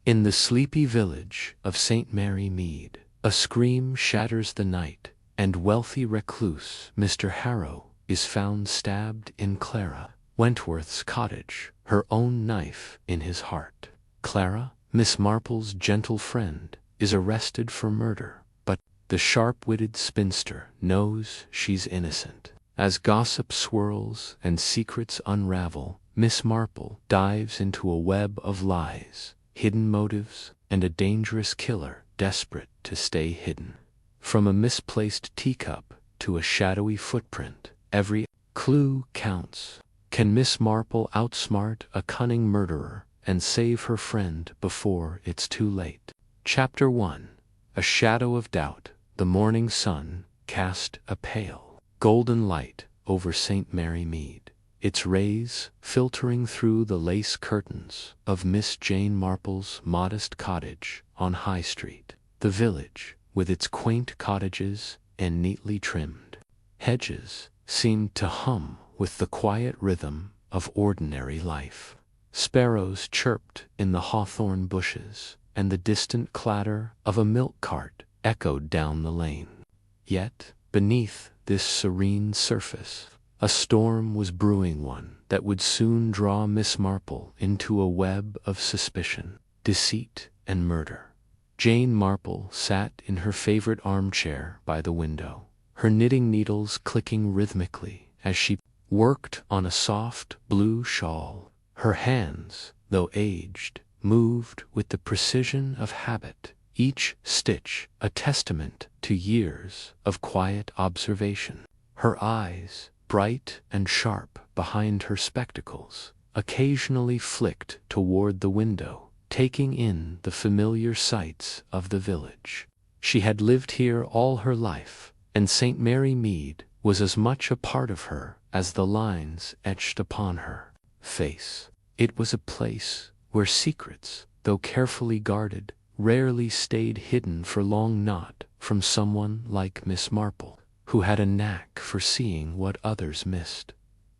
In the sleepy village of St. Mary Mead, a scream shatters the night, and wealthy recluse Mr. Harrow is found stabbed in Clara Wentworth's cottage, her own knife in his heart. Clara, Miss Marple's gentle friend, is arrested for murder, but the sharp-witted spinster knows she's innocent. As gossip swirls and secrets unravel, Miss Marple dives into a web of lies, hidden motives, and a dangerous killer desperate to stay hidden. From a misplaced teacup to a shadowy footprint, every clue counts. Can Miss Marple outsmart a cunning murderer and save her friend before it's too late? Chapter 1. A shadow of doubt. The morning sun cast a pale, golden light over St. Mary Mead, its rays filtering through the lace curtains of Miss Jane Marple's modest cottage on High Street. The village, with its quaint cottages and neatly trimmed hedges, seemed to hum with the quiet rhythm of ordinary life. Sparrows chirped in the hawthorn bushes, and the distant clatter of a milk cart echoed down the lane. Yet, beneath this serene surface, a storm was brewing, one that would soon draw Miss Marple into a web of suspicion, deceit, and murder. Jane Marple sat in her favorite armchair by the window, her knitting needles clicking rhythmically as she worked on a soft blue shawl. Her hands, though aged, moved with the precision of habit, each stitch a testament to years of quiet observation. Her eyes, bright and sharp behind her spectacles, occasionally flicked toward the window, taking in the familiar sights of the village. She had lived here all her life, and St. Mary Mead was as much a part of her as the lines etched upon her face. It was a place where secrets, though carefully guarded, rarely stayed hidden for long, not from someone like Miss Marple, who had a knack for seeing what others missed.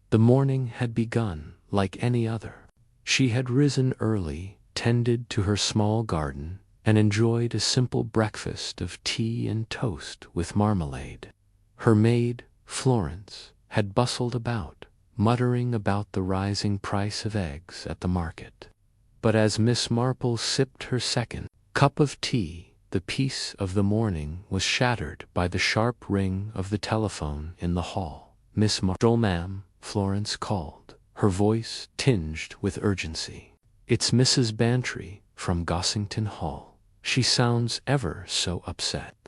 The morning had begun like any other. She had risen early, tended to her small garden, and enjoyed a simple breakfast of tea and toast with marmalade. Her maid, Florence, had bustled about, muttering about the rising price of eggs at the market. But as Miss Marple sipped her second cup of tea, the peace of the morning was shattered by the sharp ring of the telephone in the hall. "Miss Marple, ma'am," Florence called, her voice tinged with urgency. "It's Mrs. Bantry from Gossington Hall. She sounds ever so upset."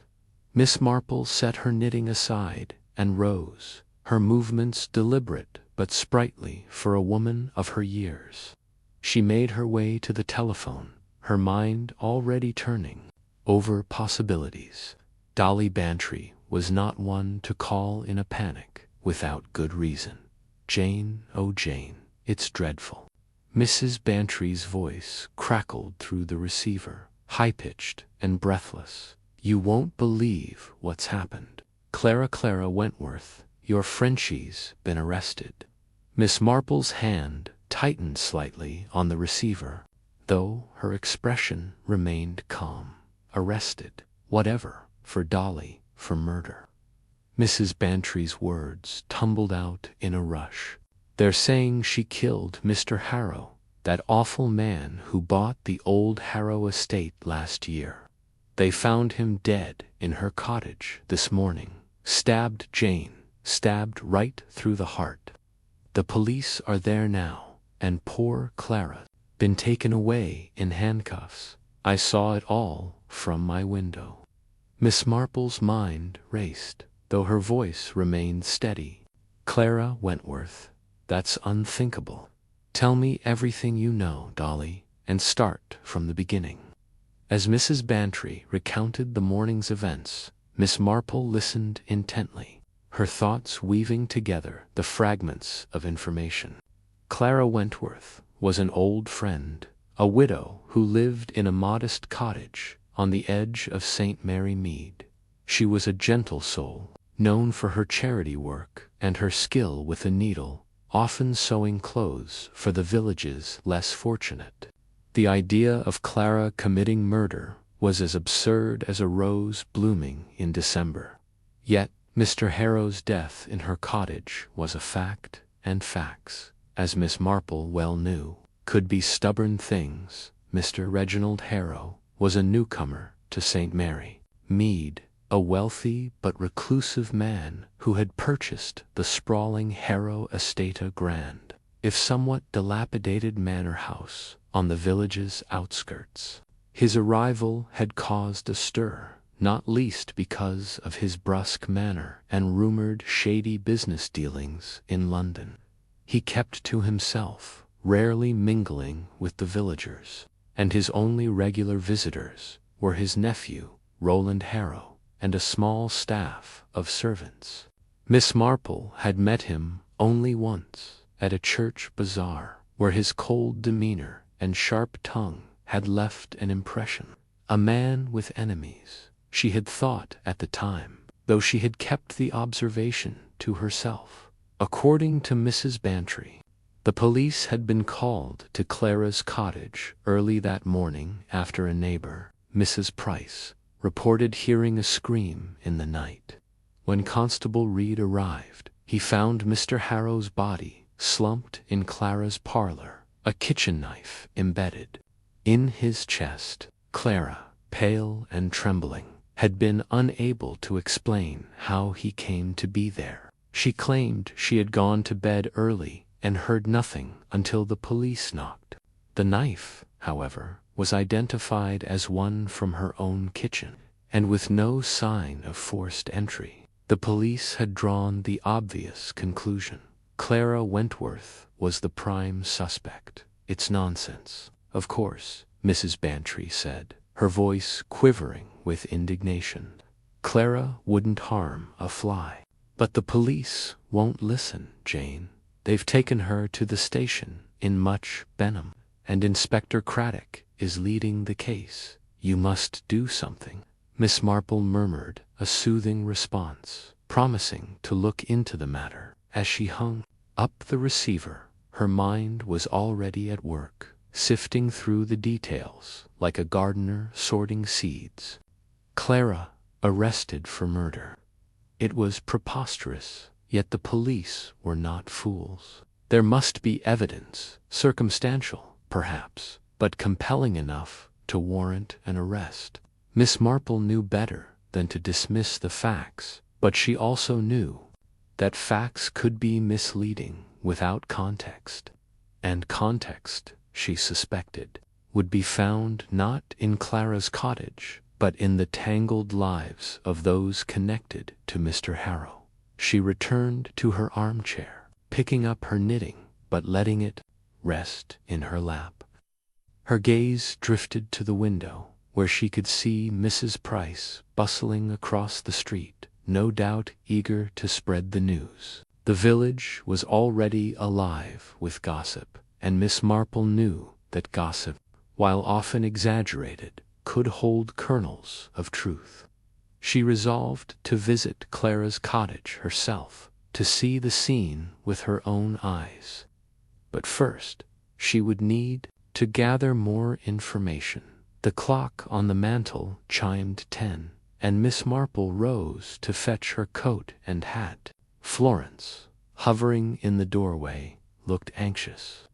Miss Marple set her knitting aside and rose, her movements deliberate but sprightly for a woman of her years. She made her way to the telephone, her mind already turning over possibilities. Dolly Bantry was not one to call in a panic without good reason. "Jane, oh Jane, it's dreadful." Mrs. Bantry's voice crackled through the receiver, high-pitched and breathless. "You won't believe what's happened. Clara Wentworth, your Frenchie's been arrested." Miss Marple's hand tightened slightly on the receiver, though her expression remained calm. "Arrested? Whatever? For Dolly? For murder?" Mrs. Bantry's words tumbled out in a rush. "They're saying she killed Mr. Harrow, that awful man who bought the old Harrow estate last year. They found him dead in her cottage this morning. Stabbed Jane, stabbed right through the heart. The police are there now, and poor Clara's been taken away in handcuffs. I saw it all from my window." Miss Marple's mind raced, though her voice remained steady. "Clara Wentworth, that's unthinkable. Tell me everything you know, Dolly, and start from the beginning." As Mrs. Bantry recounted the morning's events, Miss Marple listened intently, her thoughts weaving together the fragments of information. Clara Wentworth was an old friend, a widow who lived in a modest cottage on the edge of St. Mary Mead. She was a gentle soul, known for her charity work and her skill with a needle, often sewing clothes for the village's less fortunate. The idea of Clara committing murder was as absurd as a rose blooming in December. Yet Mr. Harrow's death in her cottage was a fact, and facts, as Miss Marple well knew, could be stubborn things. Mr. Reginald Harrow was a newcomer to St. Mary. Mead, a wealthy but reclusive man who had purchased the sprawling Harrow Estate Grand, if somewhat dilapidated manor house on the village's outskirts. His arrival had caused a stir, not least because of his brusque manner and rumored shady business dealings in London. He kept to himself, rarely mingling with the villagers, and his only regular visitors were his nephew, Roland Harrow, and a small staff of servants. Miss Marple had met him only once, at a church bazaar, where his cold demeanor and sharp tongue had left an impression. A man with enemies, she had thought at the time, though she had kept the observation to herself. According to Mrs. Bantry, the police had been called to Clara's cottage early that morning after a neighbor, Mrs. Price, reported hearing a scream in the night. When Constable Reed arrived, he found Mr. Harrow's body slumped in Clara's parlor, a kitchen knife embedded in his chest. Clara, pale and trembling, had been unable to explain how he came to be there. She claimed she had gone to bed early and heard nothing until the police knocked. The knife, however, was identified as one from her own kitchen, and with no sign of forced entry, the police had drawn the obvious conclusion. Clara Wentworth was the prime suspect. It's nonsense, of course, Mrs. Bantry said, her voice quivering with indignation. Clara wouldn't harm a fly. But the police won't listen, Jane. They've taken her to the station in Much Benham, and Inspector Craddock is leading the case. You must do something. Miss Marple murmured a soothing response, promising to look into the matter. As she hung up the receiver, her mind was already at work, sifting through the details like a gardener sorting seeds. Clara arrested for murder. It was preposterous, yet the police were not fools. There must be evidence, circumstantial, perhaps, but compelling enough to warrant an arrest. Miss Marple knew better than to dismiss the facts, but she also knew that facts could be misleading without context. And context, she suspected, would be found not in Clara's cottage, but in the tangled lives of those connected to Mr. Harrow. She returned to her armchair, picking up her knitting, but letting it rest in her lap. Her gaze drifted to the window, where she could see Mrs. Price bustling across the street, no doubt eager to spread the news. The village was already alive with gossip, and Miss Marple knew that gossip, while often exaggerated, could hold kernels of truth. She resolved to visit Clara's cottage herself, to see the scene with her own eyes. But first, she would need to gather more information. The clock on the mantel chimed 10, and Miss Marple rose to fetch her coat and hat. Florence, hovering in the doorway, looked anxious.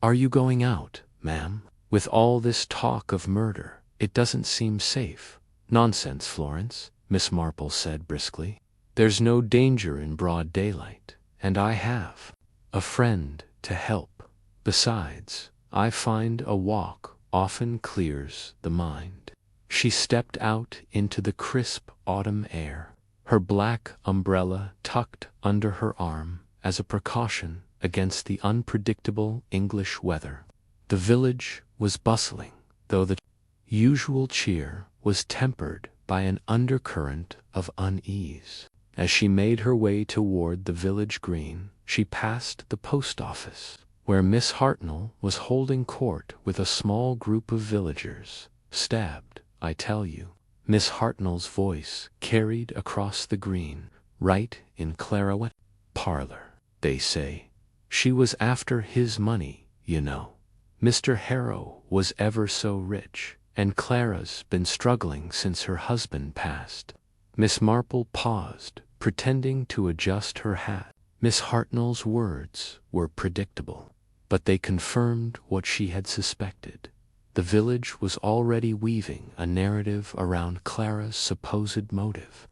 "Are you going out, ma'am? With all this talk of murder, it doesn't seem safe." "Nonsense, Florence," Miss Marple said briskly. "There's no danger in broad daylight, and I have a friend to help. Besides, I find a walk often clears the mind." She stepped out into the crisp autumn air, her black umbrella tucked under her arm as a precaution against the unpredictable English weather. The village was bustling, though the usual cheer was tempered by an undercurrent of unease. As she made her way toward the village green, she passed the post office, where Miss Hartnell was holding court with a small group of villagers. "Stabbed, I tell you." Miss Hartnell's voice carried across the green, "right in Clara parlor, they say. She was after his money, you know." Mr. Harrow was ever so rich, and Clara's been struggling since her husband passed. Miss Marple paused, pretending to adjust her hat. Miss Hartnell's words were predictable, but they confirmed what she had suspected. The village was already weaving a narrative around Clara's supposed motive.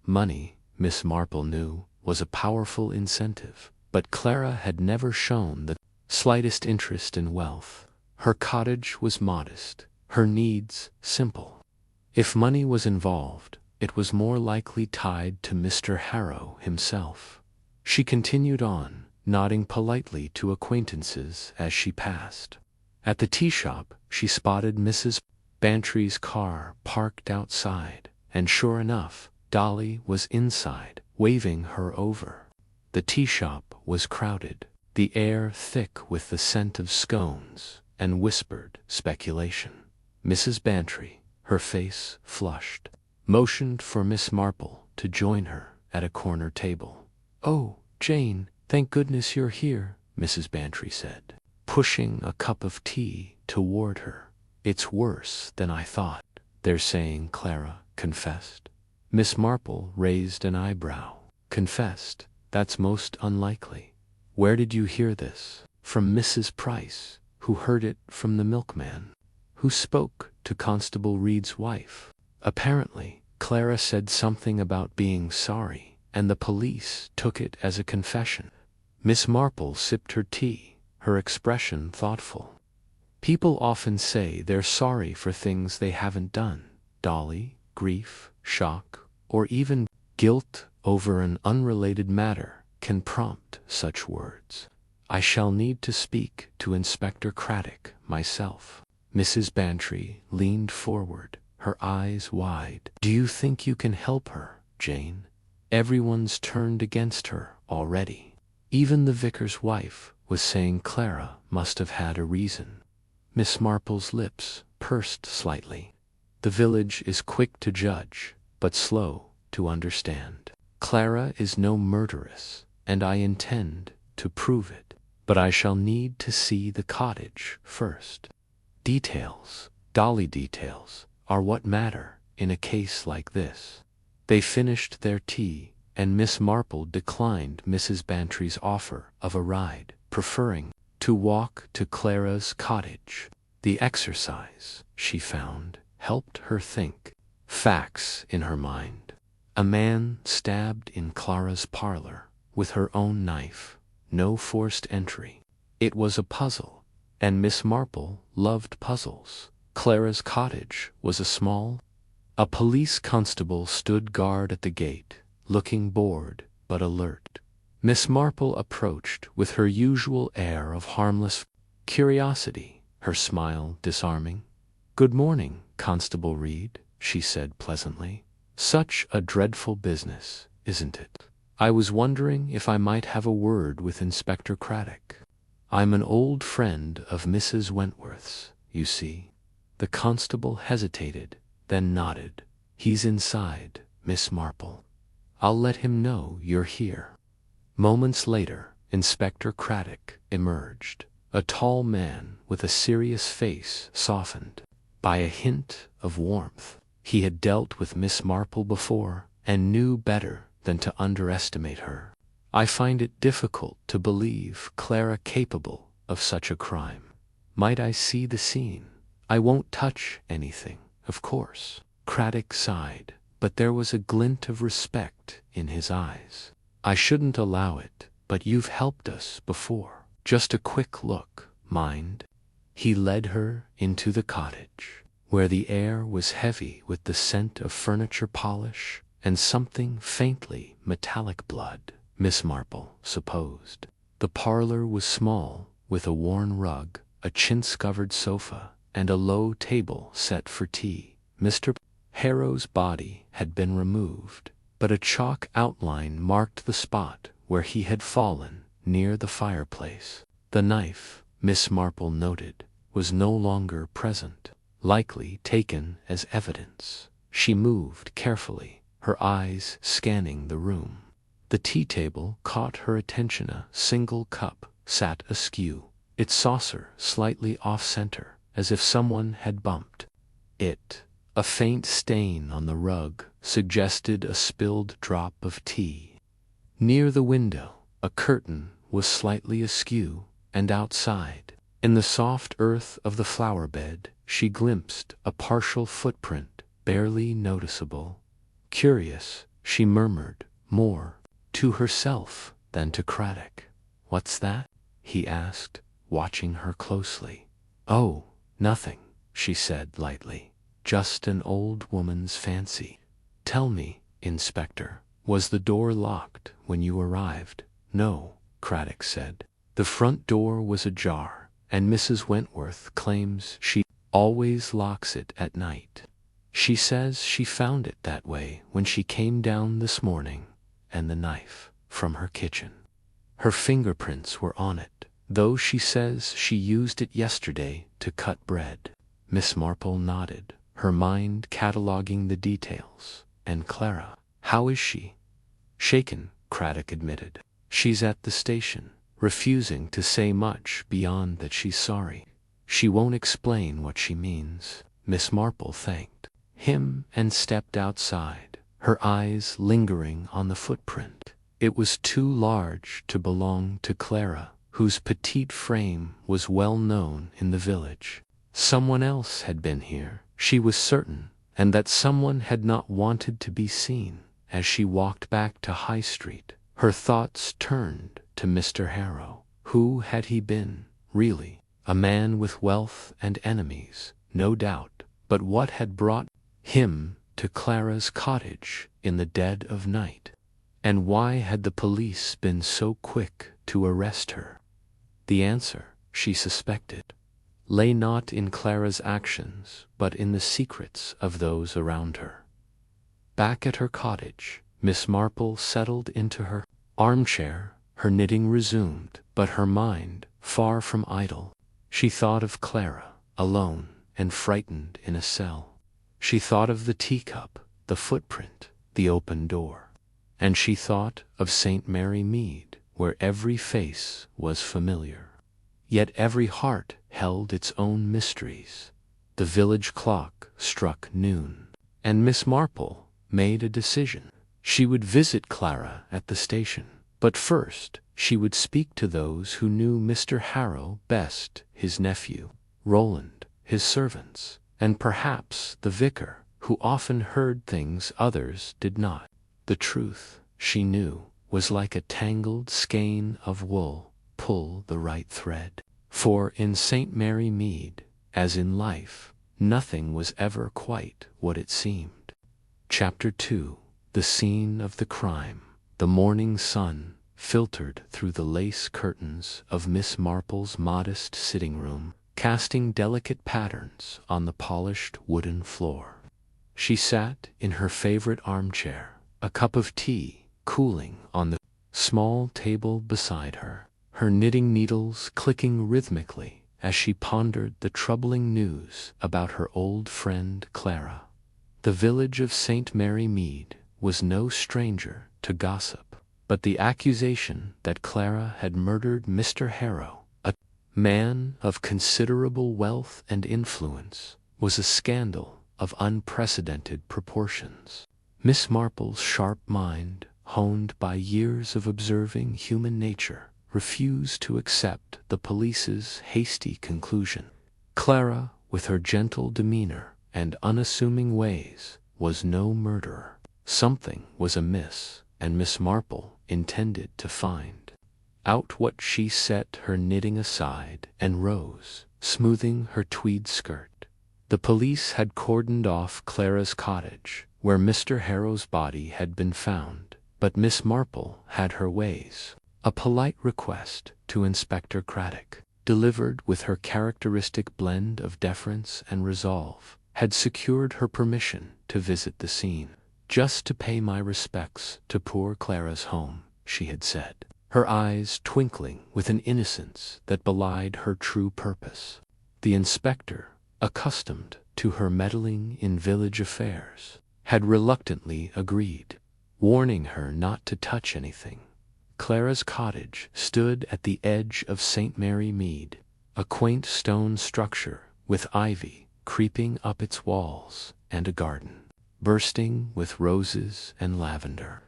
Money, Miss Marple knew, was a powerful incentive, but Clara had never shown the slightest interest in wealth. Her cottage was modest, her needs simple. If money was involved, it was more likely tied to Mr. Harrow himself. She continued on, nodding politely to acquaintances as she passed. At the tea shop, she spotted Mrs. Bantry's car parked outside, and sure enough, Dolly was inside, waving her over. The tea shop was crowded, the air thick with the scent of scones and whispered speculation. Mrs. Bantry, her face flushed, motioned for Miss Marple to join her at a corner table. "Oh, Jane, thank goodness you're here," Mrs. Bantry said, pushing a cup of tea toward her. "It's worse than I thought, they're saying," Clara confessed. Miss Marple raised an eyebrow. "Confessed? That's most unlikely. Where did you hear this?" "From Mrs. Price, who heard it from the milkman, who spoke to Constable Reed's wife. Apparently, Clara said something about being sorry, and the police took it as a confession." Miss Marple sipped her tea, her expression thoughtful. "People often say they're sorry for things they haven't done, Dolly. Grief, shock, or even guilt over an unrelated matter can prompt such words. I shall need to speak to Inspector Craddock myself." Mrs. Bantry leaned forward, her eyes wide. "Do you think you can help her, Jane? Everyone's turned against her already. Even the vicar's wife was saying Clara must have had a reason." Miss Marple's lips pursed slightly. "The village is quick to judge, but slow to understand. Clara is no murderess, and I intend to prove it. But I shall need to see the cottage first. Details, Dolly details, are what matter in a case like this." They finished their tea, and Miss Marple declined Mrs. Bantry's offer of a ride, preferring to walk to Clara's cottage. The exercise, she found, helped her think facts in her mind. A man stabbed in Clara's parlor with her own knife. No forced entry. It was a puzzle, and Miss Marple loved puzzles. Clara's cottage was small. A police constable stood guard at the gate, looking bored but alert. Miss Marple approached with her usual air of harmless curiosity, her smile disarming. "Good morning, Constable Reed," she said pleasantly. "Such a dreadful business, isn't it? I was wondering if I might have a word with Inspector Craddock. I'm an old friend of Mrs. Wentworth's, you see." The constable hesitated, then nodded. "He's inside, Miss Marple. I'll let him know you're here." Moments later, Inspector Craddock emerged, a tall man with a serious face softened by a hint of warmth. He had dealt with Miss Marple before, and knew better than to underestimate her. "I find it difficult to believe Clara capable of such a crime. Might I see the scene? I won't touch anything, of course." Craddock sighed, but there was a glint of respect in his eyes. "I shouldn't allow it, but you've helped us before. Just a quick look, mind." He led her into the cottage, where the air was heavy with the scent of furniture polish and something faintly metallic blood, Miss Marple supposed. The parlor was small, with a worn rug, a chintz-covered sofa, and a low table set for tea. Mr. Harrow's body had been removed, but a chalk outline marked the spot where he had fallen, near the fireplace. The knife, Miss Marple noted, was no longer present, likely taken as evidence. She moved carefully, her eyes scanning the room. The tea table caught her attention. A single cup sat askew, its saucer slightly off-center, as if someone had bumped it. A faint stain on the rug suggested a spilled drop of tea. Near the window, a curtain was slightly askew, and outside, in the soft earth of the flower bed, she glimpsed a partial footprint, barely noticeable. Curious, she murmured, more to herself than to Craddock. "What's that?" he asked, watching her closely. "Oh, nothing," she said lightly. "Just an old woman's fancy." "Tell me, Inspector, was the door locked when you arrived?" "No," Craddock said. "The front door was ajar, and Mrs. Wentworth claims she always locks it at night. She says she found it that way when she came down this morning, and the knife from her kitchen. Her fingerprints were on it, though she says she used it yesterday to cut bread." Miss Marple nodded, her mind cataloguing the details. "And Clara, how is she?" "Shaken," Craddock admitted. "She's at the station, refusing to say much beyond that she's sorry. She won't explain what she means." Miss Marple thanked him and stepped outside, her eyes lingering on the footprint. It was too large to belong to Clara, whose petite frame was well known in the village. Someone else had been here, she was certain, and that someone had not wanted to be seen. As she walked back to High Street, her thoughts turned to Mr. Harrow. Who had he been, really? A man with wealth and enemies, no doubt, but what had brought him to Clara's cottage in the dead of night? And why had the police been so quick to arrest her? The answer, she suspected, lay not in Clara's actions, but in the secrets of those around her. Back at her cottage, Miss Marple settled into her armchair, her knitting resumed, but her mind far from idle. She thought of Clara, alone and frightened in a cell. She thought of the teacup, the footprint, the open door. And she thought of St. Mary Mead, where every face was familiar. Yet every heart held its own mysteries. The village clock struck noon, and Miss Marple made a decision. She would visit Clara at the station, but first she would speak to those who knew Mr. Harrow best, his nephew, Roland, his servants, and perhaps the vicar, who often heard things others did not. The truth, she knew, was like a tangled skein of wool. Pull the right thread. For in St. Mary Mead, as in life, nothing was ever quite what it seemed. Chapter 2. The scene of the crime. The morning sun filtered through the lace curtains of Miss Marple's modest sitting room, casting delicate patterns on the polished wooden floor. She sat in her favorite armchair, a cup of tea cooling on the small table beside her, her knitting needles clicking rhythmically as she pondered the troubling news about her old friend Clara. The village of St. Mary Mead was no stranger to gossip, but the accusation that Clara had murdered Mr. Harrow, a man of considerable wealth and influence, was a scandal of unprecedented proportions. Miss Marple's sharp mind, honed by years of observing human nature, refused to accept the police's hasty conclusion. Clara, with her gentle demeanor and unassuming ways, was no murderer. Something was amiss, and Miss Marple intended to find out what. She set her knitting aside and rose, smoothing her tweed skirt. The police had cordoned off Clara's cottage, where Mr. Harrow's body had been found, but Miss Marple had her ways. A polite request to Inspector Craddock, delivered with her characteristic blend of deference and resolve, had secured her permission to visit the scene. "Just to pay my respects to poor Clara's home," she had said, her eyes twinkling with an innocence that belied her true purpose. The inspector, accustomed to her meddling in village affairs, had reluctantly agreed, warning her not to touch anything. Clara's cottage stood at the edge of St. Mary Mead, a quaint stone structure with ivy creeping up its walls and a garden bursting with roses and lavender.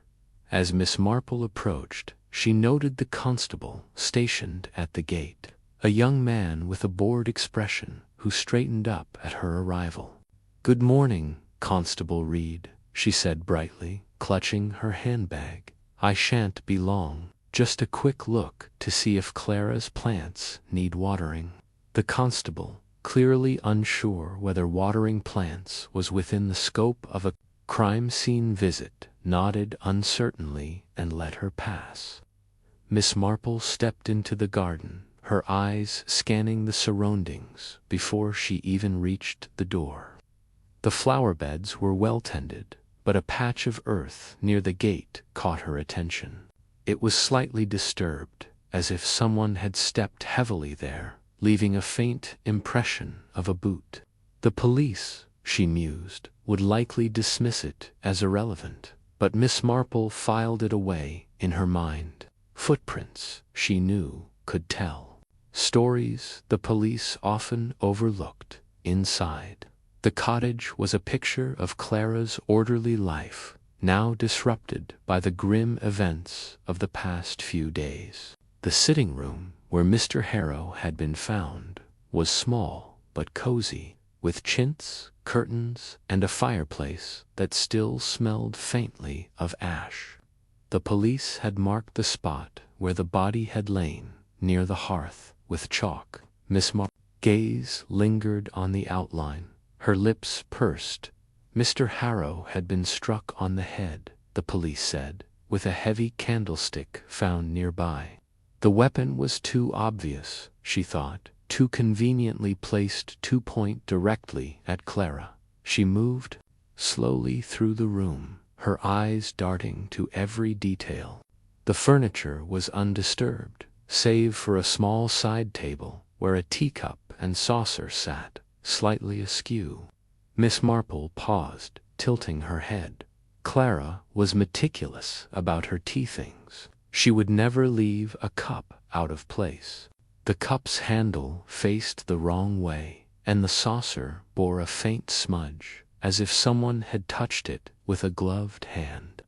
As Miss Marple approached, she noted the constable stationed at the gate, a young man with a bored expression who straightened up at her arrival. "Good morning, Constable Reed," she said brightly, clutching her handbag. "I shan't be long. Just a quick look to see if Clara's plants need watering." The constable, clearly unsure whether watering plants was within the scope of a crime scene visit, nodded uncertainly and let her pass. Miss Marple stepped into the garden, her eyes scanning the surroundings before she even reached the door. The flower beds were well tended, but a patch of earth near the gate caught her attention. It was slightly disturbed, as if someone had stepped heavily there, leaving a faint impression of a boot. The police, she mused, would likely dismiss it as irrelevant, but Miss Marple filed it away in her mind. Footprints, she knew, could tell stories the police often overlooked. Inside, the cottage was a picture of Clara's orderly life, now disrupted by the grim events of the past few days. The sitting room, where Mr. Harrow had been found, was small but cozy, with chintz, curtains, and a fireplace that still smelled faintly of ash. The police had marked the spot where the body had lain, near the hearth, with chalk. Miss Marple's gaze lingered on the outline, her lips pursed. Mr. Harrow had been struck on the head, the police said, with a heavy candlestick found nearby. The weapon was too obvious, she thought, too conveniently placed to point directly at Clara. She moved slowly through the room, her eyes darting to every detail. The furniture was undisturbed, save for a small side table where a teacup and saucer sat, slightly askew. Miss Marple paused, tilting her head. Clara was meticulous about her tea things. She would never leave a cup out of place. The cup's handle faced the wrong way, and the saucer bore a faint smudge, as if someone had touched it with a gloved hand.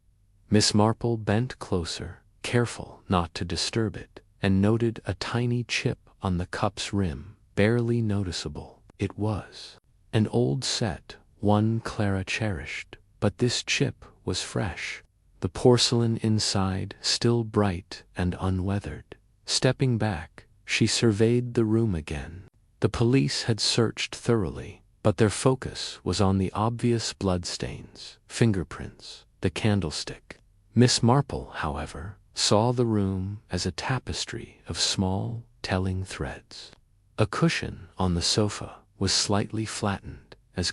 Miss Marple bent closer, careful not to disturb it, and noted a tiny chip on the cup's rim, barely noticeable. It was an old set, one Clara cherished, but this chip was fresh, the porcelain inside still bright and unweathered. Stepping back, she surveyed the room again. The police had searched thoroughly, but their focus was on the obvious bloodstains, fingerprints, the candlestick. Miss Marple, however, saw the room as a tapestry of small, telling threads. A cushion on the sofa was slightly flattened, as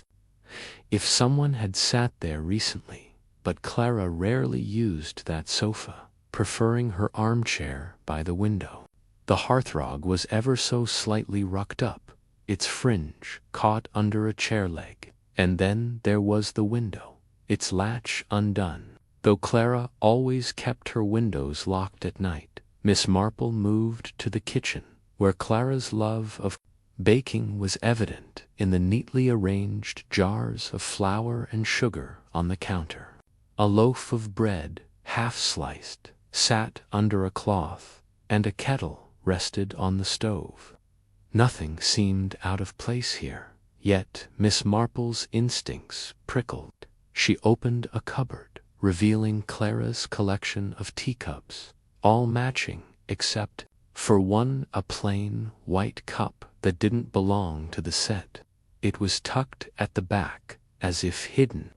if someone had sat there recently, but Clara rarely used that sofa, preferring her armchair by the window. The hearthrug was ever so slightly rucked up, its fringe caught under a chair leg, and then there was the window, its latch undone. Though Clara always kept her windows locked at night, Miss Marple moved to the kitchen, where Clara's love of baking was evident in the neatly arranged jars of flour and sugar on the counter. A loaf of bread, half sliced, sat under a cloth, and a kettle rested on the stove. Nothing seemed out of place here, yet Miss Marple's instincts prickled. She opened a cupboard, revealing Clara's collection of teacups, all matching except for one, a plain white cup that didn't belong to the set. It was tucked at the back, as if hidden.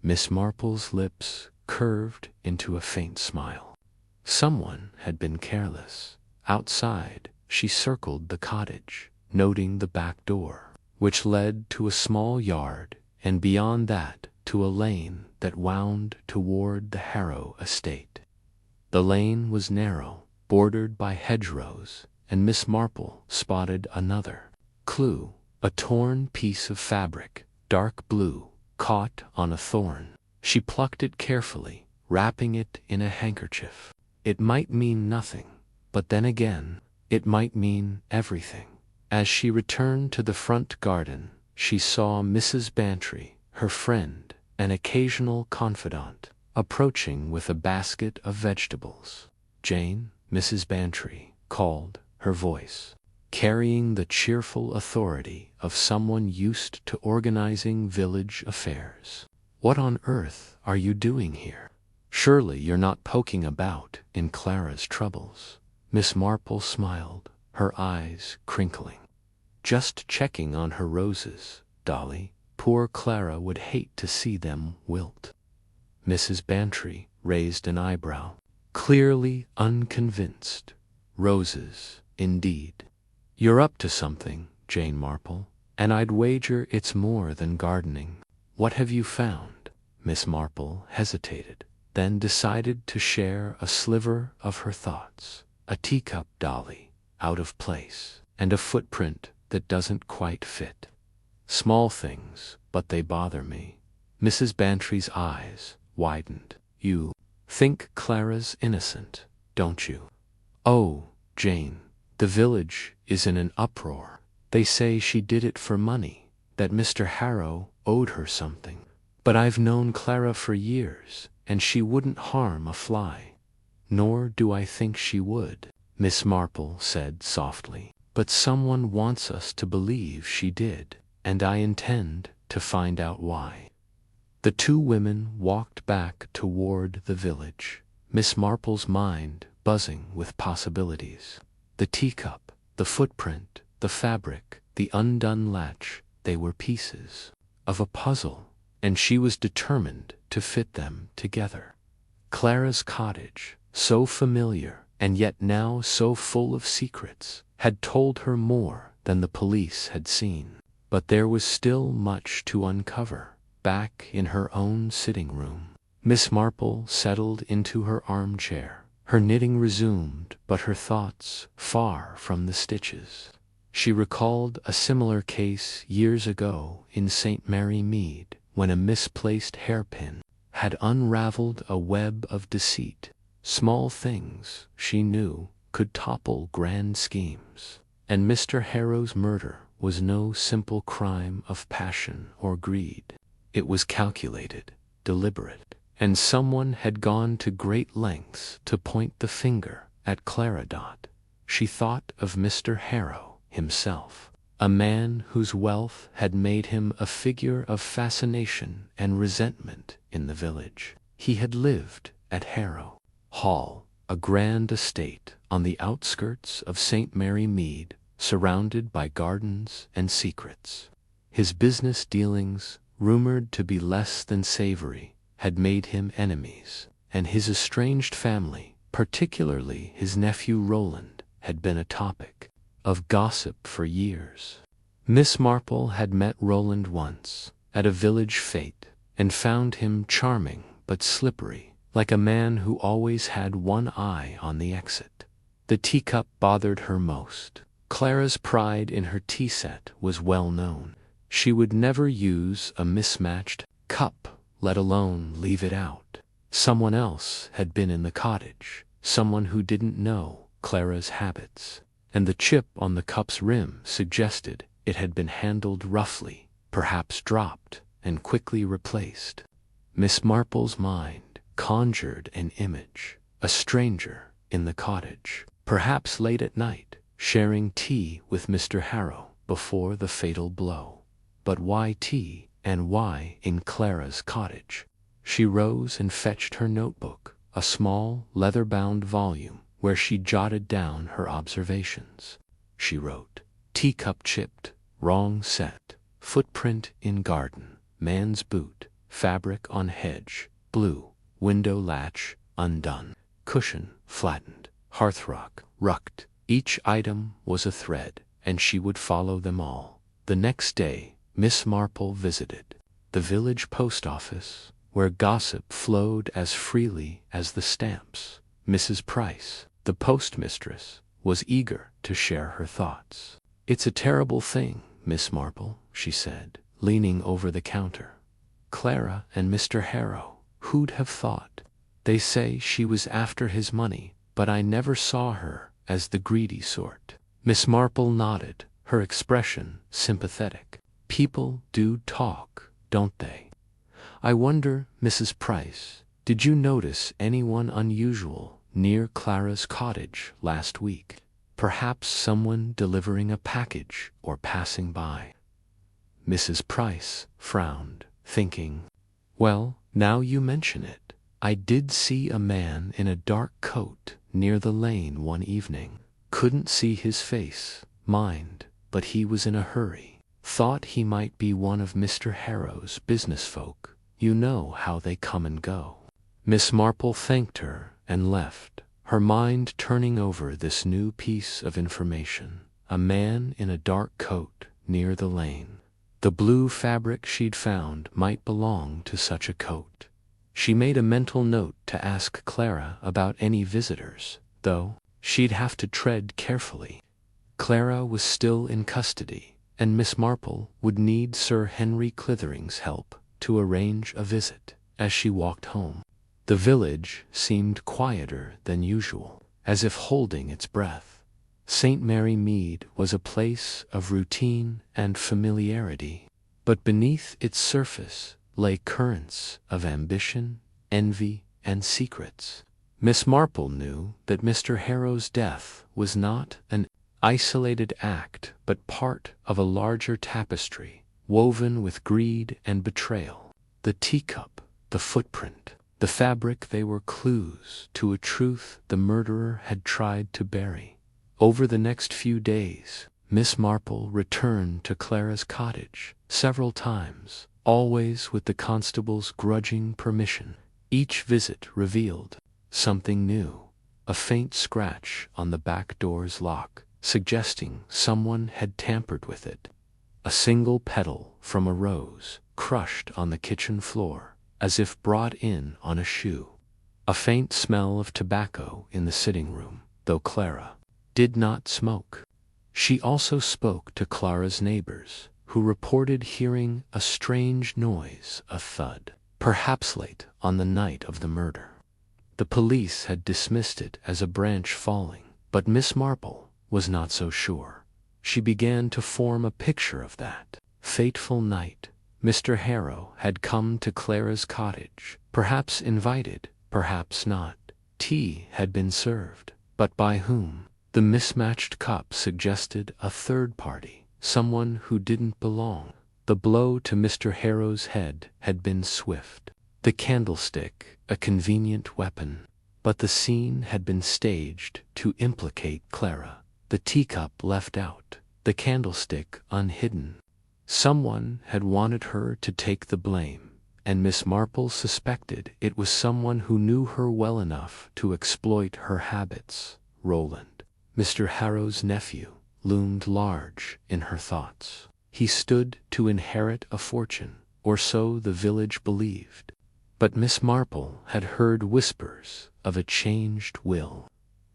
Miss Marple's lips curved into a faint smile. Someone had been careless. Outside, she circled the cottage, noting the back door, which led to a small yard, and beyond that to a lane that wound toward the Harrow estate. The lane was narrow, bordered by hedgerows, and Miss Marple spotted another clue, a torn piece of fabric, dark blue, caught on a thorn. She plucked it carefully, wrapping it in a handkerchief. It might mean nothing, but then again, it might mean everything. As she returned to the front garden, she saw Mrs. Bantry, her friend, an occasional confidant, approaching with a basket of vegetables. "Jane," Mrs. Bantry called, her voice carrying the cheerful authority of someone used to organizing village affairs. "What on earth are you doing here? Surely you're not poking about in Clara's troubles." Miss Marple smiled, her eyes crinkling. "Just checking on her roses, Dolly. Poor Clara would hate to see them wilt." Mrs. Bantry raised an eyebrow, clearly unconvinced. "Roses, indeed. You're up to something, Jane Marple, and I'd wager it's more than gardening. What have you found?" Miss Marple hesitated, then decided to share a sliver of her thoughts. "A teacup, Dolly, out of place, and a footprint that doesn't quite fit. Small things, but they bother me." Mrs. Bantry's eyes widened. "You think Clara's innocent, don't you?" "Oh, Jane, the village is in an uproar. They say she did it for money, that Mr. Harrow owed her something. But I've known Clara for years, and she wouldn't harm a fly." "Nor do I think she would," Miss Marple said softly. "But someone wants us to believe she did, and I intend to find out why." The two women walked back toward the village, Miss Marple's mind buzzing with possibilities. The teacup, the footprint, the fabric, the undone latch, they were pieces of a puzzle, and she was determined to fit them together. Clara's cottage, so familiar and yet now so full of secrets, had told her more than the police had seen. But there was still much to uncover. Back in her own sitting room, Miss Marple settled into her armchair. Her knitting resumed, but her thoughts far from the stitches. She recalled a similar case years ago in St. Mary Mead, when a misplaced hairpin had unraveled a web of deceit. Small things, she knew, could topple grand schemes, and Mr. Harrow's murder was no simple crime of passion or greed. It was calculated, deliberate, and someone had gone to great lengths to point the finger at Clara. She thought of Mr. Harrow himself, a man whose wealth had made him a figure of fascination and resentment in the village. He had lived at Harrow Hall, a grand estate on the outskirts of St. Mary Mead, surrounded by gardens and secrets. His business dealings, rumored to be less than savory, had made him enemies, and his estranged family, particularly his nephew Roland, had been a topic of gossip for years. Miss Marple had met Roland once, at a village fete, and found him charming but slippery, like a man who always had one eye on the exit. The teacup bothered her most. Clara's pride in her tea set was well known. She would never use a mismatched cup, let alone leave it out. Someone else had been in the cottage, someone who didn't know Clara's habits, and the chip on the cup's rim suggested it had been handled roughly, perhaps dropped, and quickly replaced. Miss Marple's mind conjured an image, a stranger in the cottage, perhaps late at night, sharing tea with Mr. Harrow before the fatal blow. But why tea, and why in Clara's cottage? She rose and fetched her notebook, a small, leather-bound volume, where she jotted down her observations. She wrote, "Teacup chipped, wrong set, footprint in garden, man's boot, fabric on hedge, blue, window latch undone, cushion flattened, hearthrug rucked." Each item was a thread, and she would follow them all. The next day, Miss Marple visited the village post office, where gossip flowed as freely as the stamps. Mrs. Price, the postmistress, was eager to share her thoughts. "It's a terrible thing, Miss Marple," she said, leaning over the counter. "Clara and Mr. Harrow, who'd have thought? They say she was after his money, but I never saw her as the greedy sort." Miss Marple nodded, her expression sympathetic. "People do talk, don't they? I wonder, Mrs. Price, did you notice anyone unusual near Clara's cottage last week? Perhaps someone delivering a package or passing by?" Mrs. Price frowned, thinking, "Well, now you mention it, I did see a man in a dark coat near the lane one evening. Couldn't see his face, mind, but he was in a hurry. Thought he might be one of Mr. Harrow's business folk. You know how they come and go." Miss Marple thanked her and left, her mind turning over this new piece of information. A man in a dark coat near the lane. The blue fabric she'd found might belong to such a coat. She made a mental note to ask Clara about any visitors, though she'd have to tread carefully. Clara was still in custody, and Miss Marple would need Sir Henry Clithering's help to arrange a visit. As she walked home, the village seemed quieter than usual, as if holding its breath. St. Mary Mead was a place of routine and familiarity, but beneath its surface lay currents of ambition, envy, and secrets. Miss Marple knew that Mr. Harrow's death was not an isolated act but part of a larger tapestry, woven with greed and betrayal. The teacup, the footprint, the fabric, they were clues to a truth the murderer had tried to bury. Over the next few days, Miss Marple returned to Clara's cottage several times, always with the constable's grudging permission. Each visit revealed something new. A faint scratch on the back door's lock, suggesting someone had tampered with it. A single petal from a rose, crushed on the kitchen floor, as if brought in on a shoe. A faint smell of tobacco in the sitting room, though Clara did not smoke. She also spoke to Clara's neighbors, who reported hearing a strange noise, a thud, perhaps late on the night of the murder. The police had dismissed it as a branch falling, but Miss Marple was not so sure. She began to form a picture of that fateful night. Mr. Harrow had come to Clara's cottage, perhaps invited, perhaps not. Tea had been served, but by whom? The mismatched cup suggested a third party, someone who didn't belong. The blow to Mr. Harrow's head had been swift. The candlestick, a convenient weapon, but the scene had been staged to implicate Clara. The teacup left out, the candlestick unhidden. Someone had wanted her to take the blame, and Miss Marple suspected it was someone who knew her well enough to exploit her habits. Roland, Mr. Harrow's nephew, loomed large in her thoughts. He stood to inherit a fortune, or so the village believed. But Miss Marple had heard whispers of a changed will.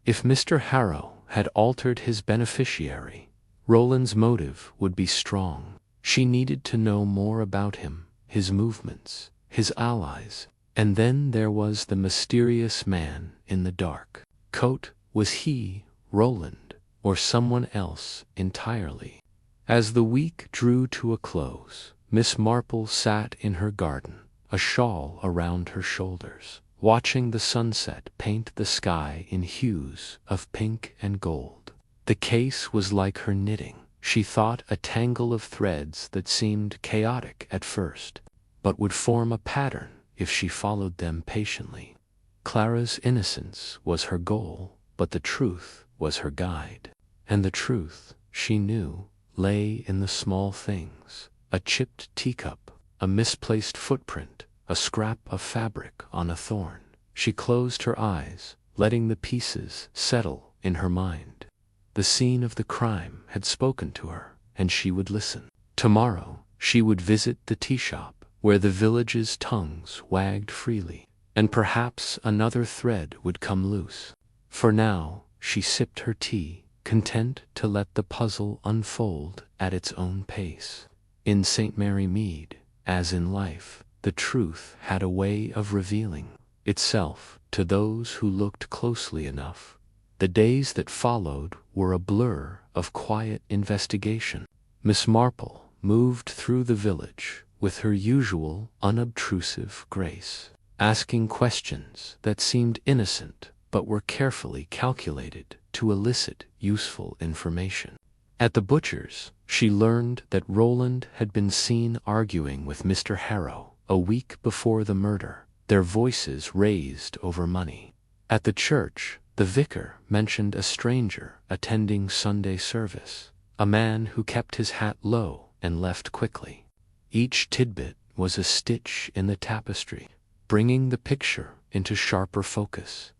If Mr. Harrow had altered his beneficiary, Roland's motive would be strong. She needed to know more about him, his movements, his allies, and then there was the mysterious man in the dark coat. Was he Roland, or someone else entirely? As the week drew to a close, Miss Marple sat in her garden, a shawl around her shoulders, watching the sunset paint the sky in hues of pink and gold. The case was like her knitting, she thought, a tangle of threads that seemed chaotic at first, but would form a pattern if she followed them patiently. Clara's innocence was her goal, but the truth was her guide. And the truth, she knew, lay in the small things: a chipped teacup, a misplaced footprint, a scrap of fabric on a thorn. She closed her eyes, letting the pieces settle in her mind. The scene of the crime had spoken to her, and she would listen. Tomorrow she would visit the tea shop, where the village's tongues wagged freely, and perhaps another thread would come loose. For now, she sipped her tea, content to let the puzzle unfold at its own pace. In St. Mary Mead, as in life, the truth had a way of revealing itself to those who looked closely enough. The days that followed were a blur of quiet investigation. Miss Marple moved through the village with her usual unobtrusive grace, asking questions that seemed innocent but were carefully calculated to elicit useful information. At the butcher's, she learned that Roland had been seen arguing with Mr. Harrow a week before the murder, their voices raised over money. At the church, the vicar mentioned a stranger attending Sunday service, a man who kept his hat low and left quickly. Each tidbit was a stitch in the tapestry, bringing the picture into sharper focus.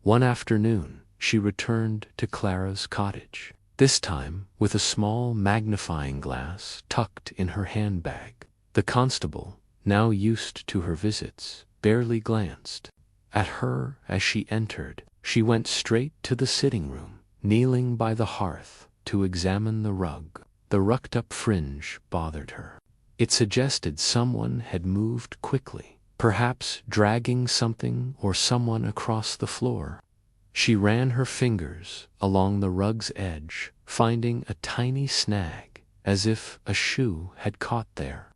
One afternoon, she returned to Clara's cottage, this time with a small magnifying glass tucked in her handbag. The constable, now used to her visits, barely glanced at her as she entered. She went straight to the sitting room, kneeling by the hearth to examine the rug. The rucked-up fringe bothered her. It suggested someone had moved quickly, perhaps dragging something or someone across the floor. She ran her fingers along the rug's edge, finding a tiny snag, as if a shoe had caught there.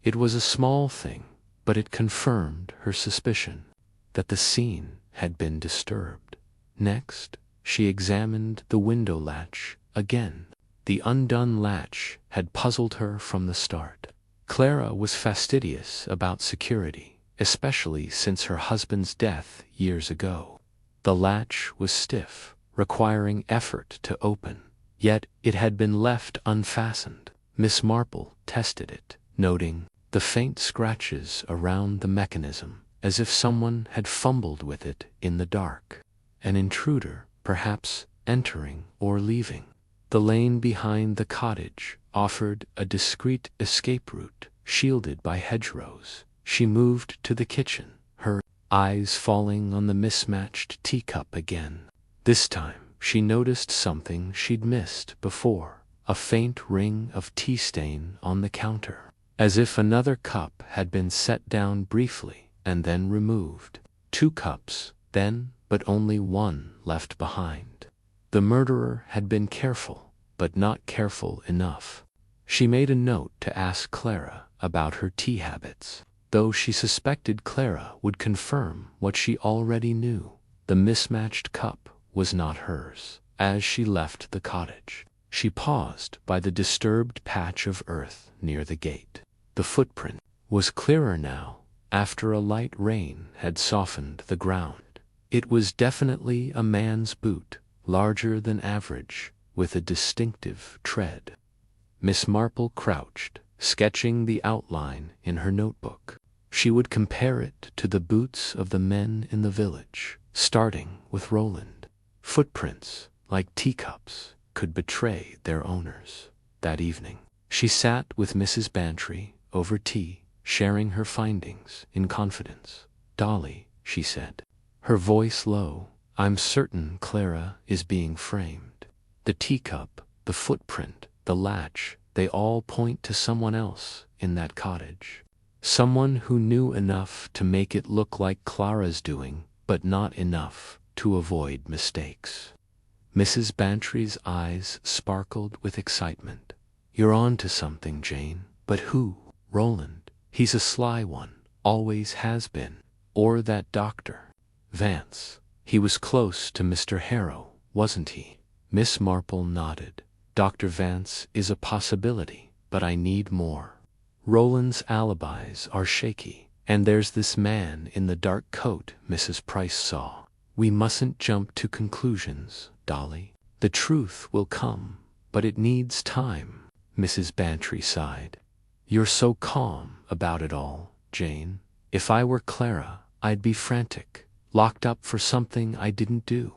It was a small thing, but it confirmed her suspicion that the scene had been disturbed. Next, she examined the window latch again. The undone latch had puzzled her from the start. Clara was fastidious about security, especially since her husband's death years ago. The latch was stiff, requiring effort to open, yet it had been left unfastened. Miss Marple tested it, noting the faint scratches around the mechanism, as if someone had fumbled with it in the dark. An intruder, perhaps entering or leaving. The lane behind the cottage offered a discreet escape route, shielded by hedgerows. She moved to the kitchen, her eyes falling on the mismatched teacup again. This time, she noticed something she'd missed before, a faint ring of tea stain on the counter, as if another cup had been set down briefly and then removed. 2 cups, then, but only one left behind. The murderer had been careful, but not careful enough. She made a note to ask Clara about her tea habits, though she suspected Clara would confirm what she already knew. The mismatched cup was not hers. As she left the cottage, she paused by the disturbed patch of earth near the gate. The footprint was clearer now, after a light rain had softened the ground. It was definitely a man's boot, larger than average, with a distinctive tread. Miss Marple crouched, sketching the outline in her notebook. She would compare it to the boots of the men in the village, starting with Roland. Footprints, like teacups, could betray their owners. That evening, she sat with Mrs. Bantry over tea, sharing her findings in confidence. "Dolly," she said, her voice low, "I'm certain Clara is being framed. The teacup, the footprint, the latch, they all point to someone else in that cottage. Someone who knew enough to make it look like Clara's doing, but not enough to avoid mistakes." Mrs. Bantry's eyes sparkled with excitement. "You're on to something, Jane. But who? Roland. He's a sly one, always has been. Or that doctor, Vance. He was close to Mr. Harrow, wasn't he?" Miss Marple nodded. "Dr. Vance is a possibility, but I need more. Roland's alibis are shaky, and there's this man in the dark coat Mrs. Price saw. We mustn't jump to conclusions, Dolly. The truth will come, but it needs time." Mrs. Bantry sighed. "You're so calm about it all, Jane. If I were Clara, I'd be frantic, locked up for something I didn't do."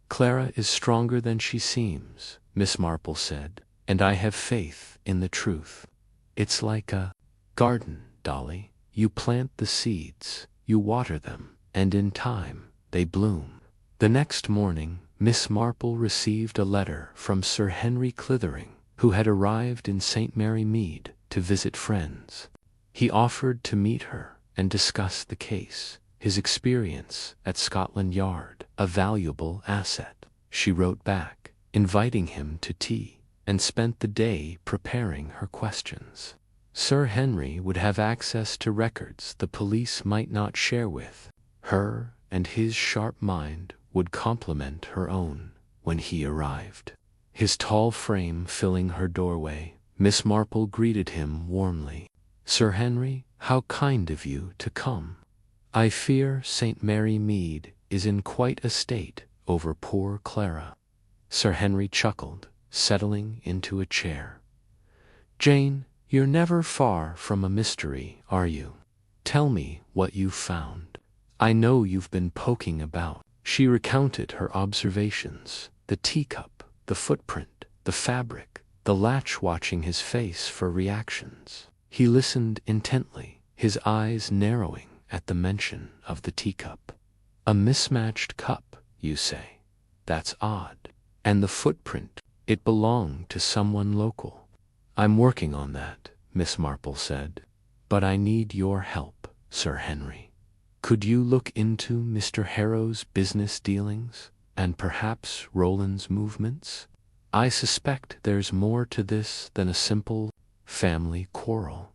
"Clara is stronger than she seems," Miss Marple said, "and I have faith in the truth. It's like a garden, Dolly. You plant the seeds, you water them, and in time, they bloom." The next morning, Miss Marple received a letter from Sir Henry Clithering, who had arrived in St. Mary Mead to visit friends. He offered to meet her and discuss the case, his experience at Scotland Yard, a valuable asset. She wrote back, inviting him to tea, and spent the day preparing her questions. Sir Henry would have access to records the police might not share with her, and his sharp mind would complement her own when he arrived. His tall frame filling her doorway, Miss Marple greeted him warmly. "Sir Henry, how kind of you to come. I fear St. Mary Mead is in quite a state over poor Clara." Sir Henry chuckled, settling into a chair. "Jane, you're never far from a mystery, are you? Tell me what you've found. I know you've been poking about." She recounted her observations: the teacup, the footprint, the fabric, the latch watching his face for reactions. He listened intently, his eyes narrowing at the mention of the teacup. "A mismatched cup, you say? That's odd. And the footprint, it belonged to someone local." "I'm working on that," Miss Marple said. "But I need your help, Sir Henry. Could you look into Mr. Harrow's business dealings, and perhaps Roland's movements? I suspect there's more to this than a simple family quarrel."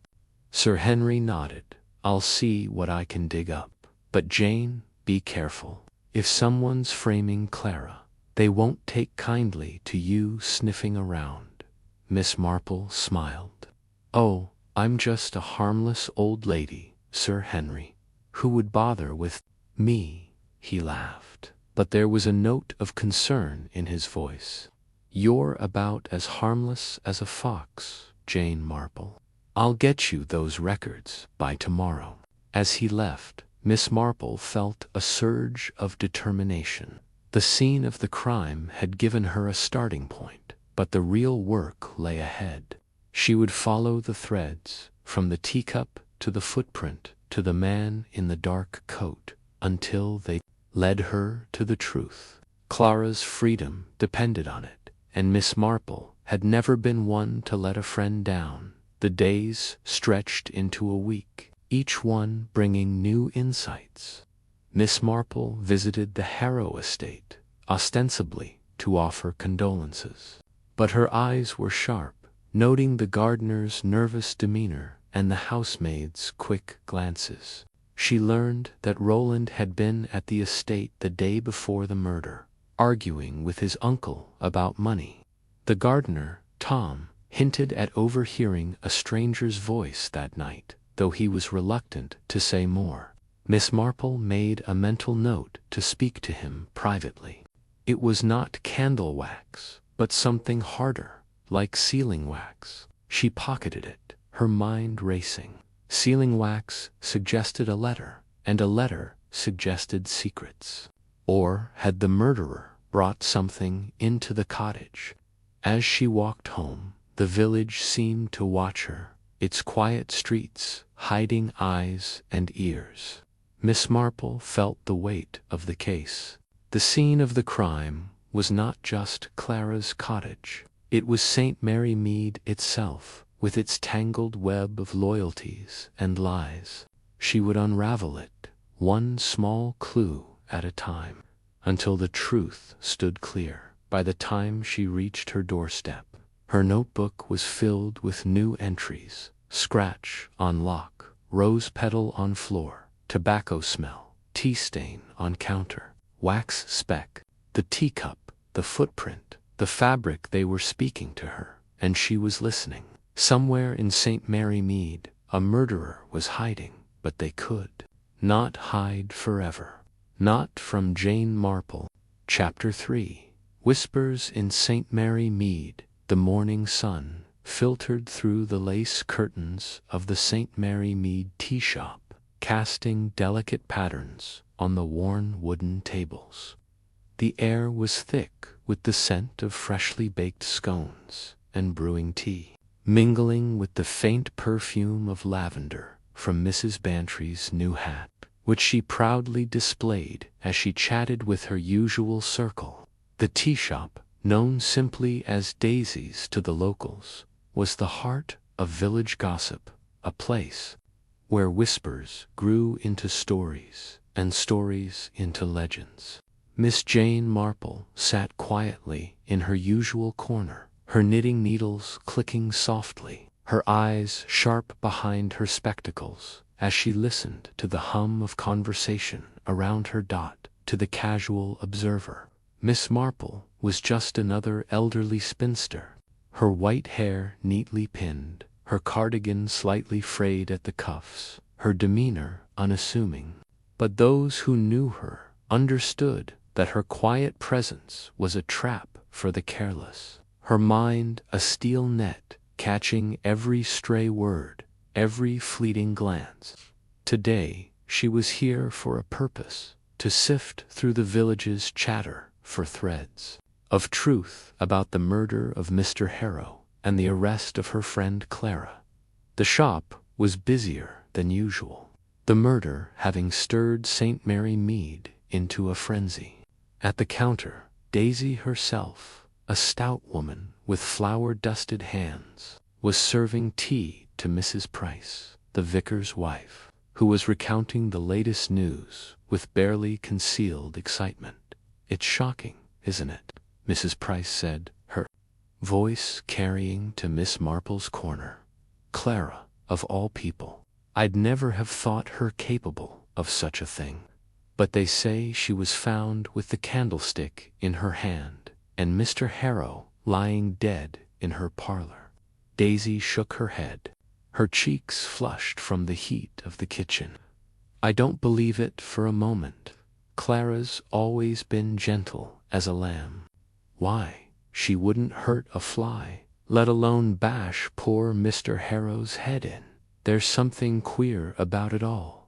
Sir Henry nodded. "I'll see what I can dig up. But Jane, be careful. If someone's framing Clara, they won't take kindly to you sniffing around." Miss Marple smiled. "Oh, I'm just a harmless old lady, Sir Henry. Who would bother with me?" He laughed, but there was a note of concern in his voice. "You're about as harmless as a fox, Jane Marple. I'll get you those records by tomorrow." As he left, Miss Marple felt a surge of determination. The scene of the crime had given her a starting point, but the real work lay ahead. She would follow the threads, from the teacup to the footprint to the man in the dark coat, until they led her to the truth. Clara's freedom depended on it, and Miss Marple had never been one to let a friend down. The days stretched into a week, each one bringing new insights. Miss Marple visited the Harrow estate, ostensibly to offer condolences. But her eyes were sharp, noting the gardener's nervous demeanor and the housemaid's quick glances. She learned that Roland had been at the estate the day before the murder, arguing with his uncle about money. The gardener, Tom, hinted at overhearing a stranger's voice that night, though he was reluctant to say more. Miss Marple made a mental note to speak to him privately. It was not candle wax, but something harder, like sealing wax. She pocketed it, her mind racing. Sealing wax suggested a letter, and a letter suggested secrets. Or had the murderer brought something into the cottage? As she walked home, the village seemed to watch her, its quiet streets hiding eyes and ears. Miss Marple felt the weight of the case. The scene of the crime was not just Clara's cottage. It was St. Mary Mead itself, with its tangled web of loyalties and lies. She would unravel it, one small clue at a time, until the truth stood clear. By the time she reached her doorstep, her notebook was filled with new entries: scratch on lock, rose petal on floor, tobacco smell, tea stain on counter, wax speck, the teacup, the footprint, the fabric. They were speaking to her, and she was listening. Somewhere in St. Mary Mead, a murderer was hiding, but they could not hide forever. Not from Jane Marple. Chapter 3. Whispers in St. Mary Mead. The morning sun filtered through the lace curtains of the St. Mary Mead tea shop, casting delicate patterns on the worn wooden tables. The air was thick with the scent of freshly baked scones and brewing tea, mingling with the faint perfume of lavender from Mrs. Bantry's new hat, which she proudly displayed as she chatted with her usual circle. The tea shop, known simply as Daisy's to the locals, was the heart of village gossip, a place where whispers grew into stories and stories into legends. Miss Jane Marple sat quietly in her usual corner, her knitting needles clicking softly, her eyes sharp behind her spectacles, as she listened to the hum of conversation around her dot. To the casual observer, Miss Marple was just another elderly spinster, her white hair neatly pinned, her cardigan slightly frayed at the cuffs, her demeanor unassuming. But those who knew her understood that her quiet presence was a trap for the careless, her mind a steel net catching every stray word, every fleeting glance. Today she was here for a purpose, to sift through the village's chatter for threads of truth about the murder of Mr. Harrow and the arrest of her friend Clara. The shop was busier than usual, the murder having stirred St. Mary Mead into a frenzy. At the counter, Daisy herself, a stout woman with flour-dusted hands, was serving tea to Mrs. Price, the vicar's wife, who was recounting the latest news with barely concealed excitement. "It's shocking, isn't it?" Mrs. Price said, her voice carrying to Miss Marple's corner. "Clara, of all people. I'd never have thought her capable of such a thing. But they say she was found with the candlestick in her hand, and Mr. Harrow lying dead in her parlor." Daisy shook her head, her cheeks flushed from the heat of the kitchen. "I don't believe it for a moment. Clara's always been gentle as a lamb. Why, she wouldn't hurt a fly, let alone bash poor Mr. Harrow's head in. There's something queer about it all."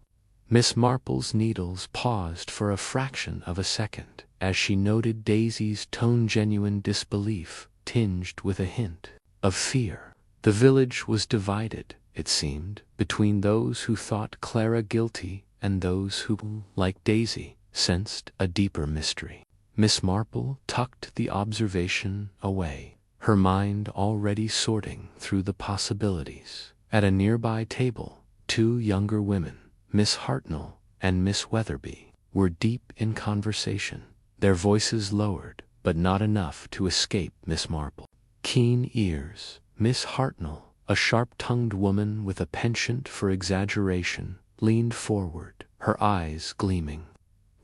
Miss Marple's needles paused for a fraction of a second as she noted Daisy's tone-genuine disbelief tinged with a hint of fear. The village was divided, it seemed, between those who thought Clara guilty and those who, like Daisy, sensed a deeper mystery. Miss Marple tucked the observation away, her mind already sorting through the possibilities. At a nearby table, two younger women, Miss Hartnell and Miss Weatherby, were deep in conversation, their voices lowered, but not enough to escape Miss Marple. Keen ears, Miss Hartnell, a sharp-tongued woman with a penchant for exaggeration, leaned forward, her eyes gleaming.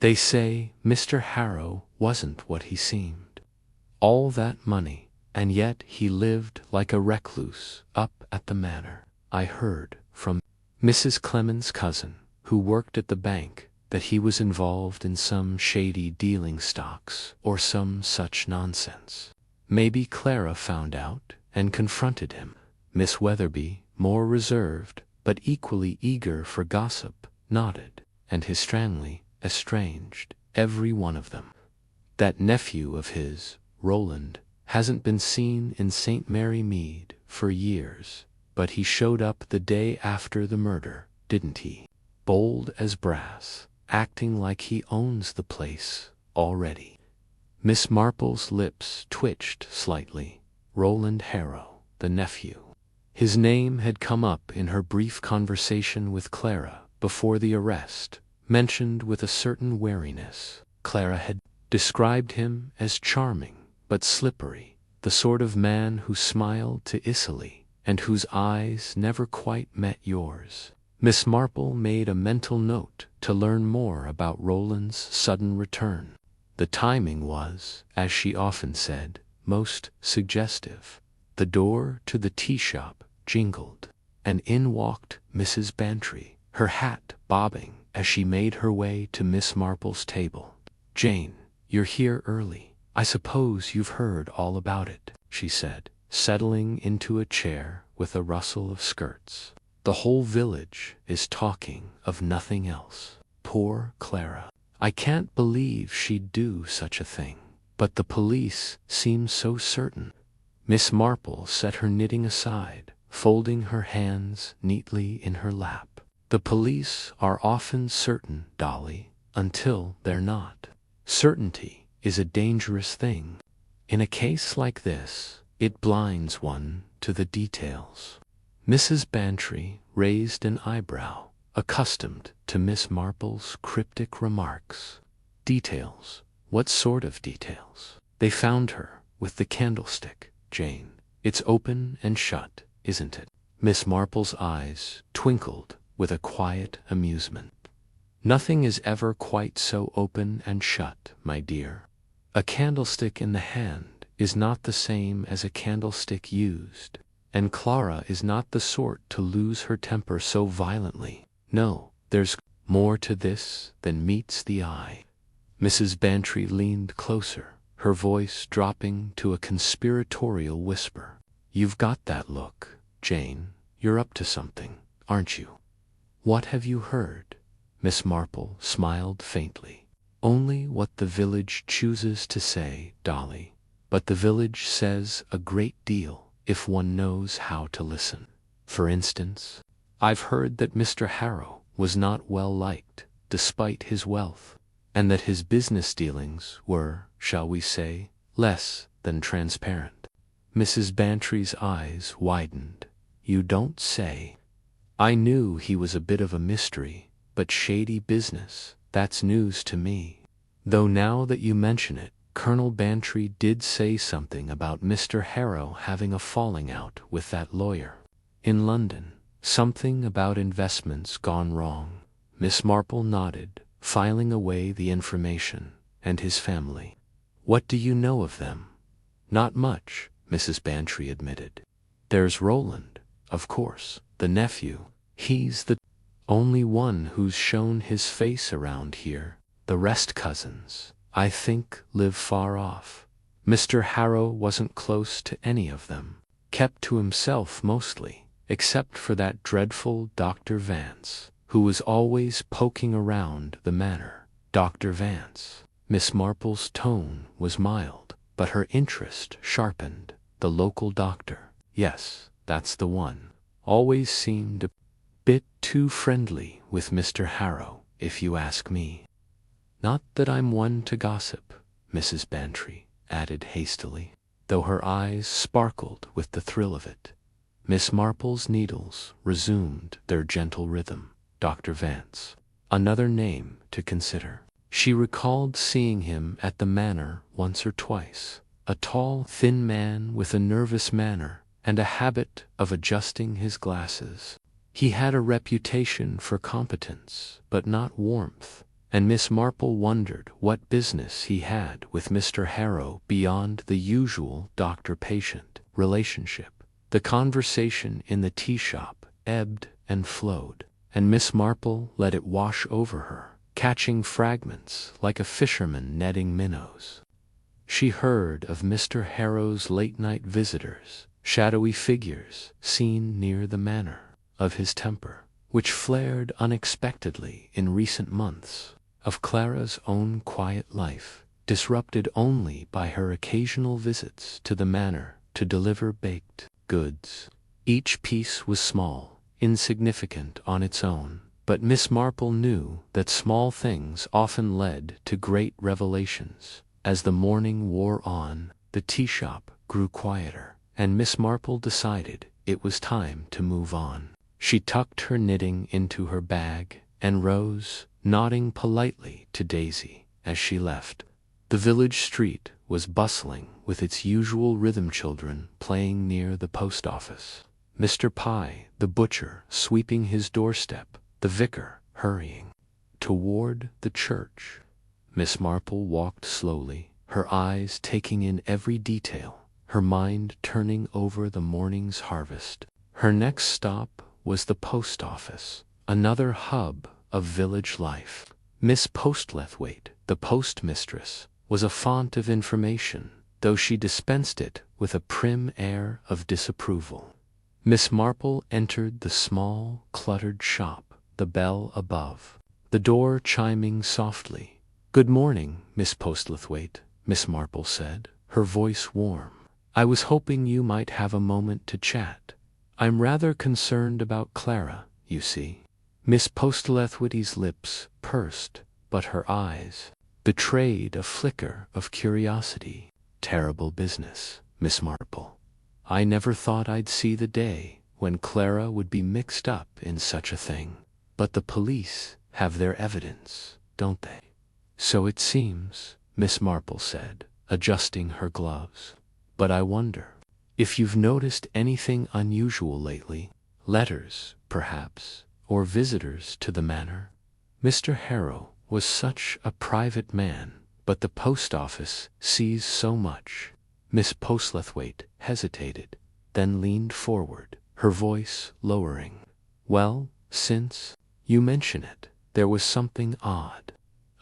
"They say Mr. Harrow wasn't what he seemed. All that money, and yet he lived like a recluse up at the manor. I heard from Mrs. Clement's cousin, who worked at the bank, that he was involved in some shady dealing stocks or some such nonsense. Maybe Clara found out and confronted him." Miss Weatherby, more reserved but equally eager for gossip, nodded, "And his Stanley estranged, every one of them. That nephew of his, Roland, hasn't been seen in St. Mary Mead for years, but he showed up the day after the murder, didn't he? Bold as brass, acting like he owns the place already." Miss Marple's lips twitched slightly. Roland Harrow, the nephew. His name had come up in her brief conversation with Clara before the arrest, mentioned with a certain wariness. Clara had described him as charming but slippery, the sort of man who smiled to Icily and whose eyes never quite met yours. Miss Marple made a mental note to learn more about Roland's sudden return. The timing was, as she often said, most suggestive. The door to the tea shop jingled, and in walked Mrs. Bantry, her hat bobbing as she made her way to Miss Marple's table. "Jane, you're here early. I suppose you've heard all about it," she said, settling into a chair with a rustle of skirts. "The whole village is talking of nothing else. Poor Clara. I can't believe she'd do such a thing. But the police seem so certain." Miss Marple set her knitting aside, folding her hands neatly in her lap. "The police are often certain, Dolly, until they're not. Certainty is a dangerous thing. In a case like this, it blinds one to the details." Mrs. Bantry raised an eyebrow, accustomed to Miss Marple's cryptic remarks. "Details? What sort of details? They found her with the candlestick, Jane. It's open and shut, isn't it? Miss Marple's eyes twinkled with a quiet amusement. Nothing is ever quite so open and shut, my dear. A candlestick in the hand is not the same as a candlestick used, and Clara is not the sort to lose her temper so violently. No, there's more to this than meets the eye. Mrs. Bantry leaned closer, her voice dropping to a conspiratorial whisper. You've got that look, Jane. You're up to something, aren't you? What have you heard? Miss Marple smiled faintly. Only what the village chooses to say, Dolly. But the village says a great deal if one knows how to listen. For instance, I've heard that Mr. Harrow was not well liked, despite his wealth, and that his business dealings were, shall we say, less than transparent. Mrs. Bantry's eyes widened. You don't say. I knew he was a bit of a mystery, but shady business, that's news to me. Though now that you mention it, Colonel Bantry did say something about Mr. Harrow having a falling out with that lawyer in London. Something about investments gone wrong. Miss Marple nodded, filing away the information, and his family. What do you know of them? Not much, Mrs. Bantry admitted. There's Roland, of course, the nephew. He's the only one who's shown his face around here. The rest cousins, I think, live far off. Mr. Harrow wasn't close to any of them. Kept to himself mostly, except for that dreadful Dr. Vance, who was always poking around the manor. Dr. Vance. Miss Marple's tone was mild, but her interest sharpened. The local doctor. Yes, that's the one. Always seemed a bit too friendly with Mr. Harrow, if you ask me. Not that I'm one to gossip, Mrs. Bantry added hastily, though her eyes sparkled with the thrill of it. Miss Marple's needles resumed their gentle rhythm. Dr. Vance. Another name to consider. She recalled seeing him at the manor once or twice. A tall, thin man with a nervous manner and a habit of adjusting his glasses. He had a reputation for competence, but not warmth, and Miss Marple wondered what business he had with Mr. Harrow beyond the usual doctor-patient relationship. The conversation in the tea-shop ebbed and flowed, and Miss Marple let it wash over her, catching fragments like a fisherman netting minnows. She heard of Mr. Harrow's late-night visitors, shadowy figures seen near the manor, of his temper, which flared unexpectedly in recent months, of Clara's own quiet life, disrupted only by her occasional visits to the manor to deliver baked goods. Each piece was small, insignificant on its own, but Miss Marple knew that small things often led to great revelations. As the morning wore on, the tea-shop grew quieter, and Miss Marple decided it was time to move on. She tucked her knitting into her bag and rose, nodding politely to Daisy as she left. The village street was bustling with its usual rhythm children playing near the post office. Mr. Pye, the butcher, sweeping his doorstep, the vicar hurrying toward the church. Miss Marple walked slowly, her eyes taking in every detail, her mind turning over the morning's harvest. Her next stop was the post office, another hub of village life. Miss Postlethwaite, the postmistress, was a font of information, though she dispensed it with a prim air of disapproval. Miss Marple entered the small, cluttered shop, the bell above, the door chiming softly. "Good morning, Miss Postlethwaite," Miss Marple said, her voice warm. "I was hoping you might have a moment to chat. I'm rather concerned about Clara, you see." Miss Postlethwaite's lips pursed, but her eyes betrayed a flicker of curiosity. "Terrible business, Miss Marple. I never thought I'd see the day when Clara would be mixed up in such a thing. But the police have their evidence, don't they?" "So it seems," Miss Marple said, adjusting her gloves. "But I wonder if you've noticed anything unusual lately. Letters, perhaps, or visitors to the manor." Mr. Harrow was such a private man, but the post office sees so much. Miss Postlethwaite hesitated, then leaned forward, her voice lowering. "Well, since you mention it, there was something odd.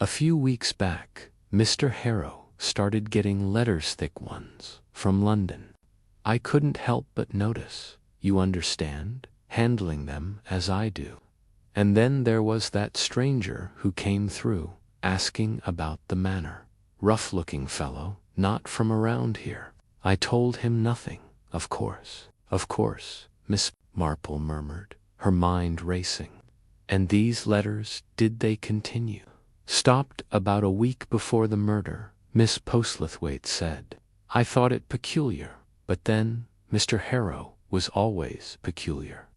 A few weeks back, Mr. Harrow started getting letters, thick ones, from London. I couldn't help but notice, you understand, handling them as I do. And then there was that stranger who came through, asking about the manor. Rough-looking fellow, not from around here. I told him nothing, of course." "Of course," Miss Marple murmured, her mind racing. "And these letters, did they continue?" "Stopped about a week before the murder," Miss Postlethwaite said. "I thought it peculiar, but then Mr. Harrow was always peculiar."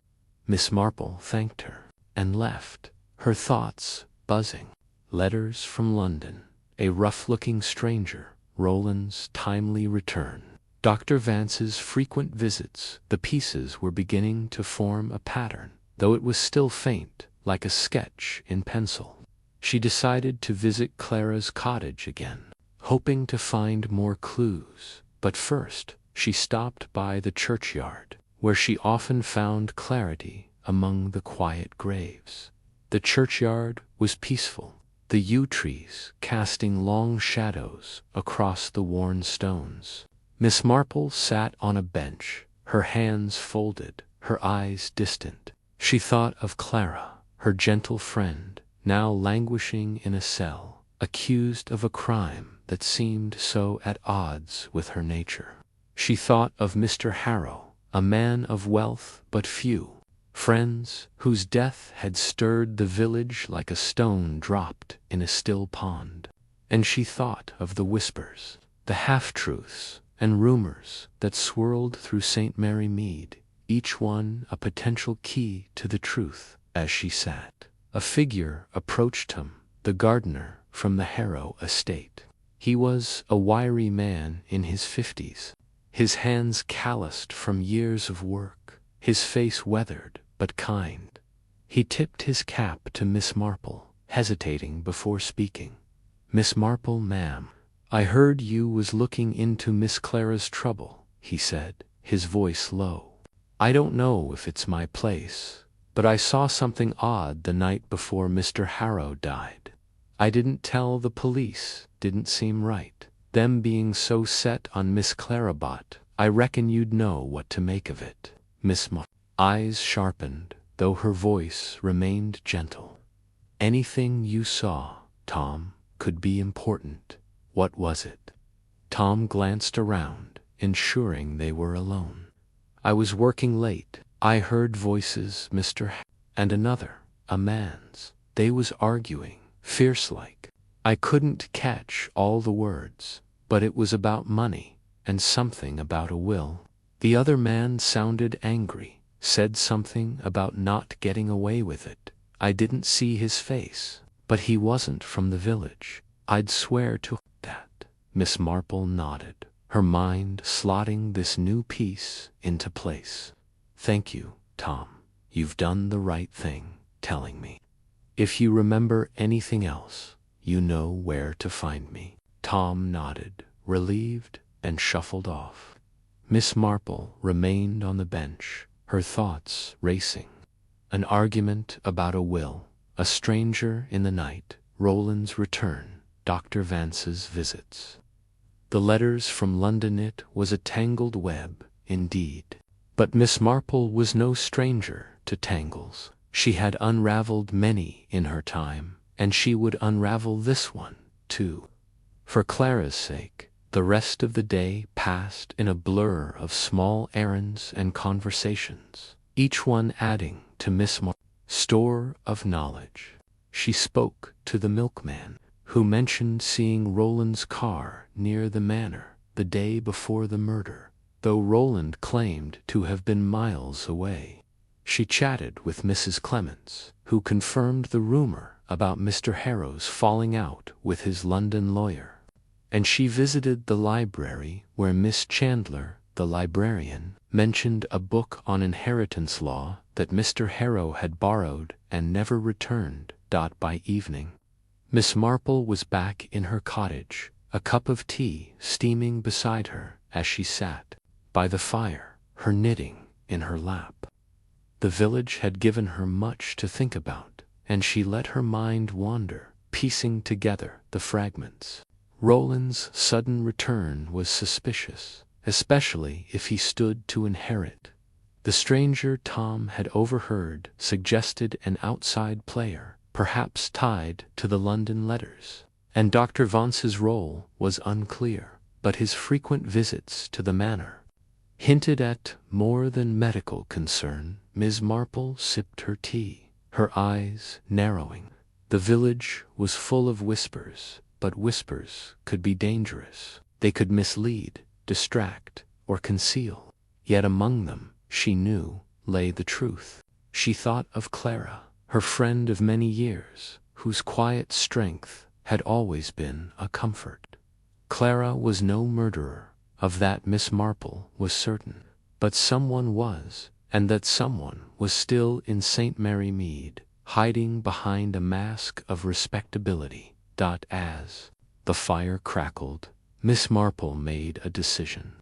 Miss Marple thanked her and left, her thoughts buzzing. Letters from London, a rough-looking stranger, Roland's timely return, Dr. Vance's frequent visits. The pieces were beginning to form a pattern, though it was still faint, like a sketch in pencil. She decided to visit Clara's cottage again, hoping to find more clues, but first she stopped by the churchyard, where she often found clarity among the quiet graves. The churchyard was peaceful, the yew trees casting long shadows across the worn stones. Miss Marple sat on a bench, her hands folded, her eyes distant. She thought of Clara, her gentle friend, now languishing in a cell, accused of a crime that seemed so at odds with her nature. She thought of Mr. Harrow, a man of wealth but few, friends whose death had stirred the village like a stone dropped in a still pond. And she thought of the whispers, the half-truths and rumors that swirled through St. Mary Mead, each one a potential key to the truth. As she sat, a figure approached him, the gardener from the Harrow estate. He was a wiry man in his 50s, his hands calloused from years of work, his face weathered but kind. He tipped his cap to Miss Marple, hesitating before speaking. "Miss Marple, ma'am, I heard you was looking into Miss Clara's trouble," he said, his voice low. "I don't know if it's my place, but I saw something odd the night before Mr. Harrow died. I didn't tell the police, didn't seem right, them being so set on Miss Clara, but I reckon you'd know what to make of it." Miss Marple's eyes sharpened, though her voice remained gentle. "Anything you saw, Tom, could be important. What was it?" Tom glanced around, ensuring they were alone. "I was working late. I heard voices, and another, a man's. They was arguing, fierce-like. I couldn't catch all the words, but it was about money, and something about a will. The other man sounded angry, said something about not getting away with it. I didn't see his face, but he wasn't from the village. I'd swear to that." Miss Marple nodded, her mind slotting this new piece into place. "Thank you, Tom. You've done the right thing, telling me. If you remember anything else, you know where to find me." Tom nodded, relieved, and shuffled off. Miss Marple remained on the bench, her thoughts racing. An argument about a will, a stranger in the night, Roland's return, Dr. Vance's visits. The letters from London. It was a tangled web, indeed. But Miss Marple was no stranger to tangles. She had unraveled many in her time, and she would unravel this one, too. For Clara's sake, the rest of the day passed in a blur of small errands and conversations, each one adding to Miss Marple's store of knowledge. She spoke to the milkman, who mentioned seeing Roland's car near the manor the day before the murder, though Roland claimed to have been miles away. She chatted with Mrs. Clements, who confirmed the rumor about Mr. Harrow's falling out with his London lawyer. and she visited the library where Miss Chandler, the librarian, mentioned a book on inheritance law that Mr. Harrow had borrowed and never returned. By evening, Miss Marple was back in her cottage, a cup of tea steaming beside her as she sat by the fire, her knitting in her lap. The village had given her much to think about, and she let her mind wander, piecing together the fragments. Roland's sudden return was suspicious, especially if he stood to inherit. The stranger Tom had overheard suggested an outside player, perhaps tied to the London letters, and Dr. Vance's role was unclear, but his frequent visits to the manor hinted at more than medical concern. Miss Marple sipped her tea, her eyes narrowing. The village was full of whispers, but whispers could be dangerous. They could mislead, distract, or conceal. Yet among them, she knew, lay the truth. She thought of Clara, her friend of many years, whose quiet strength had always been a comfort. Clara was no murderer, of that Miss Marple was certain, but someone was, and that someone was still in St. Mary Mead, hiding behind a mask of respectability. As the fire crackled, Miss Marple made a decision.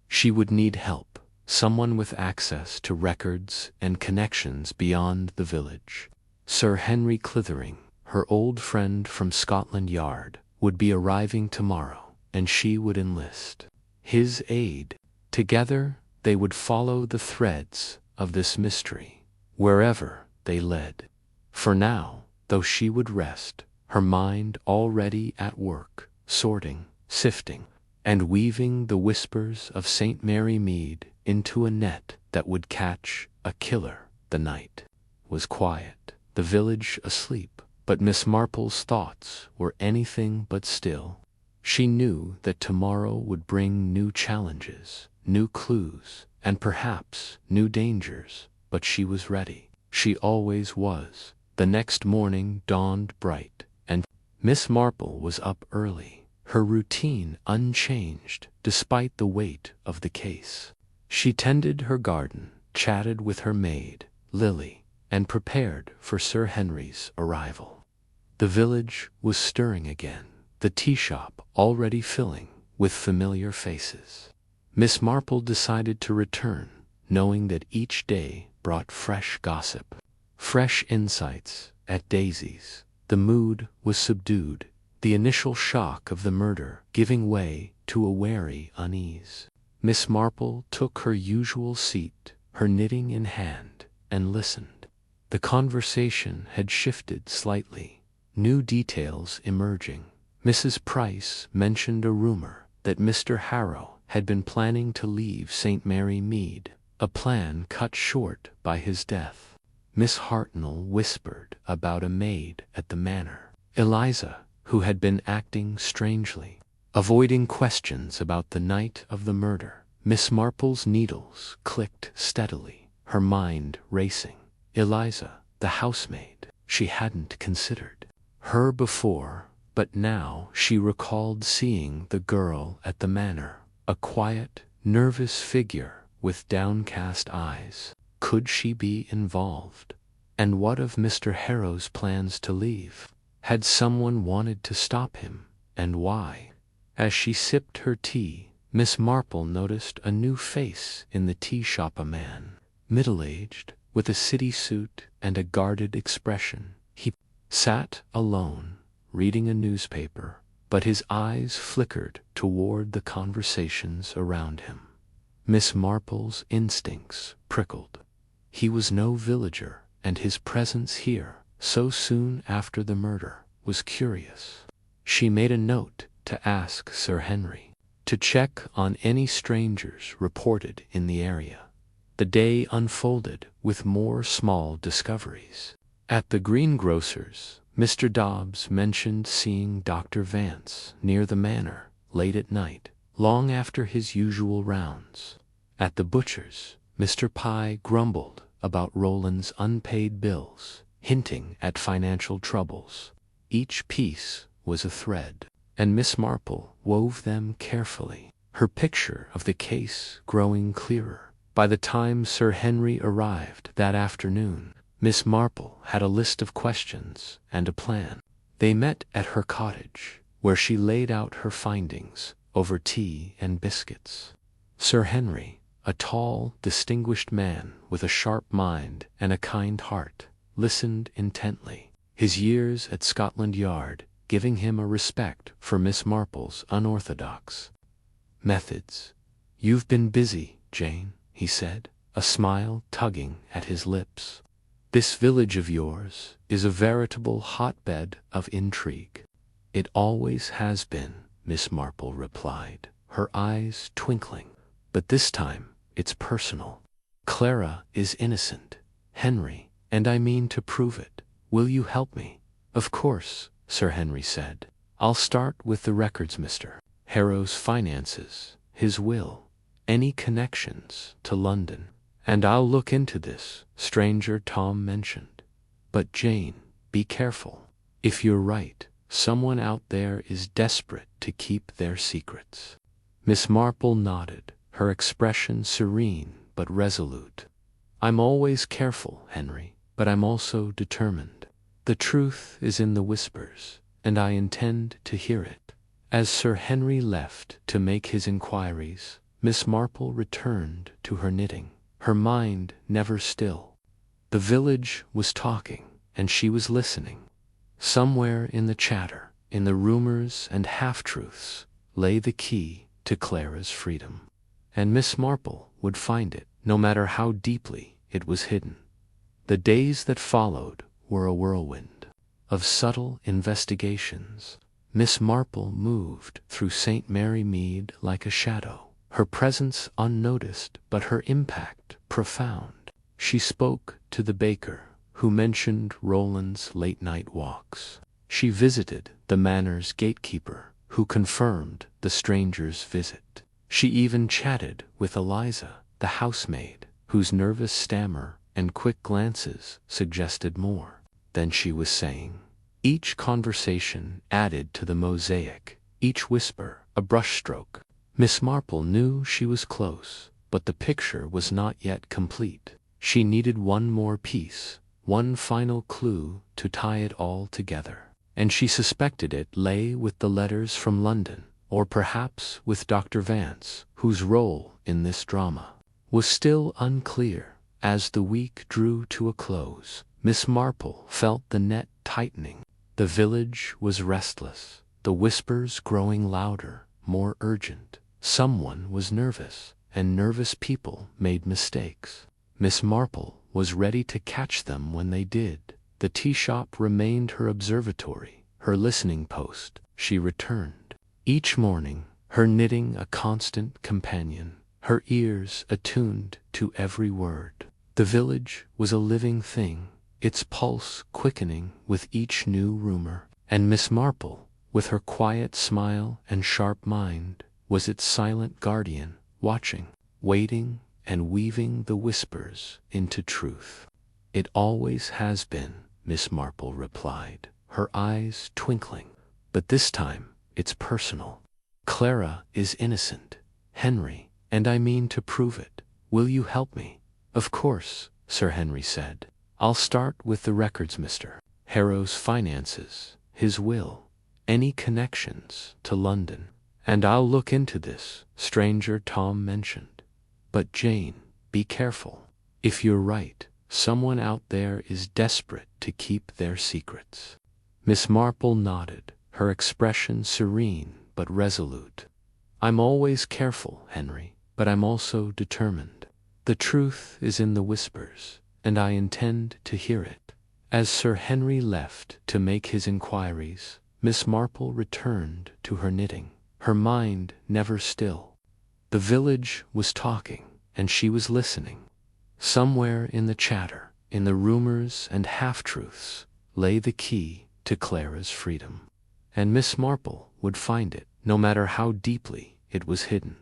She would need help, someone with access to records and connections beyond the village. Sir Henry Clithering, her old friend from Scotland Yard, would be arriving tomorrow, and she would enlist his aid. Together they would follow the threads of this mystery, wherever they led. For now, though she would rest, her mind already at work, sorting, sifting, and weaving the whispers of St. Mary Mead into a net that would catch a killer. The night was quiet, the village asleep, but Miss Marple's thoughts were anything but still. She knew that tomorrow would bring new challenges, new clues, and perhaps new dangers, but she was ready. She always was. The next morning dawned bright, and Miss Marple was up early, her routine unchanged despite the weight of the case. She tended her garden, chatted with her maid, Lily, and prepared for Sir Henry's arrival. The village was stirring again, the tea shop already filling with familiar faces. Miss Marple decided to return, knowing that each day brought fresh gossip, fresh insights. At Daisy's, the mood was subdued, the initial shock of the murder giving way to a wary unease. Miss Marple took her usual seat, her knitting in hand, and listened. The conversation had shifted slightly, new details emerging. Mrs. Price mentioned a rumor that Mr. Harrow had been planning to leave St. Mary Mead, a plan cut short by his death. Miss Hartnell whispered about a maid at the manor, Eliza, who had been acting strangely, avoiding questions about the night of the murder. Miss Marple's needles clicked steadily, her mind racing. Eliza, the housemaid, she hadn't considered her before, but now she recalled seeing the girl at the manor, a quiet, nervous figure with downcast eyes. Could she be involved? And what of Mr. Harrow's plans to leave? Had someone wanted to stop him, and why? As she sipped her tea, Miss Marple noticed a new face in the tea shop, a man, middle-aged, with a city suit and a guarded expression. He sat alone, reading a newspaper, but his eyes flickered toward the conversations around him. Miss Marple's instincts prickled. He was no villager, and his presence here, so soon after the murder, was curious. She made a note to ask Sir Henry to check on any strangers reported in the area. The day unfolded with more small discoveries. At the greengrocer's, Mr. Dobbs mentioned seeing Dr. Vance near the manor late at night, long after his usual rounds. At the butcher's, Mr. Pye grumbled about Roland's unpaid bills, hinting at financial troubles. Each piece was a thread, and Miss Marple wove them carefully, her picture of the case growing clearer. By the time Sir Henry arrived that afternoon, Miss Marple had a list of questions and a plan. They met at her cottage, where she laid out her findings over tea and biscuits. Sir Henry, a tall, distinguished man with a sharp mind and a kind heart, listened intently, his years at Scotland Yard giving him a respect for Miss Marple's unorthodox methods. "You've been busy, Jane," he said, a smile tugging at his lips. "This village of yours is a veritable hotbed of intrigue." "It always has been," Miss Marple replied, her eyes twinkling. "But this time it's personal. Clara is innocent, Henry, and I mean to prove it. Will you help me?" "Of course," Sir Henry said. "I'll start with the records, Mr. Harrow's finances, his will, any connections to London. And I'll look into this stranger Tom mentioned. But Jane, be careful. If you're right, someone out there is desperate to keep their secrets." Miss Marple nodded, her expression serene but resolute. "I'm always careful, Henry, but I'm also determined. The truth is in the whispers, and I intend to hear it." As Sir Henry left to make his inquiries, Miss Marple returned to her knitting, her mind never still. The village was talking, and she was listening. Somewhere in the chatter, in the rumors and half-truths, lay the key to Clara's freedom. And Miss Marple would find it, no matter how deeply it was hidden. The days that followed were a whirlwind of subtle investigations. Miss Marple moved through St. Mary Mead like a shadow, her presence unnoticed but her impact profound. She spoke to the baker, who mentioned Roland's late-night walks. She visited the manor's gatekeeper, who confirmed the stranger's visit. She even chatted with Eliza, the housemaid, whose nervous stammer and quick glances suggested more than she was saying. Each conversation added to the mosaic, each whisper a brushstroke. Miss Marple knew she was close, but the picture was not yet complete. She needed one more piece, one final clue to tie it all together. And she suspected it lay with the letters from London, or perhaps with Dr. Vance, whose role in this drama was still unclear. As the week drew to a close, Miss Marple felt the net tightening. The village was restless, the whispers growing louder, more urgent. Someone was nervous, and nervous people made mistakes. Miss Marple was ready to catch them when they did. The tea shop remained her observatory, her listening post. She returned each morning, her knitting a constant companion, her ears attuned to every word. The village was a living thing, its pulse quickening with each new rumor, and Miss Marple, with her quiet smile and sharp mind, was its silent guardian, watching, waiting, and weaving the whispers into truth. "It always has been," Miss Marple replied, her eyes twinkling. "But this time it's personal. Clara is innocent, Henry, and I mean to prove it. Will you help me?" "Of course," Sir Henry said. "I'll start with the records, Mr. Harrow's finances, his will, any connections to London. And I'll look into this stranger Tom mentioned. But Jane, be careful. If you're right, someone out there is desperate to keep their secrets." Miss Marple nodded, her expression serene but resolute. "I'm always careful, Henry, but I'm also determined. The truth is in the whispers, and I intend to hear it." As Sir Henry left to make his inquiries, Miss Marple returned to her knitting, her mind never still. The village was talking, and she was listening. Somewhere in the chatter, in the rumors and half-truths, lay the key to Clara's freedom. And Miss Marple would find it, no matter how deeply it was hidden.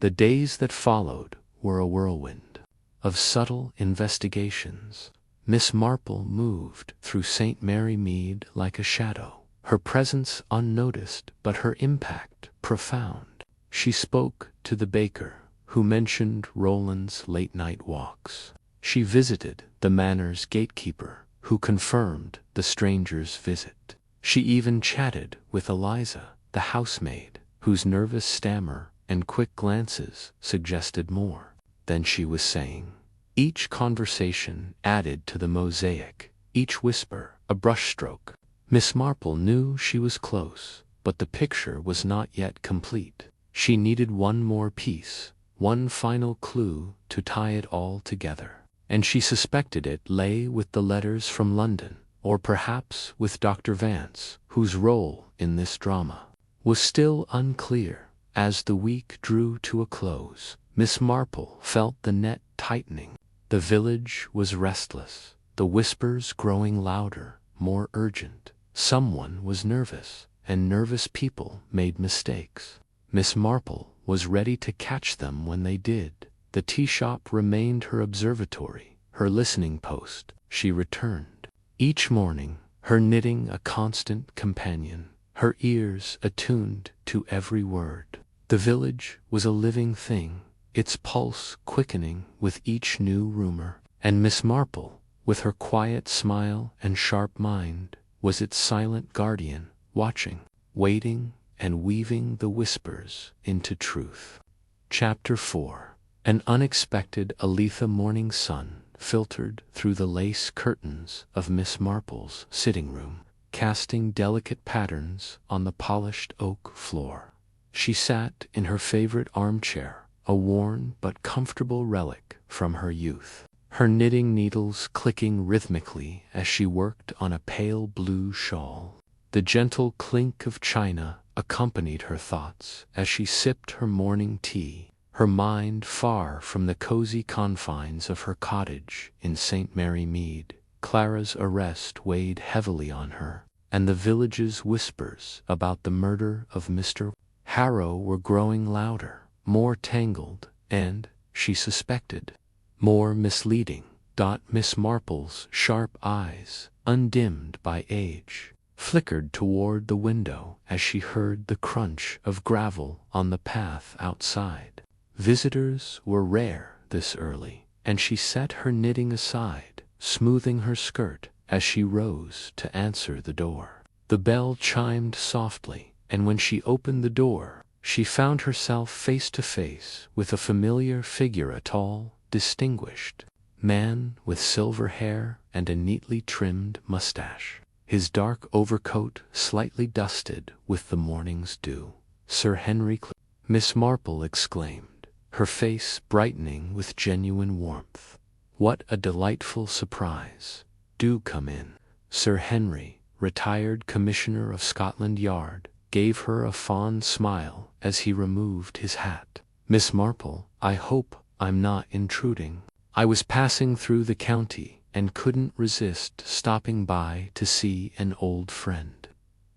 The days that followed were a whirlwind of subtle investigations. Miss Marple moved through St. Mary Mead like a shadow, her presence unnoticed but her impact profound. She spoke to the baker, who mentioned Roland's late-night walks. She visited the manor's gatekeeper, who confirmed the stranger's visit. She even chatted with Eliza, the housemaid, whose nervous stammer and quick glances suggested more than she was saying. Each conversation added to the mosaic, each whisper a brushstroke. Miss Marple knew she was close, but the picture was not yet complete. She needed one more piece, one final clue to tie it all together. And she suspected it lay with the letters from London, or perhaps with Dr. Vance, whose role in this drama was still unclear. As the week drew to a close, Miss Marple felt the net tightening. The village was restless, the whispers growing louder, more urgent. Someone was nervous, and nervous people made mistakes. Miss Marple was ready to catch them when they did. The tea shop remained her observatory, her listening post. She returned each morning, her knitting a constant companion, her ears attuned to every word. The village was a living thing, its pulse quickening with each new rumor, and Miss Marple, with her quiet smile and sharp mind, was its silent guardian, watching, waiting, and weaving the whispers into truth. Chapter 4. An unexpected Aletha morning sun filtered through the lace curtains of Miss Marple's sitting room, casting delicate patterns on the polished oak floor. She sat in her favorite armchair, a worn but comfortable relic from her youth, her knitting needles clicking rhythmically as she worked on a pale blue shawl. The gentle clink of china accompanied her thoughts as she sipped her morning tea, her mind far from the cozy confines of her cottage in St. Mary Mead. Clara's arrest weighed heavily on her, and the village's whispers about the murder of Mr. Harrow were growing louder, more tangled, and, she suspected, more misleading. Miss Marple's sharp eyes, undimmed by age, flickered toward the window as she heard the crunch of gravel on the path outside. Visitors were rare this early, and she set her knitting aside, smoothing her skirt as she rose to answer the door. The bell chimed softly, and when she opened the door, she found herself face to face with a familiar figure, a tall, distinguished man with silver hair and a neatly trimmed mustache, his dark overcoat slightly dusted with the morning's dew. "Sir Henry Miss Marple exclaimed, her face brightening with genuine warmth. "What a delightful surprise. Do come in." Sir Henry, retired Commissioner of Scotland Yard, gave her a fond smile as he removed his hat. "Miss Marple, I hope I'm not intruding. I was passing through the county and couldn't resist stopping by to see an old friend."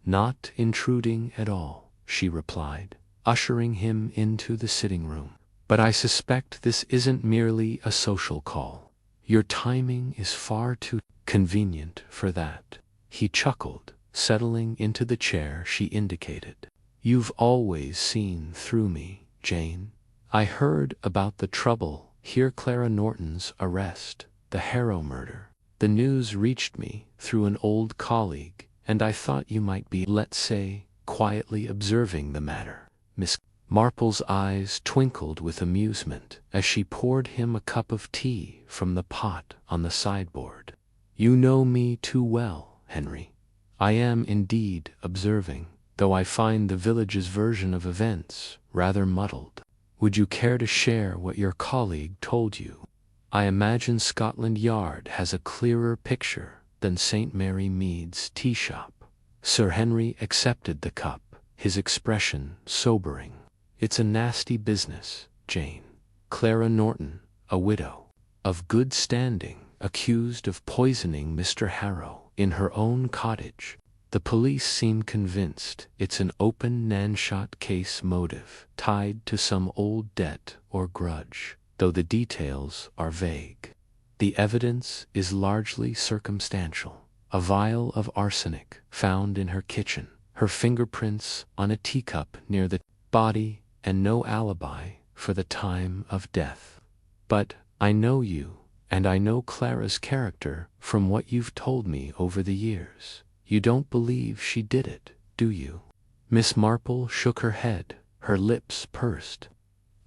"Not intruding at all," she replied, ushering him into the sitting room. "But I suspect this isn't merely a social call. Your timing is far too convenient for that." He chuckled, settling into the chair she indicated. "You've always seen through me, Jane. I heard about the trouble here, Clara Norton's arrest, the Harrow murder. The news reached me through an old colleague, and I thought you might be, let's say, quietly observing the matter." Miss Marple's eyes twinkled with amusement as she poured him a cup of tea from the pot on the sideboard. "You know me too well, Henry. I am indeed observing, though I find the village's version of events rather muddled. Would you care to share what your colleague told you? I imagine Scotland Yard has a clearer picture than St. Mary Mead's tea shop." Sir Henry accepted the cup, his expression sobering. "It's a nasty business, Jane. Clara Norton, a widow, of good standing, accused of poisoning Mr. Harrow in her own cottage. The police seem convinced it's an open Nanshot case, motive tied to some old debt or grudge, though the details are vague. The evidence is largely circumstantial. A vial of arsenic found in her kitchen, her fingerprints on a teacup near the body and no alibi for the time of death. But I know you, and I know Clara's character from what you've told me over the years. You don't believe she did it, do you?" Miss Marple shook her head, her lips pursed.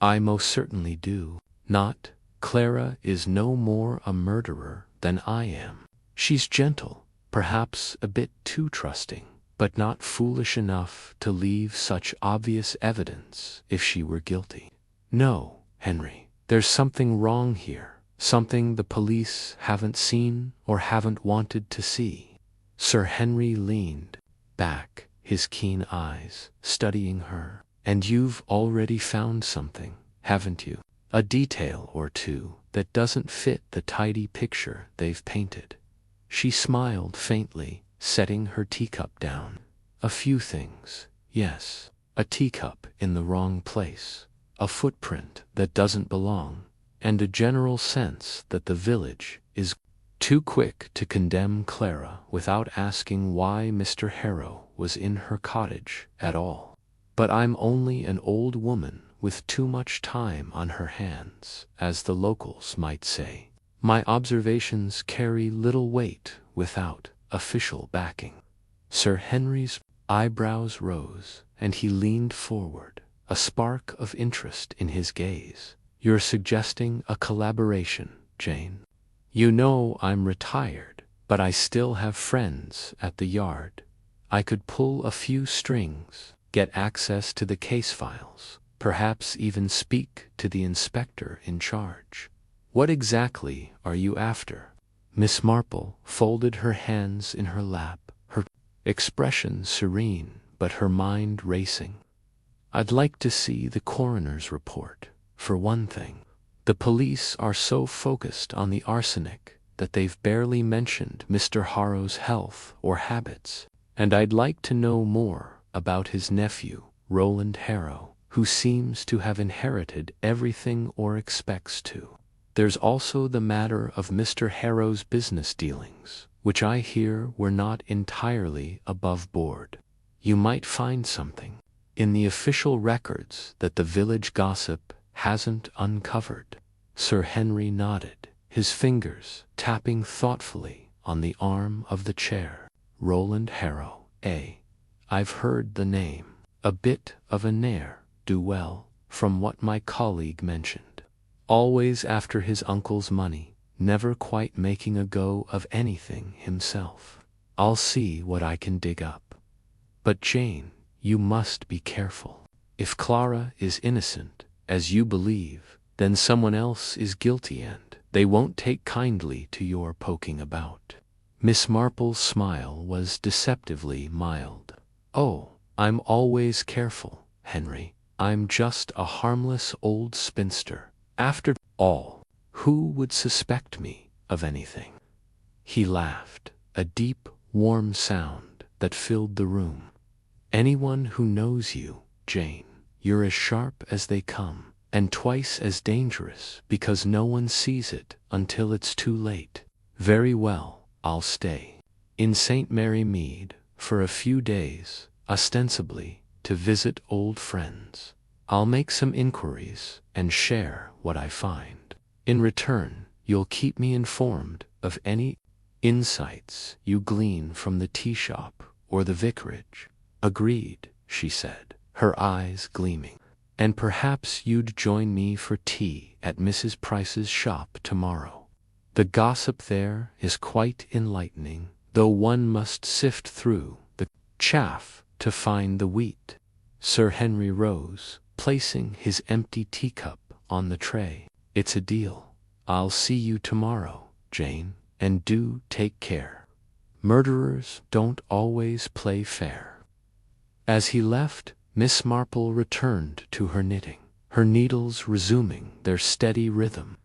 "I most certainly do not. Clara is no more a murderer than I am. She's gentle, perhaps a bit too trusting, but not foolish enough to leave such obvious evidence if she were guilty. No, Henry, there's something wrong here, something the police haven't seen or haven't wanted to see." Sir Henry leaned back, his keen eyes studying her. "And you've already found something, haven't you? A detail or two that doesn't fit the tidy picture they've painted." She smiled faintly, setting her teacup down. "A few things, yes. A teacup in the wrong place, a footprint that doesn't belong, and a general sense that the village is too quick to condemn Clara without asking why Mr. Harrow was in her cottage at all. But I'm only an old woman with too much time on her hands, as the locals might say. My observations carry little weight without official backing." Sir Henry's eyebrows rose, and he leaned forward, a spark of interest in his gaze. "You're suggesting a collaboration, Jane? You know I'm retired, but I still have friends at the Yard. I could pull a few strings, get access to the case files, perhaps even speak to the inspector in charge. What exactly are you after?" Miss Marple folded her hands in her lap, her expression serene but her mind racing. "I'd like to see the coroner's report, for one thing. The police are so focused on the arsenic that they've barely mentioned Mr. Harrow's health or habits, and I'd like to know more about his nephew, Roland Harrow, who seems to have inherited everything or expects to. There's also the matter of Mr. Harrow's business dealings, which I hear were not entirely above board. You might find something in the official records that the village gossip hasn't uncovered." Sir Henry nodded, his fingers tapping thoughtfully on the arm of the chair. "Roland Harrow, eh? I've heard the name. A bit of a ne'er-do-well, from what my colleague mentioned. Always after his uncle's money, never quite making a go of anything himself. I'll see what I can dig up. But Jane, you must be careful. If Clara is innocent, as you believe, then someone else is guilty and they won't take kindly to your poking about." Miss Marple's smile was deceptively mild. "Oh, I'm always careful, Henry. I'm just a harmless old spinster. After all, who would suspect me of anything?" He laughed, a deep, warm sound that filled the room. "Anyone who knows you, Jane, you're as sharp as they come, and twice as dangerous because no one sees it until it's too late. Very well, I'll stay in St. Mary Mead for a few days, ostensibly to visit old friends. I'll make some inquiries and share what I find. In return, you'll keep me informed of any insights you glean from the tea shop or the vicarage." "Agreed," she said, her eyes gleaming. "And perhaps you'd join me for tea at Mrs. Price's shop tomorrow. The gossip there is quite enlightening, though one must sift through the chaff to find the wheat." Sir Henry rose, placing his empty teacup on the tray. "It's a deal. I'll see you tomorrow, Jane, and do take care. Murderers don't always play fair." As he left, Miss Marple returned to her knitting, her needles resuming their steady rhythm,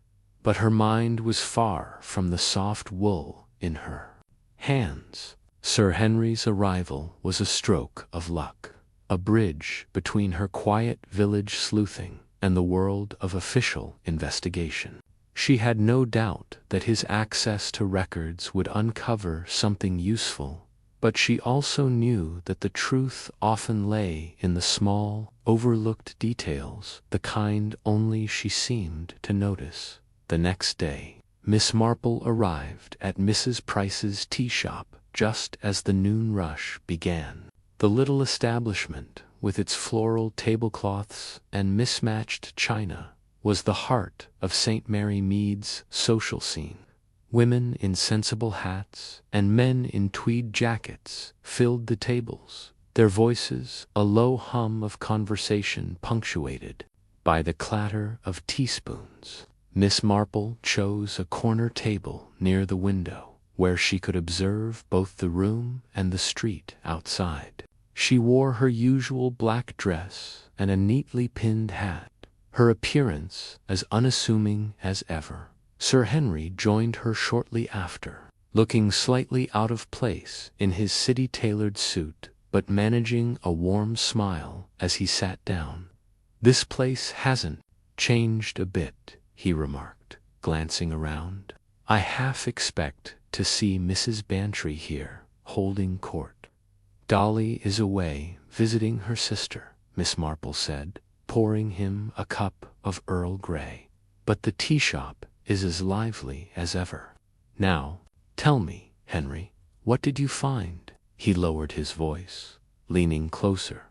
but her mind was far from the soft wool in her hands. Sir Henry's arrival was a stroke of luck, a bridge between her quiet village sleuthing and the world of official investigation. She had no doubt that his access to records would uncover something useful, But she also knew that the truth often lay in the small, overlooked details, the kind only she seemed to notice. The next day, Miss Marple arrived at Mrs. Price's tea shop just as the noon rush began. The little establishment, with its floral tablecloths and mismatched china, was the heart of St. Mary Mead's social scene. Women in sensible hats and men in tweed jackets filled the tables, their voices a low hum of conversation punctuated by the clatter of teaspoons. Miss Marple chose a corner table near the window, where she could observe both the room and the street outside. She wore her usual black dress and a neatly pinned hat, her appearance as unassuming as ever. Sir Henry joined her shortly after, looking slightly out of place in his city-tailored suit, but managing a warm smile as he sat down. "This place hasn't changed a bit," he remarked, glancing around. "I half expect to see Mrs. Bantry here, holding court." "Dolly is away visiting her sister," Miss Marple said, pouring him a cup of Earl Grey. "But the tea shop is as lively as ever. Now, tell me, Henry, what did you find?" He lowered his voice, leaning closer.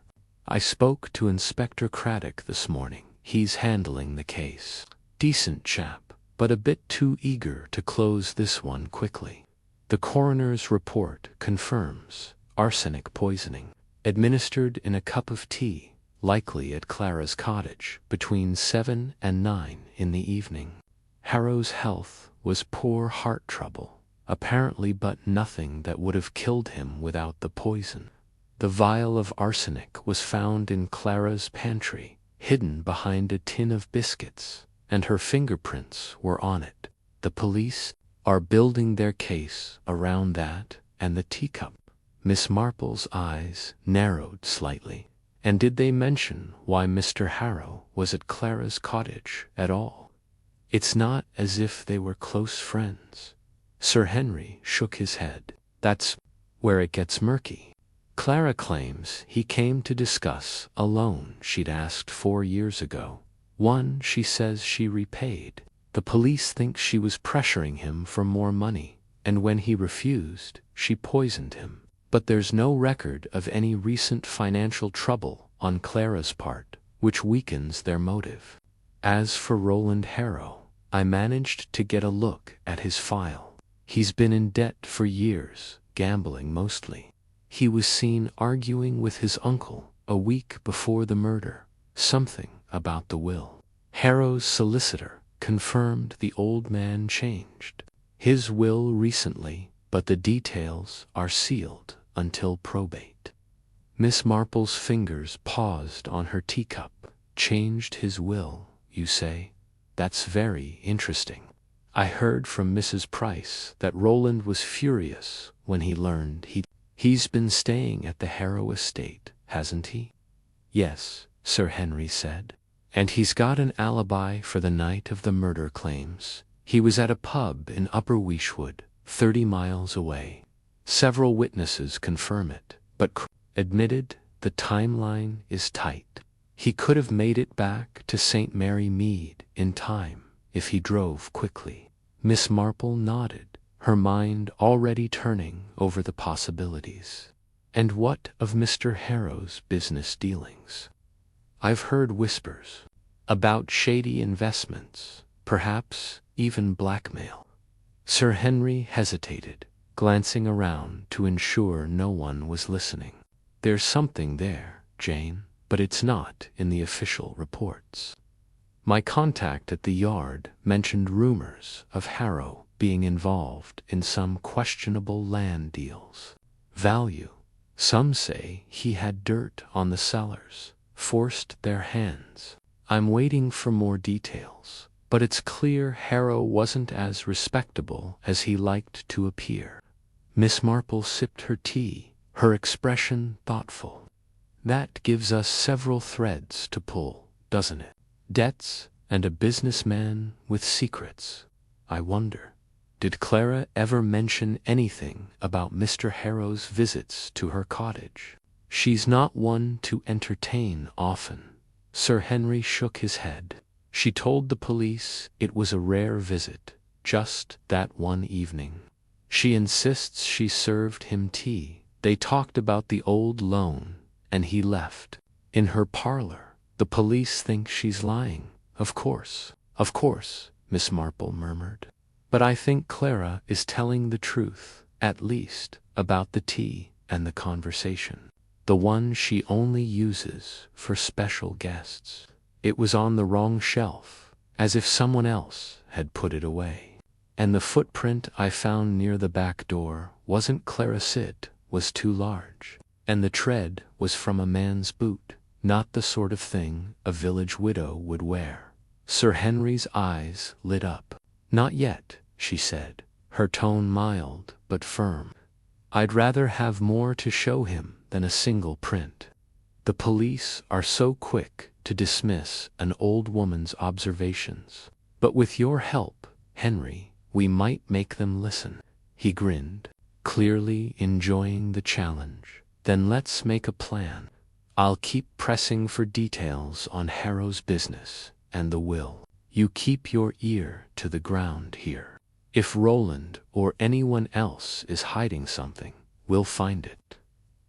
"I spoke to Inspector Craddock this morning. He's handling the case. Decent chap, but a bit too eager to close this one quickly. The coroner's report confirms arsenic poisoning, administered in a cup of tea, likely at Clara's cottage, between 7 and 9 in the evening. Harrow's health was poor heart trouble, apparently, but nothing that would have killed him without the poison. The vial of arsenic was found in Clara's pantry, hidden behind a tin of biscuits, and her fingerprints were on it. The police are building their case around that and the teacup." Miss Marple's eyes narrowed slightly. "And did they mention why Mr. Harrow was at Clara's cottage at all?" "It's not as if they were close friends." Sir Henry shook his head. "That's where it gets murky. Clara claims he came to discuss a loan she'd asked 4 years ago, one she says she repaid. The police think she was pressuring him for more money, and when he refused, she poisoned him. But there's no record of any recent financial trouble on Clara's part, which weakens their motive. As for Roland Harrow, I managed to get a look at his file. He's been in debt for years, gambling mostly. He was seen arguing with his uncle a week before the murder, something about the will. Harrow's solicitor confirmed the old man changed his will recently, but the details are sealed until probate." Miss Marple's fingers paused on her teacup. "Changed his will, you say? That's very interesting. I heard from Mrs. Price that Roland was furious when he learned he's been staying at the Harrow estate, hasn't he?" "Yes," Sir Henry said. "And he's got an alibi for the night of the murder claims. He was at a pub in Upper Weeshwood, 30 miles away. Several witnesses confirm it, but admitted the timeline is tight. He could have made it back to St. Mary Mead in time if he drove quickly." Miss Marple nodded, her mind already turning over the possibilities. "And what of Mr. Harrow's business dealings?" "I've heard whispers about shady investments, perhaps even blackmail." Sir Henry hesitated, glancing around to ensure no one was listening. "There's something there, Jane, but it's not in the official reports. My contact at the yard mentioned rumors of Harrow being involved in some questionable land deals. Value. Some say he had dirt on the sellers, forced their hands. I'm waiting for more details, but it's clear Harrow wasn't as respectable as he liked to appear." Miss Marple sipped her tea, her expression thoughtful. "That gives us several threads to pull, doesn't it? Debts and a businessman with secrets. I wonder, Did Clara ever mention anything about Mr. Harrow's visits to her cottage? She's not one to entertain often. Sir Henry shook his head. She told the police it was a rare visit, just that one evening. She insists she served him tea. They talked about the old loan, and he left. In her parlor, the police think she's lying. Of course, Miss Marple murmured. But I think Clara is telling the truth, at least, about the tea and the conversation. The one she only uses for special guests. It was on the wrong shelf, as if someone else had put it away. And the footprint I found near the back door wasn't Clara's, it was too large. And the tread was from a man's boot, not the sort of thing a village widow would wear. Sir Henry's eyes lit up. Not yet, she said, her tone mild but firm. I'd rather have more to show him than a single print. The police are so quick to dismiss an old woman's observations. But with your help, Henry, we might make them listen. He grinned, clearly enjoying the challenge. Then let's make a plan. I'll keep pressing for details on Harrow's business and the will. You keep your ear to the ground here. If Roland or anyone else is hiding something, we'll find it.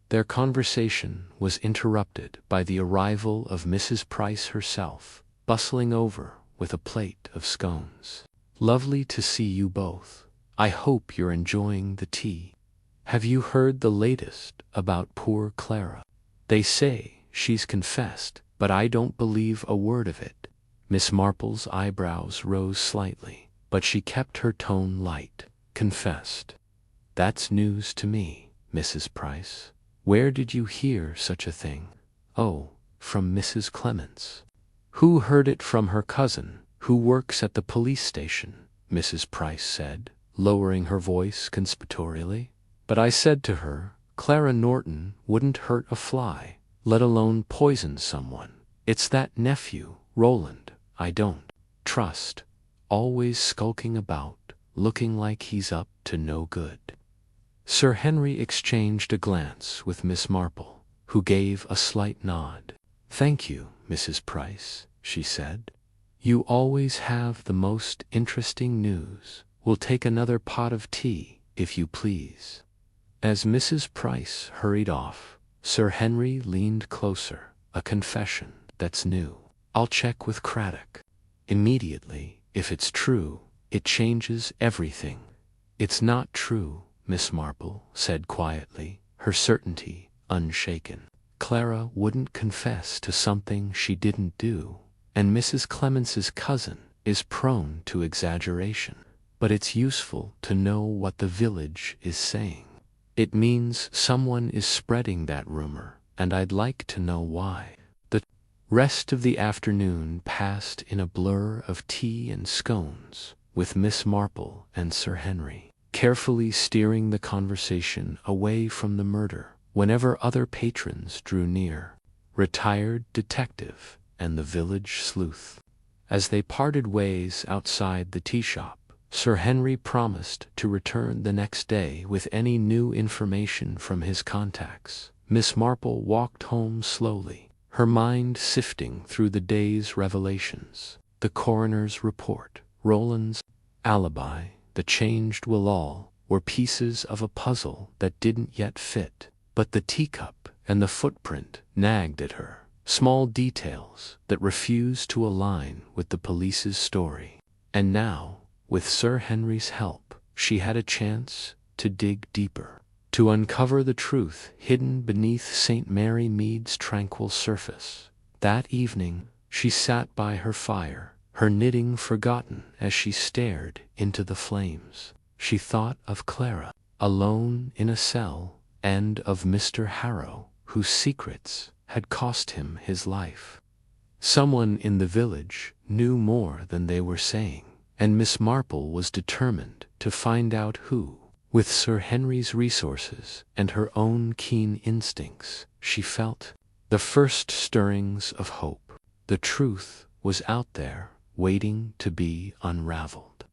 Their conversation was interrupted by the arrival of Mrs. Price herself, bustling over with a plate of scones. Lovely to see you both. I hope you're enjoying the tea. Have you heard the latest about poor Clara? They say she's confessed, but I don't believe a word of it. Miss Marple's eyebrows rose slightly, but she kept her tone light. Confessed. That's news to me, Mrs. Price. Where did you hear such a thing? Oh, from Mrs. Clements. Who heard it from her cousin, who works at the police station, Mrs. Price said, lowering her voice conspiratorially. But I said to her, Clara Norton wouldn't hurt a fly, let alone poison someone. It's that nephew, Roland, I don't trust, always skulking about, looking like he's up to no good. Sir Henry exchanged a glance with Miss Marple, who gave a slight nod. Thank you, Mrs. Price, she said. You always have the most interesting news. We'll take another pot of tea, if you please. As Mrs. Price hurried off, Sir Henry leaned closer. A confession, that's new. I'll check with Craddock. Immediately, if it's true, it changes everything. It's not true, Miss Marple said quietly, her certainty unshaken. Clara wouldn't confess to something she didn't do, and Mrs. Clements's cousin is prone to exaggeration. But it's useful to know what the village is saying. It means someone is spreading that rumor, and I'd like to know why. The rest of the afternoon passed in a blur of tea and scones, with Miss Marple and Sir Henry, carefully steering the conversation away from the murder whenever other patrons drew near. Retired detective and the village sleuth. As they parted ways outside the tea shop, Sir Henry promised to return the next day with any new information from his contacts. Miss Marple walked home slowly, her mind sifting through the day's revelations. The coroner's report, Roland's alibi, the changed will, all were pieces of a puzzle that didn't yet fit. But the teacup and the footprint nagged at her, small details that refused to align with the police's story. And now, with Sir Henry's help, she had a chance to dig deeper, to uncover the truth hidden beneath St. Mary Mead's tranquil surface. That evening, she sat by her fire, her knitting forgotten as she stared into the flames. She thought of Clara, alone in a cell, and of Mr. Harrow, whose secrets had cost him his life. Someone in the village knew more than they were saying, and Miss Marple was determined to find out who. With Sir Henry's resources and her own keen instincts, she felt the first stirrings of hope. The truth was out there, waiting to be unraveled.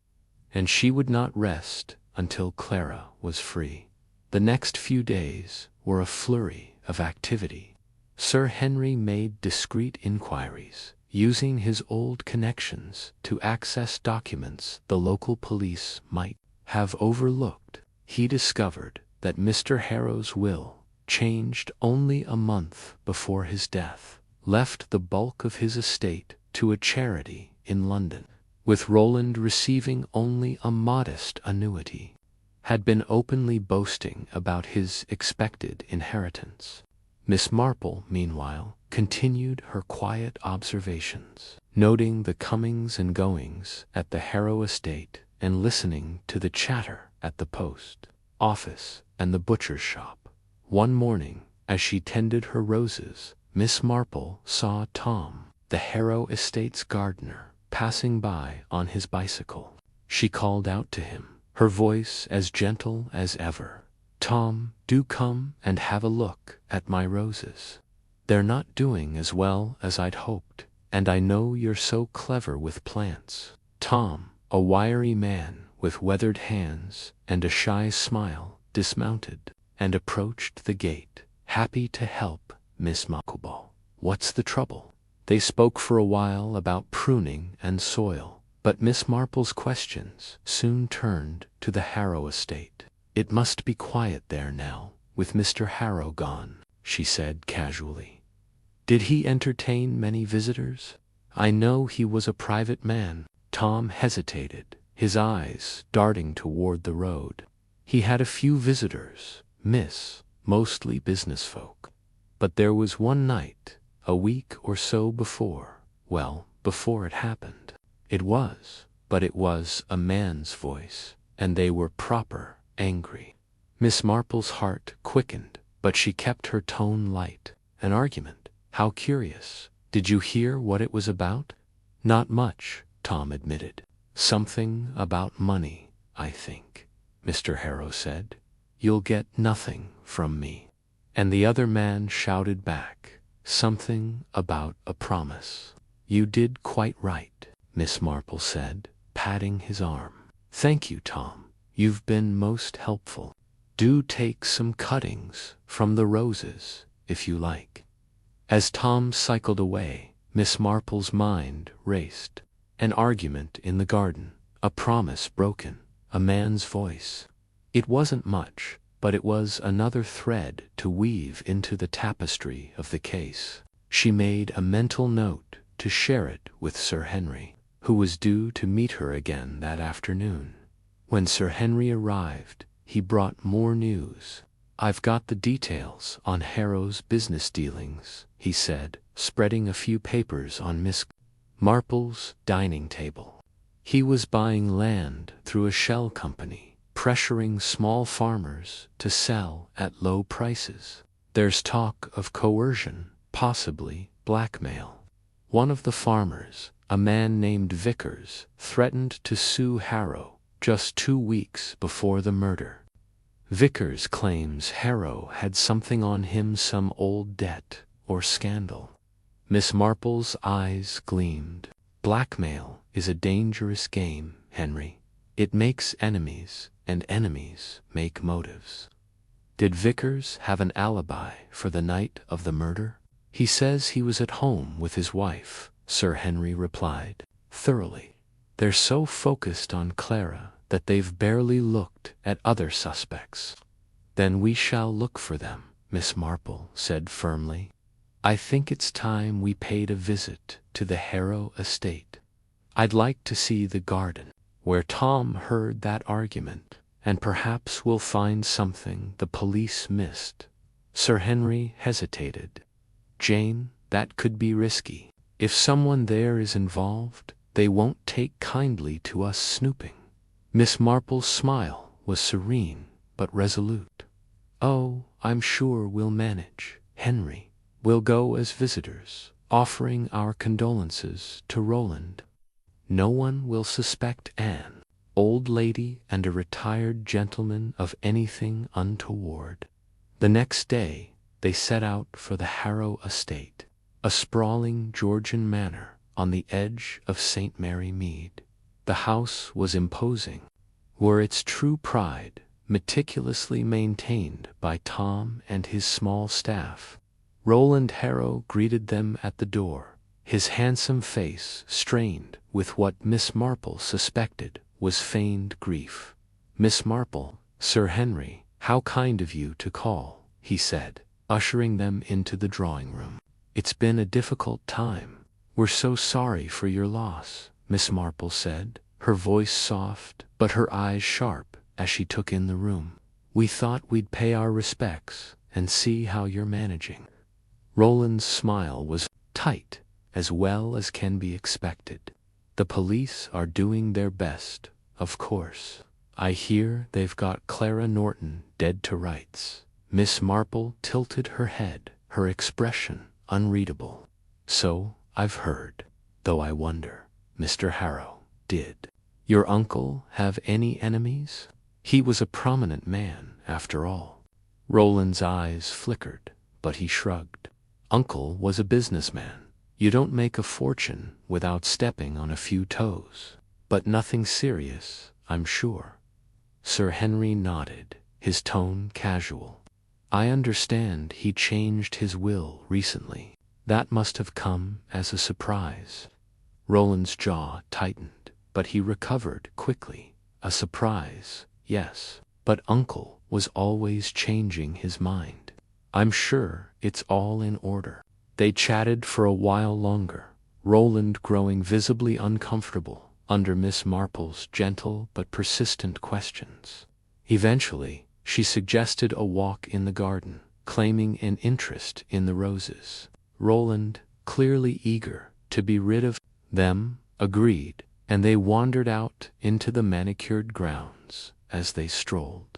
and she would not rest until Clara was free. The next few days were a flurry of activity. Sir Henry made discreet inquiries, using his old connections to access documents the local police might have overlooked. He discovered that Mr. Harrow's will, changed only a month before his death, left the bulk of his estate to a charity in London, with Roland receiving only a modest annuity, had been openly boasting about his expected inheritance. Miss Marple, meanwhile, continued her quiet observations, noting the comings and goings at the Harrow estate and listening to the chatter at the post office and the butcher's shop. One morning, as she tended her roses, Miss Marple saw Tom, the Harrow estate's gardener, passing by on his bicycle. She called out to him, her voice as gentle as ever. "Tom, do come and have a look at my roses. They're not doing as well as I'd hoped, and I know you're so clever with plants." Tom, a wiry man with weathered hands and a shy smile, dismounted and approached the gate, happy to help Miss Marple. "What's the trouble?" They spoke for a while about pruning and soil, but Miss Marple's questions soon turned to the Harrow estate. "It must be quiet there now, with Mr. Harrow gone," she said casually. "Did he entertain many visitors? I know he was a private man." Tom hesitated, his eyes darting toward the road. "He had a few visitors, miss, mostly business folk. But there was one night, a week or so before, well, before it happened. It was a man's voice, and they were proper angry." Miss Marple's heart quickened, but she kept her tone light. "An argument? How curious. Did you hear what it was about?" "Not much," Tom admitted. "Something about money, I think," Mr. Harrow said. "You'll get nothing from me." And the other man shouted back, "Something about a promise." "You did quite right," Miss Marple said, patting his arm. "Thank you, Tom. You've been most helpful. Do take some cuttings from the roses, if you like." As Tom cycled away, Miss Marple's mind raced. An argument in the garden, a promise broken, a man's voice. It wasn't much, but it was another thread to weave into the tapestry of the case. She made a mental note to share it with Sir Henry, who was due to meet her again that afternoon. When Sir Henry arrived, he brought more news. "I've got the details on Harrow's business dealings," he said, spreading a few papers on Miss Marple's dining table. "He was buying land through a shell company, pressuring small farmers to sell at low prices. There's talk of coercion, possibly blackmail. One of the farmers, a man named Vickers, threatened to sue Harrow just 2 weeks before the murder. Vickers claims Harrow had something on him, some old debt or scandal." Miss Marple's eyes gleamed. "Blackmail is a dangerous game, Henry. It makes enemies, and enemies make motives." "Did Vickers have an alibi for the night of the murder?" "He says he was at home with his wife," Sir Henry replied. "Thoroughly. They're so focused on Clara that they've barely looked at other suspects." "Then we shall look for them," Miss Marple said firmly. "I think it's time we paid a visit to the Harrow estate. I'd like to see the garden, where Tom heard that argument, and perhaps we'll find something the police missed." Sir Henry hesitated. "Jane, that could be risky. If someone there is involved, they won't take kindly to us snooping." Miss Marple's smile was serene but resolute. "Oh, I'm sure we'll manage, Henry. We'll go as visitors, offering our condolences to Roland. No one will suspect Anne, old lady and a retired gentleman, of anything untoward." The next day they set out for the Harrow estate, a sprawling Georgian manor on the edge of St. Mary Mead. The house was imposing, were its true pride, meticulously maintained by Tom and his small staff. Roland Harrow greeted them at the door, his handsome face strained with what Miss Marple suspected was feigned grief. "Miss Marple, Sir Henry, how kind of you to call," he said, ushering them into the drawing-room. "It's been a difficult time. We're so sorry for your loss," Miss Marple said, her voice soft but her eyes sharp as she took in the room. "We thought we'd pay our respects and see how you're managing." Roland's smile was tight, as well as can be expected. "The police are doing their best, of course. I hear they've got Clara Norton dead to rights." Miss Marple tilted her head, her expression unreadable. "So I've heard, though I wonder, Mr. Harrow, did your uncle have any enemies? He was a prominent man, after all." Roland's eyes flickered, but he shrugged. "Uncle was a businessman. You don't make a fortune without stepping on a few toes. But nothing serious, I'm sure." Sir Henry nodded, his tone casual. "I understand he changed his will recently. That must have come as a surprise." Roland's jaw tightened, but he recovered quickly. "A surprise, yes, but Uncle was always changing his mind. I'm sure it's all in order." They chatted for a while longer, Roland growing visibly uncomfortable under Miss Marple's gentle but persistent questions. Eventually, she suggested a walk in the garden, claiming an interest in the roses. Roland, clearly eager to be rid of them, agreed, and they wandered out into the manicured grounds. As they strolled,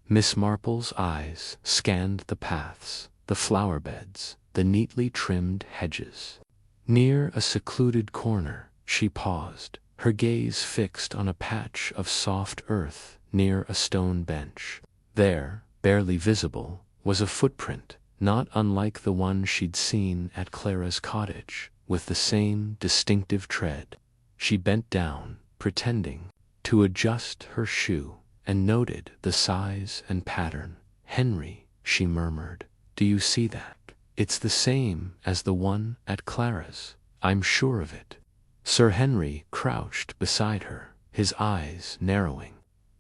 Miss Marple's eyes scanned the paths, the flower beds, the neatly trimmed hedges. Near a secluded corner, she paused, her gaze fixed on a patch of soft earth near a stone bench. There, barely visible, was a footprint, not unlike the one she'd seen at Clara's cottage, with the same distinctive tread. She bent down, pretending to adjust her shoe, and noted the size and pattern. "Henry," she murmured, "do you see that? It's the same as the one at Clara's. I'm sure of it." Sir Henry crouched beside her, his eyes narrowing.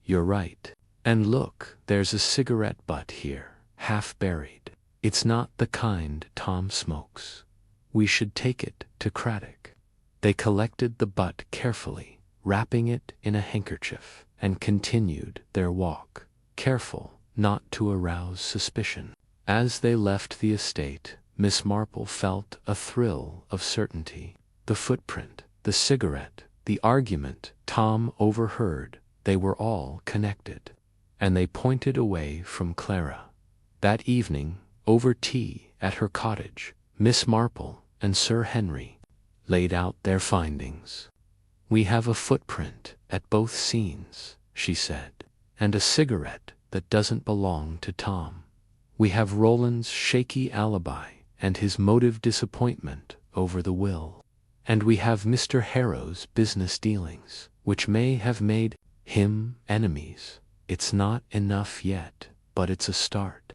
"You're right. And look, there's a cigarette butt here, half buried. It's not the kind Tom smokes. We should take it to Craddock." They collected the butt carefully, wrapping it in a handkerchief, and continued their walk, careful not to arouse suspicion. As they left the estate, Miss Marple felt a thrill of certainty. The footprint, the cigarette, the argument Tom overheard, they were all connected. And they pointed away from Clara. That evening, over tea at her cottage, Miss Marple and Sir Henry laid out their findings. "We have a footprint at both scenes," she said, "and a cigarette that doesn't belong to Tom. We have Roland's shaky alibi and his motive disappointment over the will. And we have Mr. Harrow's business dealings, which may have made him enemies. It's not enough yet, but it's a start."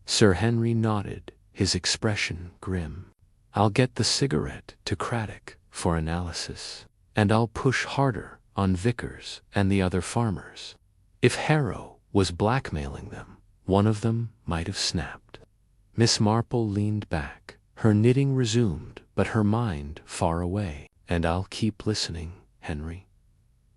Sir Henry nodded, his expression grim. "I'll get the cigarette to Craddock for analysis, and I'll push harder on Vickers and the other farmers. If Harrow was blackmailing them, one of them might have snapped." Miss Marple leaned back, her knitting resumed, but her mind far away. "And I'll keep listening, Henry.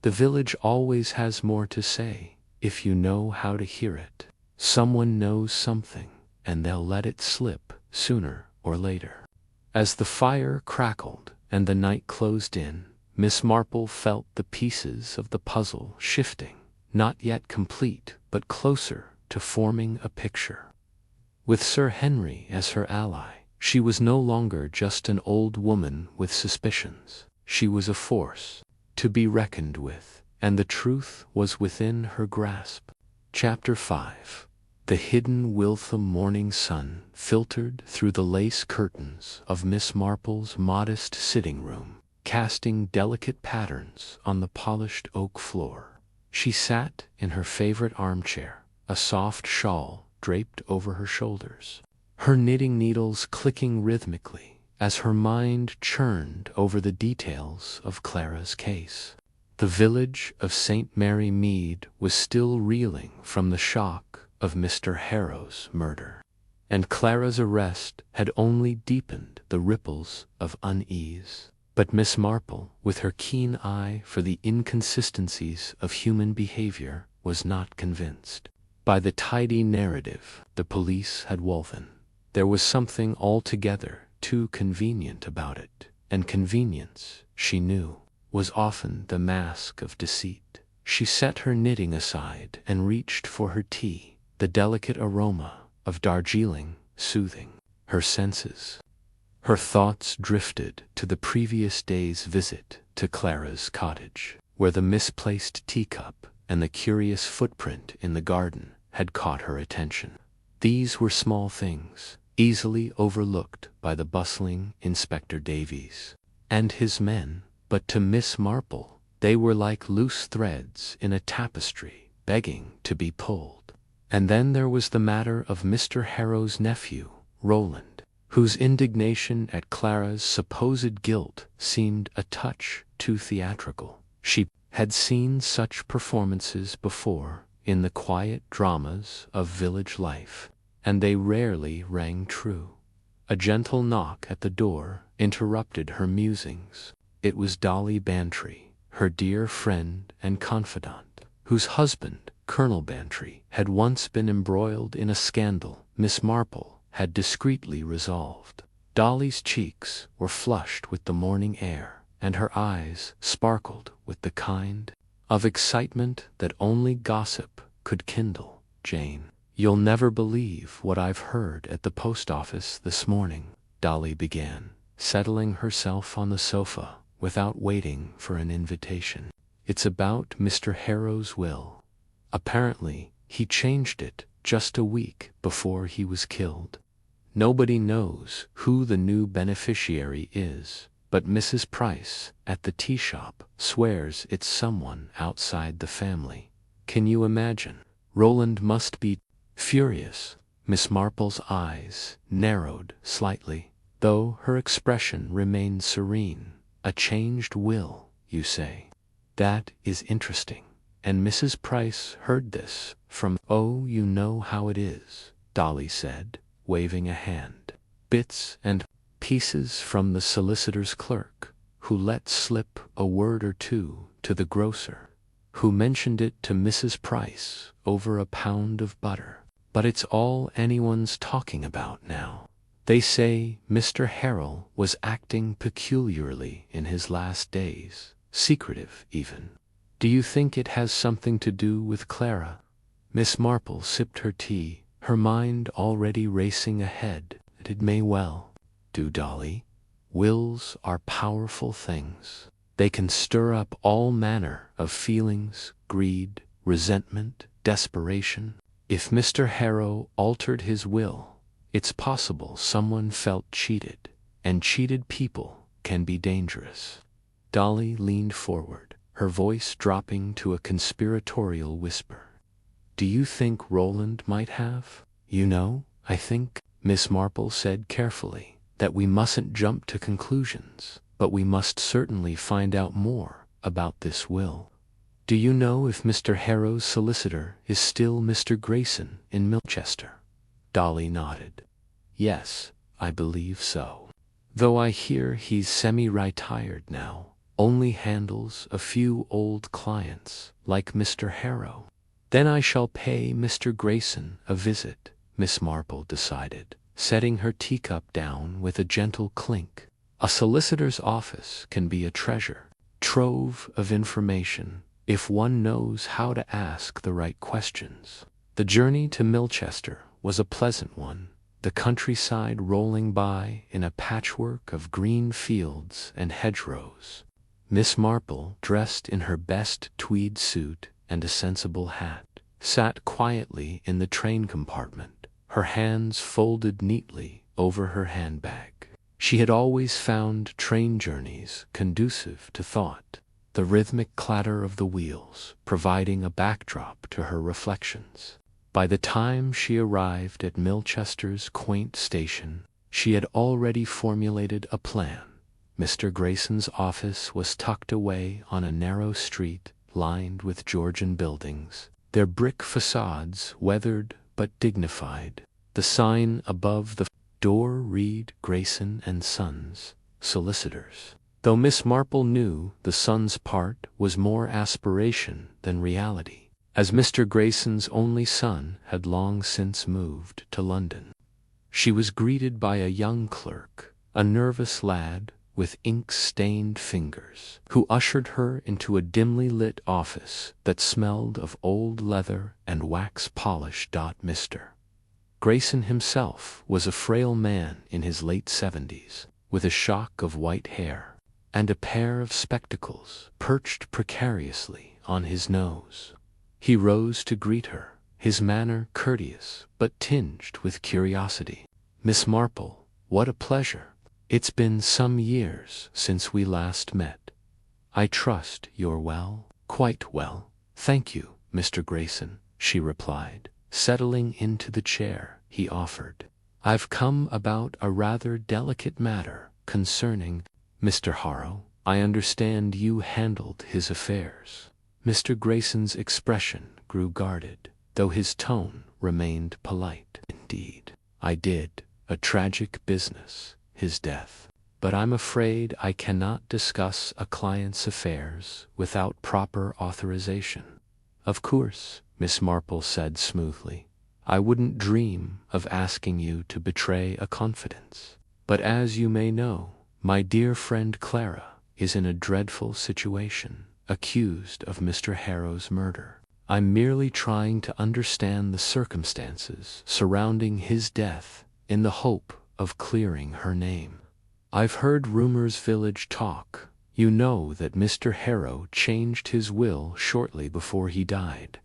The village always has more to say, if you know how to hear it. Someone knows something, and they'll let it slip sooner or later." As the fire crackled and the night closed in, Miss Marple felt the pieces of the puzzle shifting, not yet complete, but closer to forming a picture. With Sir Henry as her ally, she was no longer just an old woman with suspicions. She was a force to be reckoned with, and the truth was within her grasp. Chapter 5. The hidden Wiltham morning sun filtered through the lace curtains of Miss Marple's modest sitting room, casting delicate patterns on the polished oak floor. She sat in her favorite armchair, a soft shawl draped over her shoulders, her knitting needles clicking rhythmically as her mind churned over the details of Clara's case. The village of St. Mary Mead was still reeling from the shock of Mr. Harrow's murder, and Clara's arrest had only deepened the ripples of unease. But Miss Marple, with her keen eye for the inconsistencies of human behavior, was not convinced by the tidy narrative the police had woven. There was something altogether too convenient about it, and convenience, she knew, was often the mask of deceit. She set her knitting aside and reached for her tea, the delicate aroma of Darjeeling soothing her senses. Her thoughts drifted to the previous day's visit to Clara's cottage, where the misplaced teacup and the curious footprint in the garden had caught her attention. These were small things, easily overlooked by the bustling Inspector Davies and his men, but to Miss Marple they were like loose threads in a tapestry begging to be pulled. And then there was the matter of Mr. Harrow's nephew, Roland, whose indignation at Clara's supposed guilt seemed a touch too theatrical. She had seen such performances before in the quiet dramas of village life, and they rarely rang true. A gentle knock at the door interrupted her musings. It was Dolly Bantry, her dear friend and confidant, whose husband, Colonel Bantry, had once been embroiled in a scandal Miss Marple had discreetly resolved. Dolly's cheeks were flushed with the morning air, and her eyes sparkled with the kind of excitement that only gossip could kindle. "Jane, you'll never believe what I've heard at the post office this morning," Dolly began, settling herself on the sofa without waiting for an invitation. "It's about Mr. Harrow's will. Apparently, he changed it just a week before he was killed. Nobody knows who the new beneficiary is, but Mrs. Price at the tea shop swears it's someone outside the family. Can you imagine? Roland must be furious." Miss Marple's eyes narrowed slightly, though her expression remained serene. "A changed will, you say? That is interesting. And Mrs. Price heard this from— "Oh, you know how it is," Dolly said, waving a hand. "Bits and pieces from the solicitor's clerk, who let slip a word or two to the grocer, who mentioned it to Mrs. Price over a pound of butter. But it's all anyone's talking about now. They say Mr. Harrow was acting peculiarly in his last days, secretive even. Do you think it has something to do with Clara?" Miss Marple sipped her tea, her mind already racing ahead. "It may well do, Dolly. Wills are powerful things. They can stir up all manner of feelings, greed, resentment, desperation. If Mr. Harrow altered his will, it's possible someone felt cheated, and cheated people can be dangerous." Dolly leaned forward, her voice dropping to a conspiratorial whisper. "Do you think Roland might have?" "You know, I think," Miss Marple said carefully, "that we mustn't jump to conclusions, but we must certainly find out more about this will. Do you know if Mr. Harrow's solicitor is still Mr. Grayson in Milchester?" Dolly nodded. "Yes, I believe so. Though I hear he's semi-retired now, only handles a few old clients like Mr. Harrow." "Then I shall pay Mr. Grayson a visit," Miss Marple decided, setting her teacup down with a gentle clink. "A solicitor's office can be a treasure trove of information if one knows how to ask the right questions." The journey to Milchester was a pleasant one, the countryside rolling by in a patchwork of green fields and hedgerows. Miss Marple, dressed in her best tweed suit and a sensible hat, sat quietly in the train compartment, her hands folded neatly over her handbag. She had always found train journeys conducive to thought, the rhythmic clatter of the wheels providing a backdrop to her reflections. By the time she arrived at Milchester's quaint station, she had already formulated a plan. Mr. Grayson's office was tucked away on a narrow street lined with Georgian buildings, their brick facades weathered but dignified. The sign above the door read Grayson and Sons, solicitors. Though Miss Marple knew the Sons part was more aspiration than reality, as Mr. Grayson's only son had long since moved to London. She was greeted by a young clerk, a nervous lad with ink-stained fingers, who ushered her into a dimly lit office that smelled of old leather and wax-polish. Mr. Grayson himself was a frail man in his late 70s, with a shock of white hair, and a pair of spectacles perched precariously on his nose. He rose to greet her, his manner courteous but tinged with curiosity. "Miss Marple, what a pleasure! It's been some years since we last met. I trust you're well?" "Quite well, thank you, Mr. Grayson," she replied, settling into the chair he offered. "I've come about a rather delicate matter concerning Mr. Harrow. I understand you handled his affairs." Mr. Grayson's expression grew guarded, though his tone remained polite. "Indeed, I did. A tragic business, his death. But I'm afraid I cannot discuss a client's affairs without proper authorization." "Of course," Miss Marple said smoothly. "I wouldn't dream of asking you to betray a confidence. But as you may know, my dear friend Clara is in a dreadful situation, accused of Mr. Harrow's murder. I'm merely trying to understand the circumstances surrounding his death in the hope of clearing her name. I've heard rumors, village talk. You know that Mr. Harrow changed his will shortly before he died.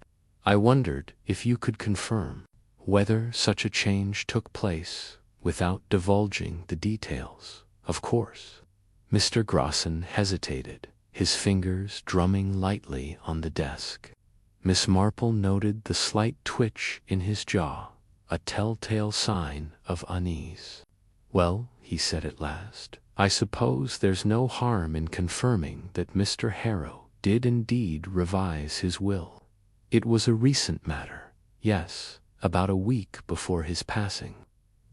I wondered if you could confirm whether such a change took place without divulging the details, of course." Mr. Grayson hesitated, his fingers drumming lightly on the desk. Miss Marple noted the slight twitch in his jaw, a telltale sign of unease. "Well," he said at last, "I suppose there's no harm in confirming that Mr. Harrow did indeed revise his will. It was a recent matter, yes, about a week before his passing.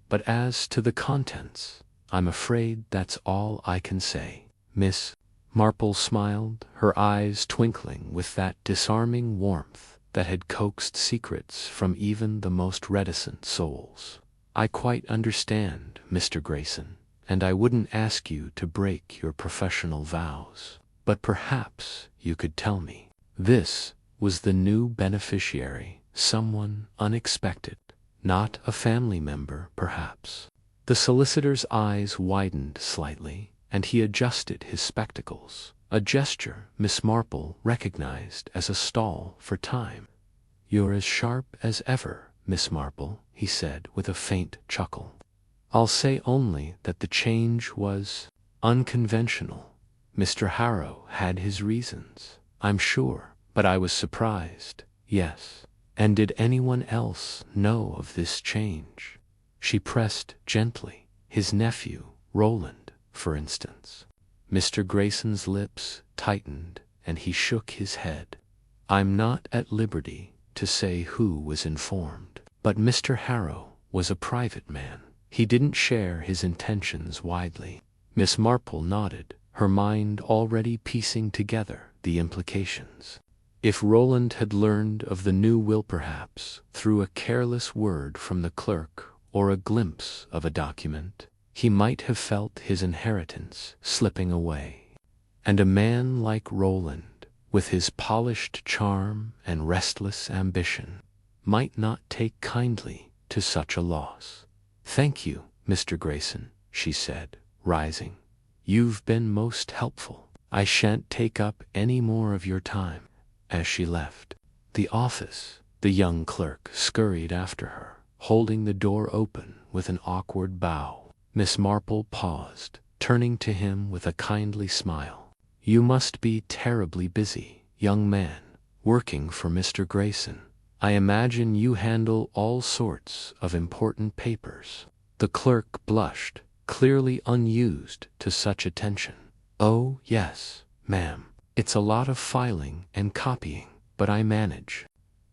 But as to the contents, I'm afraid that's all I can say." Miss Marple smiled, her eyes twinkling with that disarming warmth that had coaxed secrets from even the most reticent souls. "I quite understand, Mr. Grayson, and I wouldn't ask you to break your professional vows. But perhaps you could tell me." This was the new beneficiary, someone unexpected, not a family member, perhaps. The solicitor's eyes widened slightly, and he adjusted his spectacles, a gesture Miss Marple recognized as a stall for time. "You're as sharp as ever, Miss Marple," he said with a faint chuckle. "I'll say only that the change was unconventional. Mr. Harrow had his reasons, I'm sure, but I was surprised, yes." "And did anyone else know of this change?" She pressed gently. "His nephew, Roland, for instance." Mr. Grayson's lips tightened, and he shook his head. "I'm not at liberty to say who was informed, but Mr. Harrow was a private man. He didn't share his intentions widely." Miss Marple nodded, her mind already piecing together the implications. If Roland had learned of the new will perhaps through a careless word from the clerk or a glimpse of a document, he might have felt his inheritance slipping away. And a man like Roland, with his polished charm and restless ambition, might not take kindly to such a loss. "Thank you, Mr. Grayson," she said, rising. "You've been most helpful. I shan't take up any more of your time." As she left the office, the young clerk scurried after her, holding the door open with an awkward bow. Miss Marple paused, turning to him with a kindly smile. "You must be terribly busy, young man, working for Mr. Grayson. I imagine you handle all sorts of important papers." The clerk blushed, clearly unused to such attention. "Oh, yes, ma'am. It's a lot of filing and copying, but I manage."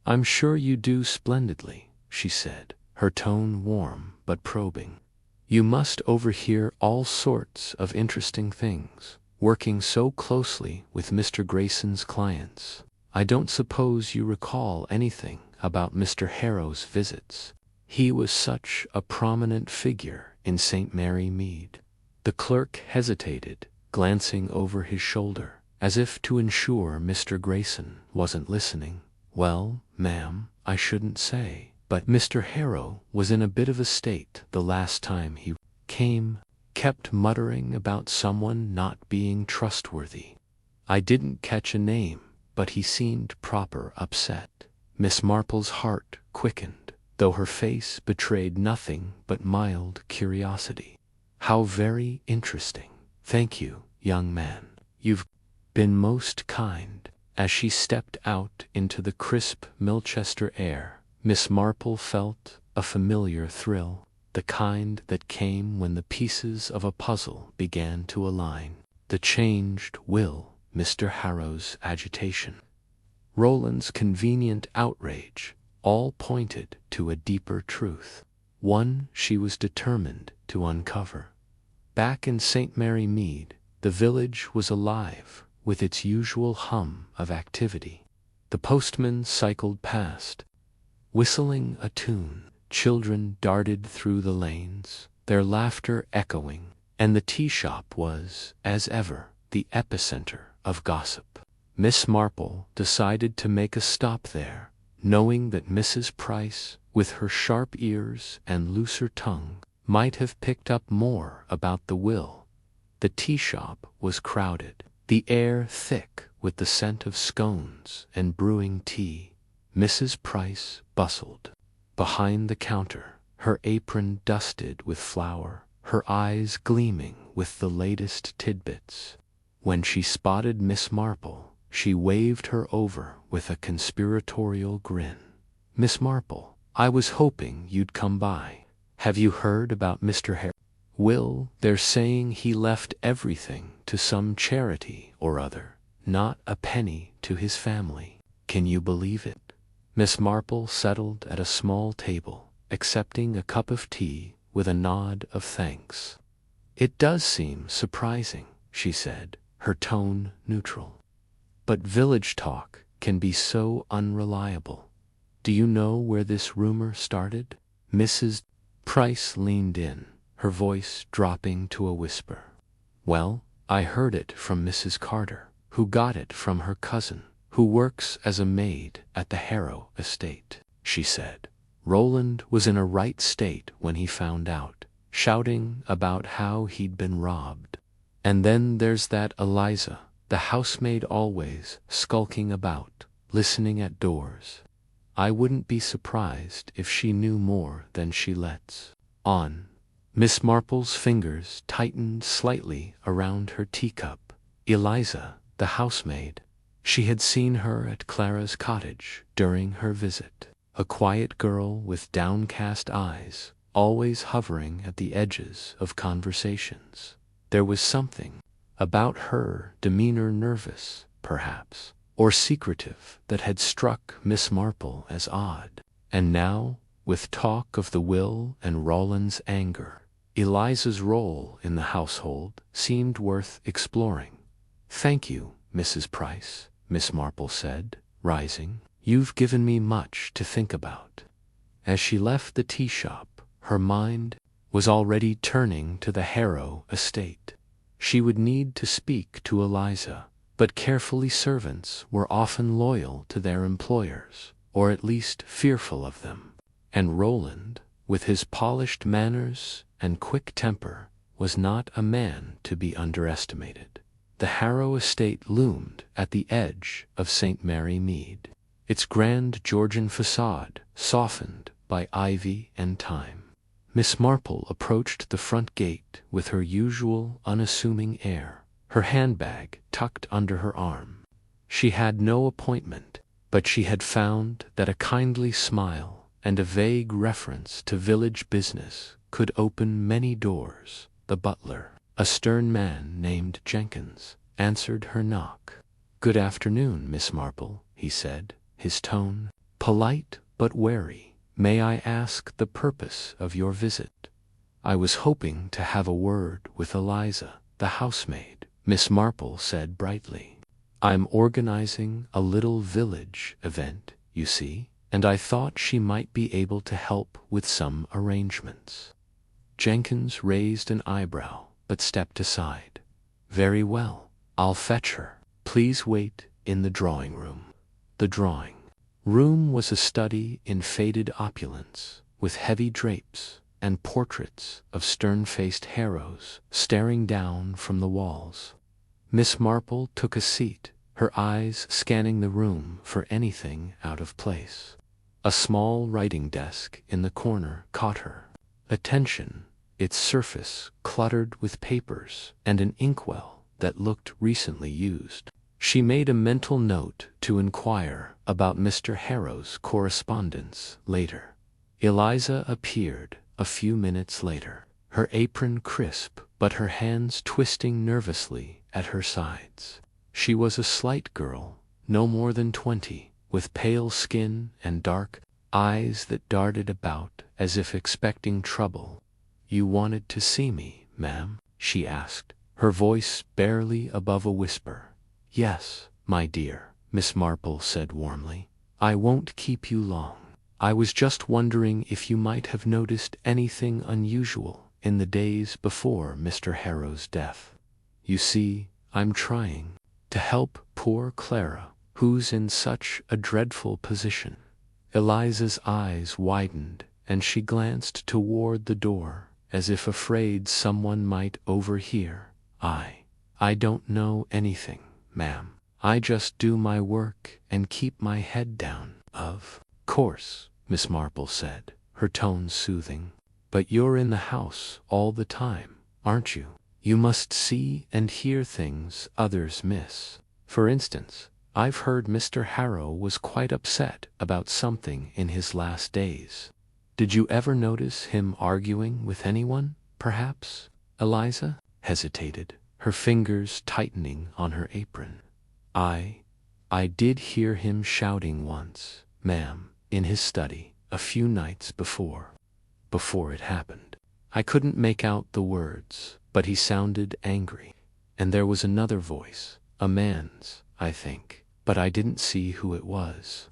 "I'm sure you do splendidly," she said, her tone warm but probing. "You must overhear all sorts of interesting things, working so closely with Mr. Grayson's clients. I don't suppose you recall anything about Mr. Harrow's visits. He was such a prominent figure in St. Mary Mead." The clerk hesitated, glancing over his shoulder, as if to ensure Mr. Grayson wasn't listening. "Well, ma'am, I shouldn't say, but Mr. Harrow was in a bit of a state the last time he came, kept muttering about someone not being trustworthy. I didn't catch a name, but he seemed proper upset." Miss Marple's heart quickened, though her face betrayed nothing but mild curiosity. "How very interesting. Thank you, young man. You've been most kind." As she stepped out into the crisp Milchester air, Miss Marple felt a familiar thrill, the kind that came when the pieces of a puzzle began to align. The changed will, Mr. Harrow's agitation, Roland's convenient outrage, all pointed to a deeper truth, one she was determined to uncover. Back in St. Mary Mead, the village was alive with its usual hum of activity. The postman cycled past, whistling a tune. Children darted through the lanes, their laughter echoing, and the tea shop was, as ever, the epicenter of gossip. Miss Marple decided to make a stop there, knowing that Mrs. Price, with her sharp ears and looser tongue, might have picked up more about the will. The tea shop was crowded, the air thick with the scent of scones and brewing tea. Mrs. Price bustled behind the counter, her apron dusted with flour, her eyes gleaming with the latest tidbits. When she spotted Miss Marple, she waved her over with a conspiratorial grin. "Miss Marple, I was hoping you'd come by. Have you heard about Mr. Harrow? Will, they're saying he left everything to some charity or other, not a penny to his family. Can you believe it?" Miss Marple settled at a small table, accepting a cup of tea with a nod of thanks. "It does seem surprising," she said, her tone neutral. "But village talk can be so unreliable. Do you know where this rumor started?" Mrs. Price leaned in, her voice dropping to a whisper. "Well, I heard it from Mrs. Carter, who got it from her cousin, who works as a maid at the Harrow estate," she said. "Roland was in a right state when he found out, shouting about how he'd been robbed. And then there's that Eliza, the housemaid, always skulking about, listening at doors. I wouldn't be surprised if she knew more than she lets on." Miss Marple's fingers tightened slightly around her teacup. Eliza, the housemaid. She had seen her at Clara's cottage during her visit, a quiet girl with downcast eyes, always hovering at the edges of conversations. There was something about her demeanor, nervous, perhaps, or secretive, that had struck Miss Marple as odd. And now, with talk of the will and Roland's anger, Eliza's role in the household seemed worth exploring. "Thank you, Mrs. Price," Miss Marple said, rising. "You've given me much to think about." As she left the tea shop, her mind was already turning to the Harrow estate. She would need to speak to Eliza, but carefully servants were often loyal to their employers, or at least fearful of them. And Roland, with his polished manners and quick temper, was not a man to be underestimated. The Harrow estate loomed at the edge of St. Mary Mead, its grand Georgian facade softened by ivy and time. Miss Marple approached the front gate with her usual unassuming air, her handbag tucked under her arm. She had no appointment, but she had found that a kindly smile and a vague reference to village business could open many doors. The butler, a stern man named Jenkins, answered her knock. "Good afternoon, Miss Marple," he said, his tone polite but wary. "May I ask the purpose of your visit?" "I was hoping to have a word with Eliza, the housemaid," Miss Marple said brightly. "I'm organizing a little village event, you see, and I thought she might be able to help with some arrangements." Jenkins raised an eyebrow, but stepped aside. "Very well, I'll fetch her. Please wait in the drawing room." The drawing room was a study in faded opulence, with heavy drapes and portraits of stern-faced heroes staring down from the walls. Miss Marple took a seat, her eyes scanning the room for anything out of place. A small writing desk in the corner caught her attention, its surface cluttered with papers and an inkwell that looked recently used. She made a mental note to inquire about Mr. Harrow's correspondence later. Eliza appeared a few minutes later, her apron crisp but her hands twisting nervously at her sides. She was a slight girl, no more than 20, with pale skin and dark eyes that darted about as if expecting trouble. "You wanted to see me, ma'am?" she asked, her voice barely above a whisper. "Yes, my dear," Miss Marple said warmly. "I won't keep you long. I was just wondering if you might have noticed anything unusual in the days before Mr. Harrow's death. You see, I'm trying to help poor Clara, who's in such a dreadful position." Eliza's eyes widened, and she glanced toward the door, as if afraid someone might overhear. I don't know anything, ma'am. I just do my work and keep my head down." "Of course," Miss Marple said, her tone soothing. "But you're in the house all the time, aren't you? You must see and hear things others miss. For instance, I've heard Mr. Harrow was quite upset about something in his last days. Did you ever notice him arguing with anyone, perhaps?" Eliza hesitated, her fingers tightening on her apron. I did hear him shouting once, ma'am, in his study, a few nights before it happened. I couldn't make out the words, but he sounded angry. And there was another voice, a man's, I think, but I didn't see who it was."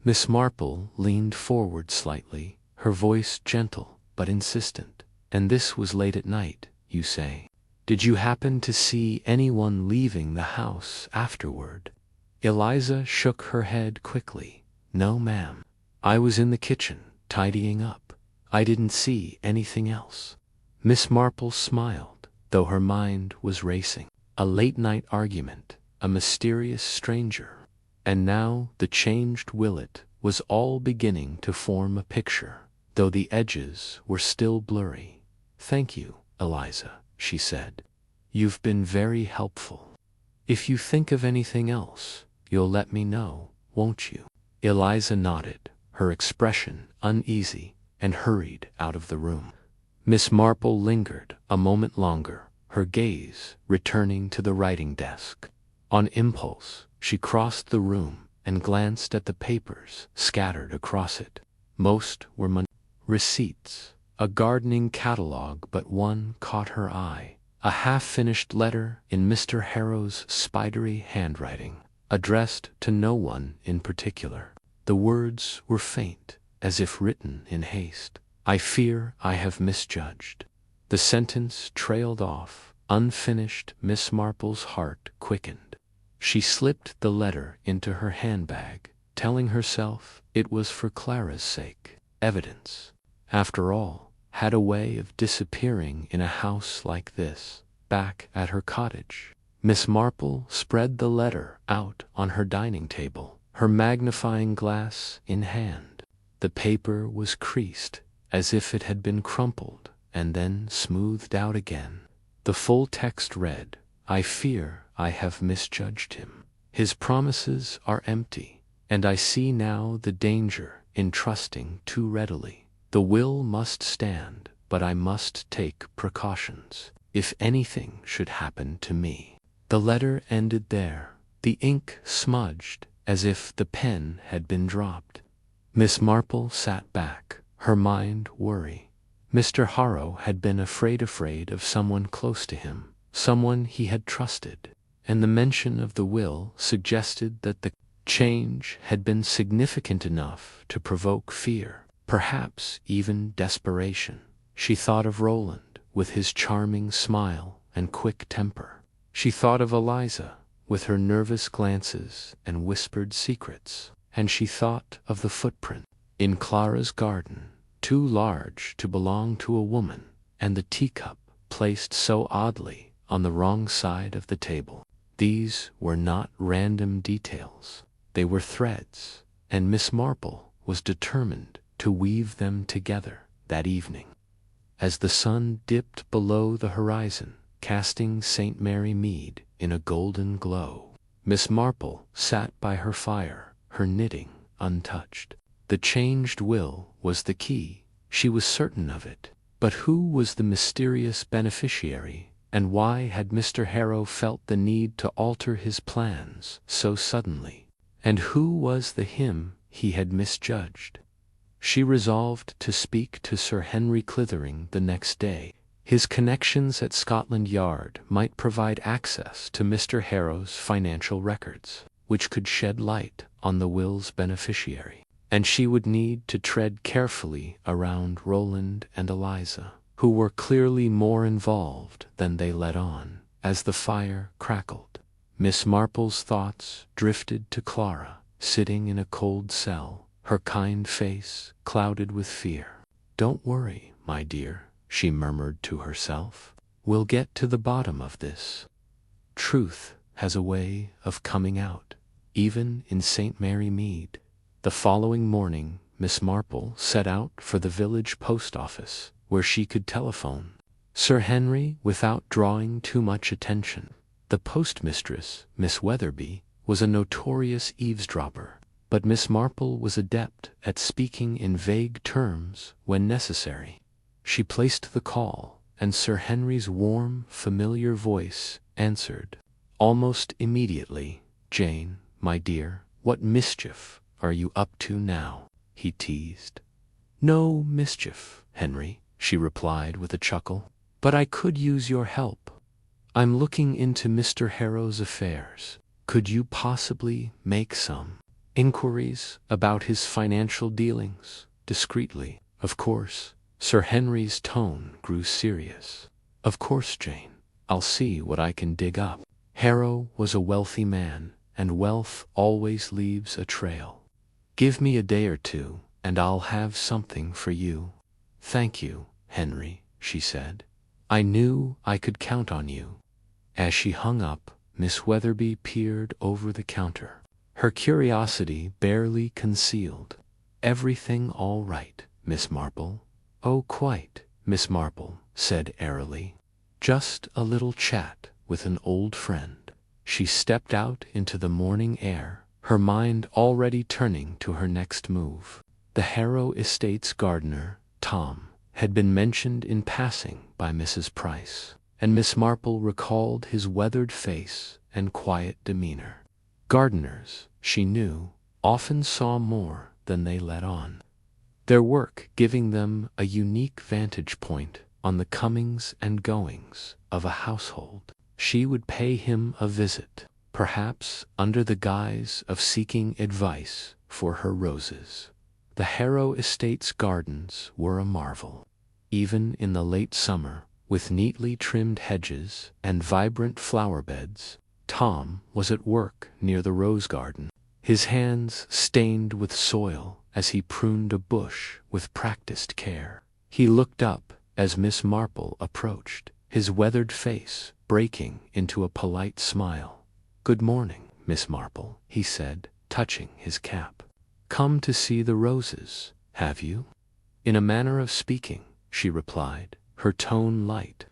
Miss Marple leaned forward slightly, her voice gentle but insistent. "And this was late at night, you say? Did you happen to see anyone leaving the house afterward?" Eliza shook her head quickly. "No, ma'am. I was in the kitchen, tidying up. I didn't see anything else." Miss Marple smiled, though her mind was racing. A late-night argument, a mysterious stranger, and now the changed Willett was all beginning to form a picture, though the edges were still blurry. "Thank you, Eliza," she said. "You've been very helpful. If you think of anything else, you'll let me know, won't you?" Eliza nodded, her expression uneasy, and hurried out of the room. Miss Marple lingered a moment longer, her gaze returning to the writing desk. On impulse, she crossed the room and glanced at the papers scattered across it. Most were money receipts, a gardening catalogue, but one caught her eye. A half-finished letter in Mr. Harrow's spidery handwriting, addressed to no one in particular. The words were faint, as if written in haste. "I fear I have misjudged." The sentence trailed off, unfinished. Miss Marple's heart quickened. She slipped the letter into her handbag, telling herself it was for Clara's sake. Evidence, after all, had a way of disappearing in a house like this. Back at her cottage, Miss Marple spread the letter out on her dining table, her magnifying glass in hand. The paper was creased, as if it had been crumpled and then smoothed out again. The full text read, "I fear I have misjudged him. His promises are empty, and I see now the danger in trusting too readily. The will must stand, but I must take precautions, if anything should happen to me." The letter ended there, the ink smudged as if the pen had been dropped. Miss Marple sat back, her mind worry. Mr. Harrow had been afraid of someone close to him, someone he had trusted, and the mention of the will suggested that the change had been significant enough to provoke fear, perhaps even desperation. She thought of Roland, with his charming smile and quick temper. She thought of Eliza, with her nervous glances and whispered secrets. And she thought of the footprint in Clara's garden, too large to belong to a woman, and the teacup placed so oddly on the wrong side of the table. These were not random details. They were threads, and Miss Marple was determined to weave them together that evening. As the sun dipped below the horizon, casting St. Mary Mead in a golden glow, Miss Marple sat by her fire, her knitting untouched. The changed will was the key, she was certain of it. But who was the mysterious beneficiary, and why had Mr. Harrow felt the need to alter his plans so suddenly? And who was the him he had misjudged? She resolved to speak to Sir Henry Clithering the next day. His connections at Scotland Yard might provide access to Mr. Harrow's financial records, which could shed light on the will's beneficiary. And she would need to tread carefully around Roland and Eliza, who were clearly more involved than they let on. As the fire crackled, Miss Marple's thoughts drifted to Clara, sitting in a cold cell, her kind face clouded with fear. "Don't worry, my dear," she murmured to herself. "We'll get to the bottom of this. Truth has a way of coming out, even in St. Mary Mead." The following morning, Miss Marple set out for the village post office, where she could telephone Sir Henry without drawing too much attention. The postmistress, Miss Weatherby, was a notorious eavesdropper, but Miss Marple was adept at speaking in vague terms when necessary. She placed the call, and Sir Henry's warm, familiar voice answered. Almost immediately, "Jane, my dear, what mischief are you up to now?" he teased. "No mischief, Henry," she replied with a chuckle. "But I could use your help. I'm looking into Mr. Harrow's affairs. Could you possibly make some inquiries about his financial dealings, discreetly, of course?" Sir Henry's tone grew serious. "Of course, Jane. I'll see what I can dig up." Harrow was a wealthy man, and wealth always leaves a trail. "Give me a day or two, and I'll have something for you." "Thank you, Henry," she said. "I knew I could count on you." As she hung up, Miss Weatherby peered over the counter, her curiosity barely concealed. "Everything all right, Miss Marple?" "Oh, quite," Miss Marple said airily. "Just a little chat with an old friend." She stepped out into the morning air, her mind already turning to her next move. The Harrow estate's gardener, Tom, had been mentioned in passing by Mrs. Price, and Miss Marple recalled his weathered face and quiet demeanor. Gardeners, she knew, often saw more than they let on, their work giving them a unique vantage point on the comings and goings of a household. She would pay him a visit, perhaps under the guise of seeking advice for her roses. The Harrow estate's gardens were a marvel. Even in the late summer, with neatly trimmed hedges and vibrant flower beds, Tom was at work near the rose garden, his hands stained with soil as he pruned a bush with practiced care. He looked up as Miss Marple approached, his weathered face breaking into a polite smile. "Good morning, Miss Marple," he said, touching his cap. "Come to see the roses, have you?" "In a manner of speaking," she replied, her tone light.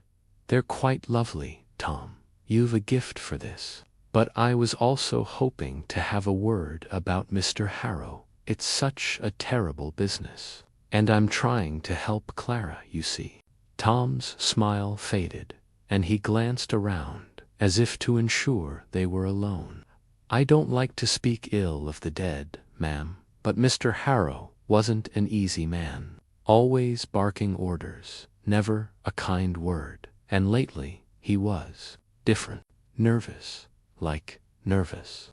"They're quite lovely, Tom. You've a gift for this. But I was also hoping to have a word about Mr. Harrow. It's such a terrible business. And I'm trying to help Clara, you see." Tom's smile faded, and he glanced around, as if to ensure they were alone. "I don't like to speak ill of the dead, ma'am, but Mr. Harrow wasn't an easy man. Always barking orders, never a kind word, and lately he was different, nervous, like nervous."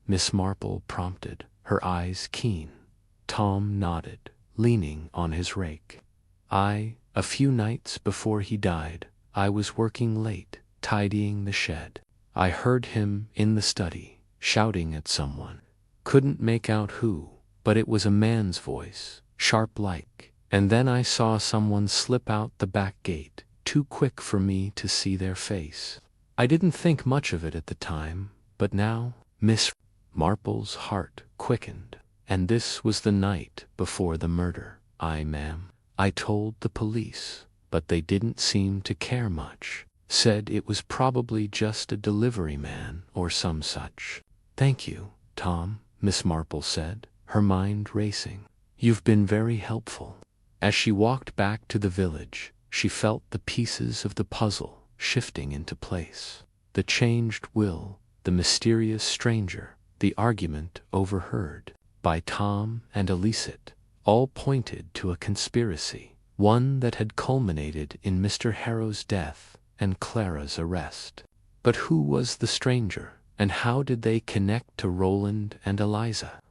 Miss Marple prompted, her eyes keen. Tom nodded, leaning on his rake. A few nights before he died, I was working late, tidying the shed. I heard him in the study, shouting at someone. Couldn't make out who, but it was a man's voice, sharp-like. And then I saw someone slip out the back gate, too quick for me to see their face. I didn't think much of it at the time, but now, Miss Marple's heart quickened. And this was the night before the murder. Ma'am. I told the police, but they didn't seem to care much. Said it was probably just a delivery man or some such. "Thank you, Tom," Miss Marple said, her mind racing. "You've been very helpful." As she walked back to the village, she felt the pieces of the puzzle shifting into place. The changed will, the mysterious stranger, the argument overheard by Tom and Elicit, all pointed to a conspiracy, one that had culminated in Mr. Harrow's death and Clara's arrest. But who was the stranger, and how did they connect to Roland and Eliza?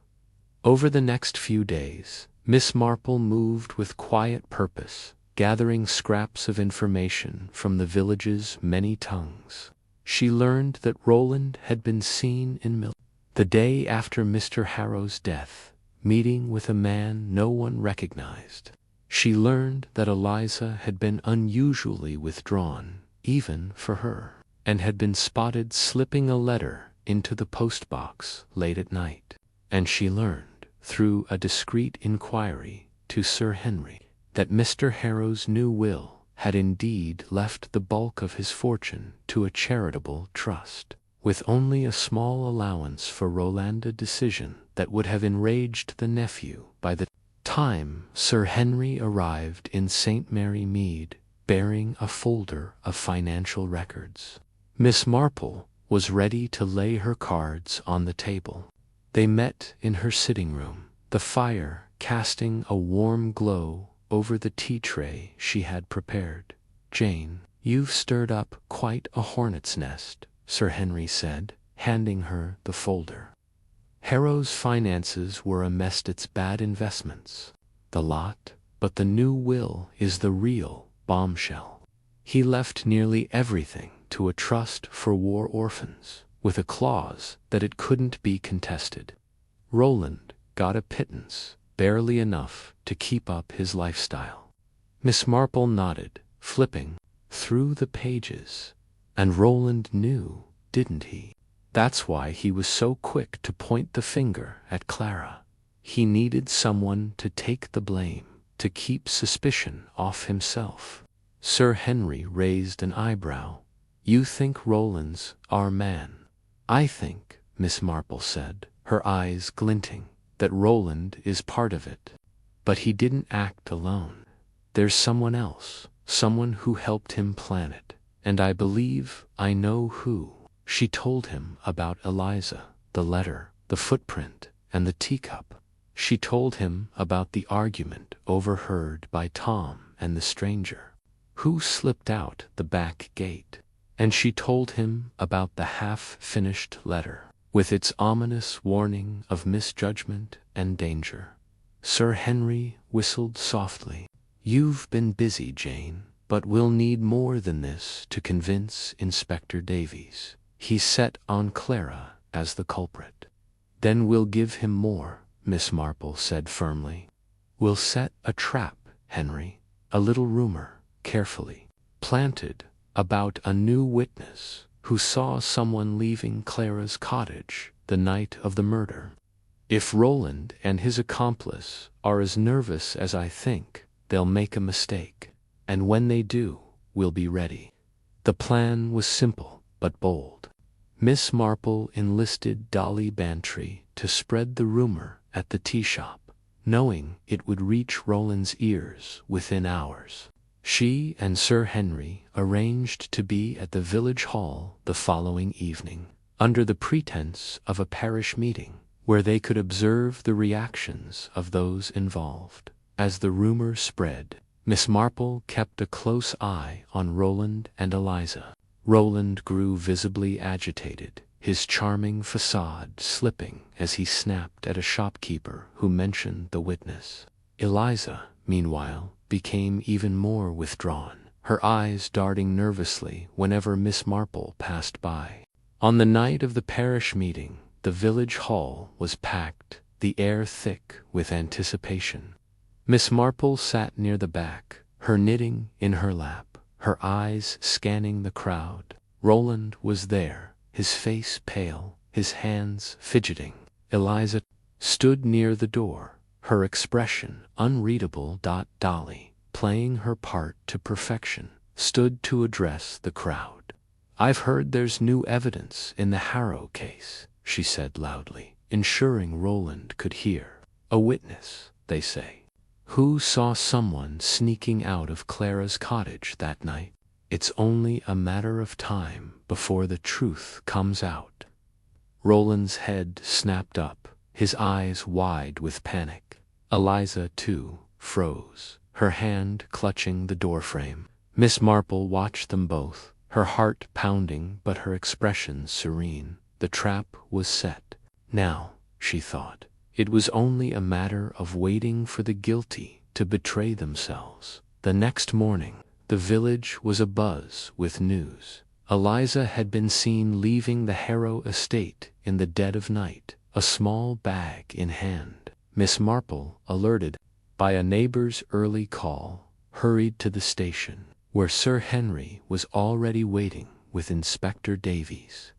Over the next few days, Miss Marple moved with quiet purpose, gathering scraps of information from the village's many tongues. She learned that Roland had been seen in the day after Mr. Harrow's death, meeting with a man no one recognized. She learned that Eliza had been unusually withdrawn, even for her, and had been spotted slipping a letter into the postbox late at night. And she learned, through a discreet inquiry to Sir Henry, that Mr. Harrow's new will had indeed left the bulk of his fortune to a charitable trust, with only a small allowance for Roland, a decision that would have enraged the nephew by the time Sir Henry arrived in St. Mary Mead, bearing a folder of financial records. Miss Marple was ready to lay her cards on the table. They met in her sitting room, the fire casting a warm glow over the tea tray she had prepared. "Jane, you've stirred up quite a hornet's nest," Sir Henry said, handing her the folder. "Harrow's finances were amidst its bad investments, the lot, but the new will is the real bombshell. He left nearly everything to a trust for war orphans, with a clause that it couldn't be contested. Roland got a pittance, barely enough to keep up his lifestyle." Miss Marple nodded, flipping through the pages. "And Roland knew, didn't he? That's why he was so quick to point the finger at Clara. He needed someone to take the blame, to keep suspicion off himself." Sir Henry raised an eyebrow. "You think Roland's our man?" "I think," Miss Marple said, her eyes glinting, "that Roland is part of it. But he didn't act alone. There's someone else, someone who helped him plan it, and I believe I know who." She told him about Eliza, the letter, the footprint, and the teacup. She told him about the argument overheard by Tom and the stranger, who slipped out the back gate. And she told him about the half-finished letter, with its ominous warning of misjudgment and danger. Sir Henry whistled softly. "You've been busy, Jane, but we'll need more than this to convince Inspector Davies. He's set on Clara as the culprit." "Then we'll give him more," Miss Marple said firmly. "We'll set a trap, Henry, a little rumor, carefully planted, about a new witness who saw someone leaving Clara's cottage the night of the murder. If Roland and his accomplice are as nervous as I think, they'll make a mistake. And when they do, we'll be ready. The plan was simple but bold. Miss Marple enlisted Dolly Bantry to spread the rumor at the tea shop, knowing it would reach Roland's ears within hours. She and Sir Henry arranged to be at the village hall the following evening, under the pretense of a parish meeting, where they could observe the reactions of those involved. As the rumor spread, Miss Marple kept a close eye on Roland and Eliza. Roland grew visibly agitated, his charming facade slipping as he snapped at a shopkeeper who mentioned the witness. Eliza, meanwhile, became even more withdrawn, her eyes darting nervously whenever Miss Marple passed by. On the night of the parish meeting, the village hall was packed, the air thick with anticipation. Miss Marple sat near the back, her knitting in her lap, her eyes scanning the crowd. Roland was there, his face pale, his hands fidgeting. Eliza stood near the door, her expression unreadable. Dolly, playing her part to perfection, stood to address the crowd. "I've heard there's new evidence in the Harrow case," she said loudly, ensuring Roland could hear. "A witness, they say, who saw someone sneaking out of Clara's cottage that night. It's only a matter of time before the truth comes out." Roland's head snapped up, his eyes wide with panic. Eliza, too, froze, her hand clutching the doorframe. Miss Marple watched them both, her heart pounding but her expression serene. The trap was set. Now, she thought, it was only a matter of waiting for the guilty to betray themselves. The next morning, the village was abuzz with news. Eliza had been seen leaving the Harrow estate in the dead of night, a small bag in hand. Miss Marple, alerted by a neighbor's early call, hurried to the station, where Sir Henry was already waiting with Inspector Davies.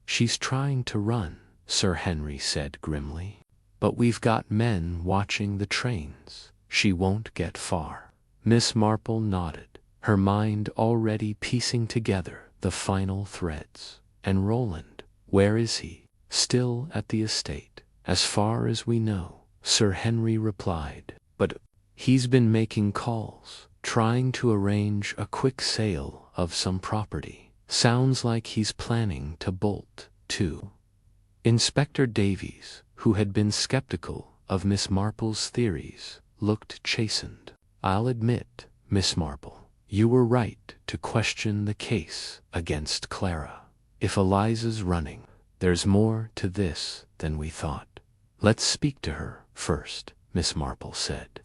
"She's trying to run," Sir Henry said grimly, "but we've got men watching the trains. She won't get far." Miss Marple nodded, her mind already piecing together the final threads. "And Roland, where is he?" "Still at the estate, as far as we know," Sir Henry replied. "But he's been making calls, trying to arrange a quick sale of some property. Sounds like he's planning to bolt, too." Inspector Davies, who had been skeptical of Miss Marple's theories, looked chastened. "I'll admit, Miss Marple, you were right to question the case against Clara. If Eliza's running, there's more to this than we thought." "Let's speak to her first," Miss Marple said.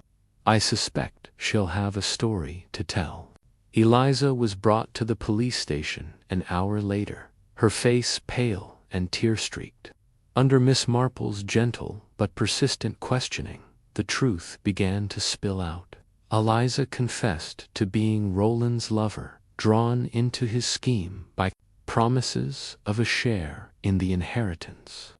"I suspect she'll have a story to tell." Eliza was brought to the police station an hour later, her face pale and tear-streaked. Under Miss Marple's gentle but persistent questioning, the truth began to spill out. Eliza confessed to being Roland's lover, drawn into his scheme by promises of a share in the inheritance.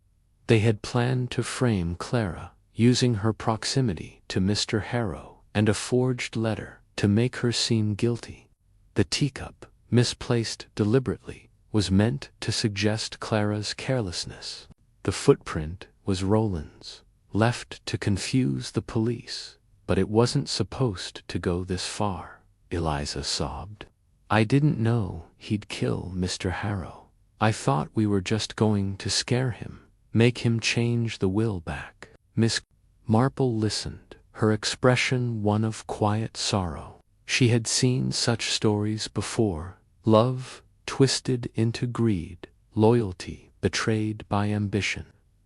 They had planned to frame Clara, using her proximity to Mr. Harrow and a forged letter to make her seem guilty. The teacup, misplaced deliberately, was meant to suggest Clara's carelessness. The footprint was Roland's, left to confuse the police, but it wasn't supposed to go this far, Eliza sobbed. "I didn't know he'd kill Mr. Harrow. I thought we were just going to scare him, make him change the will back." Miss Marple listened, her expression one of quiet sorrow. She had seen such stories before: love twisted into greed, loyalty betrayed by ambition.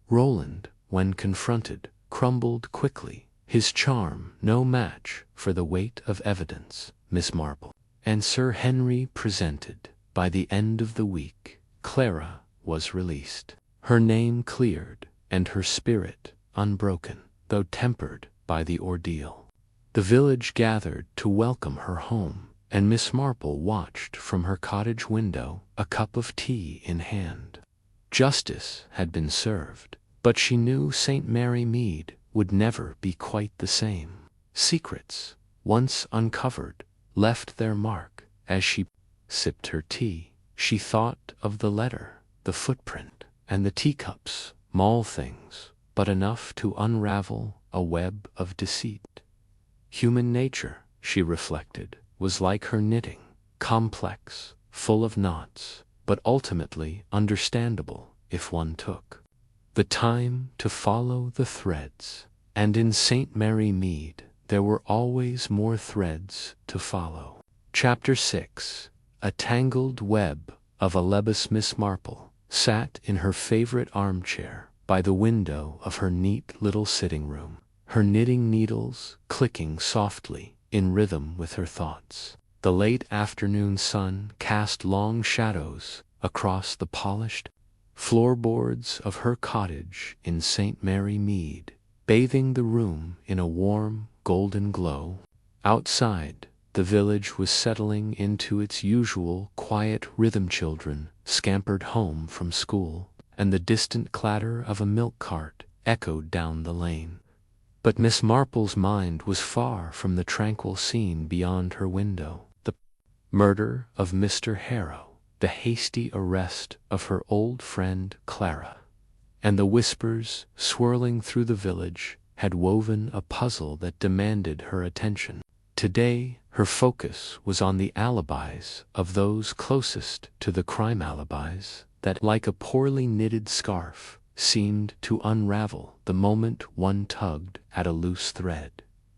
Roland, when confronted, crumbled quickly, his charm no match for the weight of evidence. Miss Marple and Sir Henry presented. By the end of the week, Clara was released, her name cleared and her spirit unbroken, though tempered by the ordeal. The village gathered to welcome her home, and Miss Marple watched from her cottage window, a cup of tea in hand. Justice had been served, but she knew St. Mary Mead would never be quite the same. Secrets once uncovered, left their mark. As she sipped her tea, she thought of the letter, the footprint, and the teacups, small things, but enough to unravel a web of deceit. Human nature, she reflected, was like her knitting, complex, full of knots, but ultimately understandable if one took the time to follow the threads. And in St. Mary Mead there were always more threads to follow. Chapter 6. A tangled web of Alebus. Miss Marple sat in her favorite armchair by the window of her neat little sitting room, her knitting needles clicking softly in rhythm with her thoughts. The late afternoon sun cast long shadows across the polished floorboards of her cottage in St. Mary Mead, bathing the room in a warm, golden glow. Outside, the village was settling into its usual quiet rhythm. Children scampered home from school, and the distant clatter of a milk cart echoed down the lane. But Miss Marple's mind was far from the tranquil scene beyond her window. The murder of Mr. Harrow, the hasty arrest of her old friend Clara, and the whispers swirling through the village had woven a puzzle that demanded her attention. Today, her focus was on the alibis of those closest to the crime, alibis that, like a poorly knitted scarf, seemed to unravel the moment one tugged at a loose thread.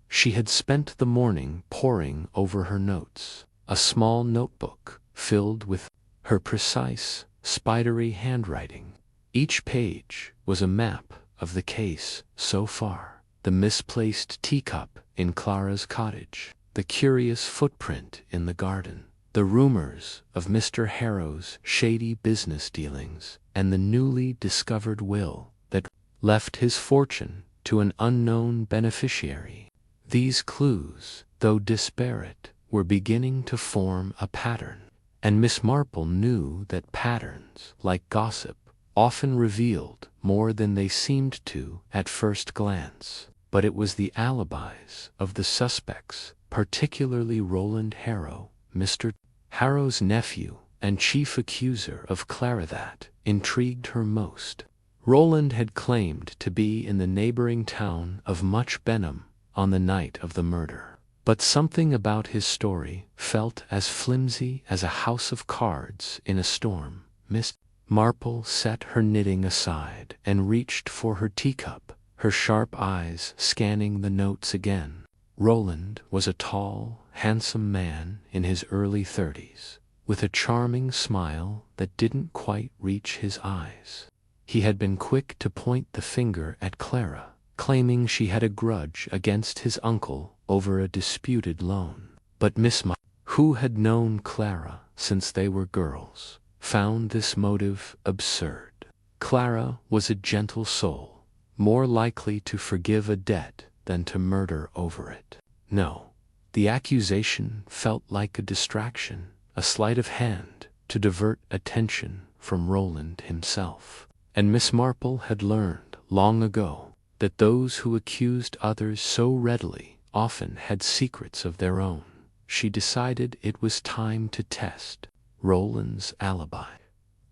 She had spent the morning poring over her notes, a small notebook filled with her precise, spidery handwriting. Each page was a map of the case so far: the misplaced teacup in Clara's cottage, the curious footprint in the garden, the rumors of Mr. Harrow's shady business dealings, and the newly discovered will that left his fortune to an unknown beneficiary. These clues, though disparate, were beginning to form a pattern, and Miss Marple knew that patterns, like gossip, often revealed more than they seemed to at first glance. But it was the alibis of the suspects, particularly Roland Harrow, Mr. Harrow's nephew and chief accuser of Clara, that intrigued her most. Roland had claimed to be in the neighboring town of Much Benham on the night of the murder, but something about his story felt as flimsy as a house of cards in a storm. Miss Marple set her knitting aside and reached for her teacup, her sharp eyes scanning the notes again. Roland was a tall, handsome man in his early 30s, with a charming smile that didn't quite reach his eyes. He had been quick to point the finger at Clara, claiming she had a grudge against his uncle over a disputed loan. But Miss Marple, who had known Clara since they were girls, found this motive absurd. Clara was a gentle soul, more likely to forgive a debt than to murder over it. No, the accusation felt like a distraction, a sleight of hand to divert attention from Roland himself. And Miss Marple had learned long ago that those who accused others so readily often had secrets of their own. She decided it was time to test Roland's alibi.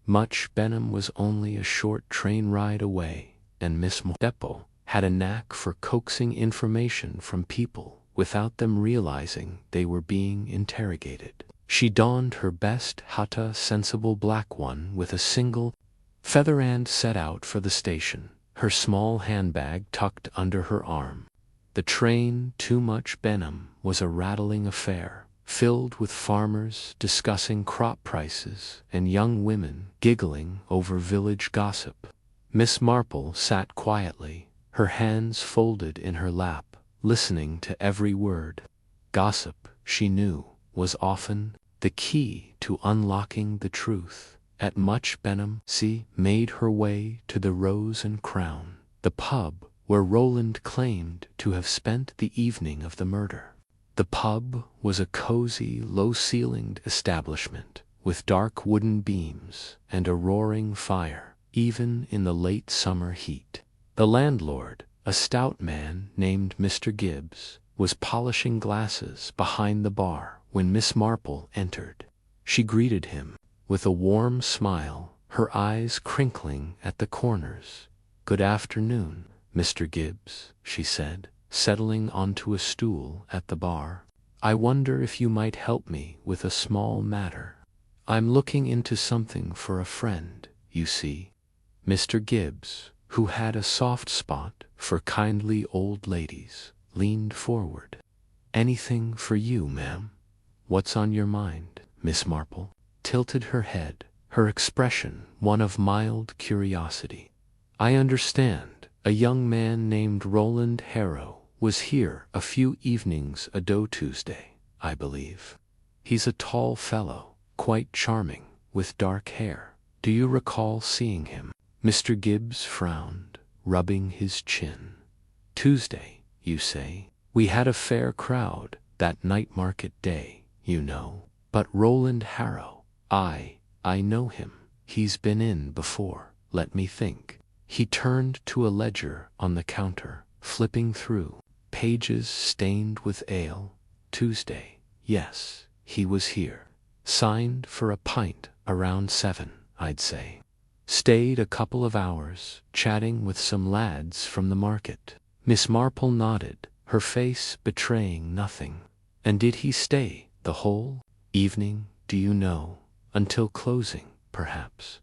Much Benham was only a short train ride away, and Miss Marple had a knack for coaxing information from people without them realizing they were being interrogated. She donned her best hata sensible black one with a single feather and set out for the station, her small handbag tucked under her arm. The train to Much Benham was a rattling affair, filled with farmers discussing crop prices and young women giggling over village gossip. Miss Marple sat quietly, her hands folded in her lap, listening to every word. Gossip, she knew, was often the key to unlocking the truth. At Much Benham, she made her way to the Rose and Crown, the pub where Roland claimed to have spent the evening of the murder. The pub was a cozy, low-ceilinged establishment with dark wooden beams and a roaring fire, even in the late summer heat. The landlord, a stout man named Mr. Gibbs, was polishing glasses behind the bar when Miss Marple entered. She greeted him with a warm smile, her eyes crinkling at the corners. "Good afternoon, Mr. Gibbs," she said, settling onto a stool at the bar. "I wonder if you might help me with a small matter. I'm looking into something for a friend, you see." Mr. Gibbs, who had a soft spot for kindly old ladies, leaned forward. "Anything for you, ma'am? What's on your mind?" Miss Marple tilted her head, her expression one of mild curiosity. "I understand a young man named Roland Harrow was here a few evenings ago Tuesday, I believe. He's a tall fellow, quite charming, with dark hair. Do you recall seeing him?" Mr. Gibbs frowned, rubbing his chin. "Tuesday, you say? We had a fair crowd that night market day, you know. But Roland Harrow, I know him. He's been in before. Let me think." He turned to a ledger on the counter, flipping through pages stained with ale. "Tuesday, yes, he was here. Signed for a pint around 7, I'd say. Stayed a couple of hours, chatting with some lads from the market." Miss Marple nodded, her face betraying nothing. "And did he stay the whole evening, do you know? Until closing, perhaps?"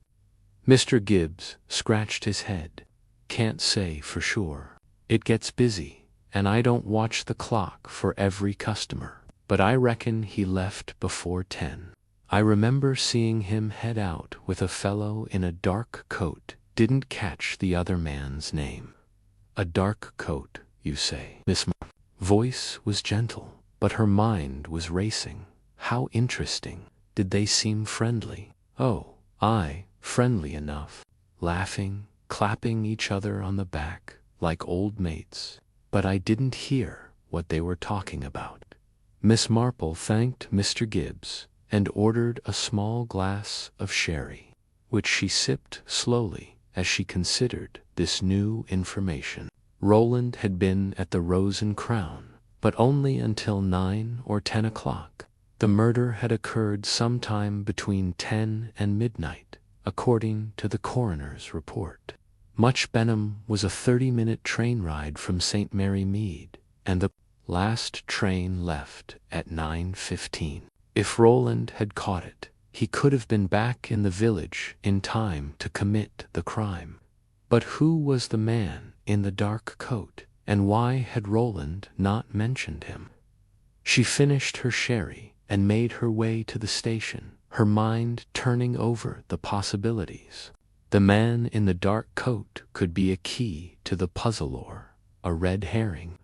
Mr. Gibbs scratched his head. "Can't say for sure. It gets busy, and I don't watch the clock for every customer. But I reckon he left before 10. I remember seeing him head out with a fellow in a dark coat. Didn't catch the other man's name." "A dark coat, you say?" Miss Marple's voice was gentle, but her mind was racing. How interesting. Did they seem friendly? "Oh, aye, friendly enough. Laughing, clapping each other on the back, like old mates. But I didn't hear what they were talking about." Miss Marple thanked Mr. Gibbs and ordered a small glass of sherry, which she sipped slowly as she considered this new information. Roland had been at the Rose and Crown, but only until 9 or 10 o'clock. The murder had occurred sometime between 10 and midnight, according to the coroner's report. Much Benham was a 30-minute train ride from St. Mary Mead, and the last train left at 9:15. If Roland had caught it, he could have been back in the village in time to commit the crime. But who was the man in the dark coat, and why had Roland not mentioned him? She finished her sherry and made her way to the station, her mind turning over the possibilities. The man in the dark coat could be a key to the puzzle or a red herring.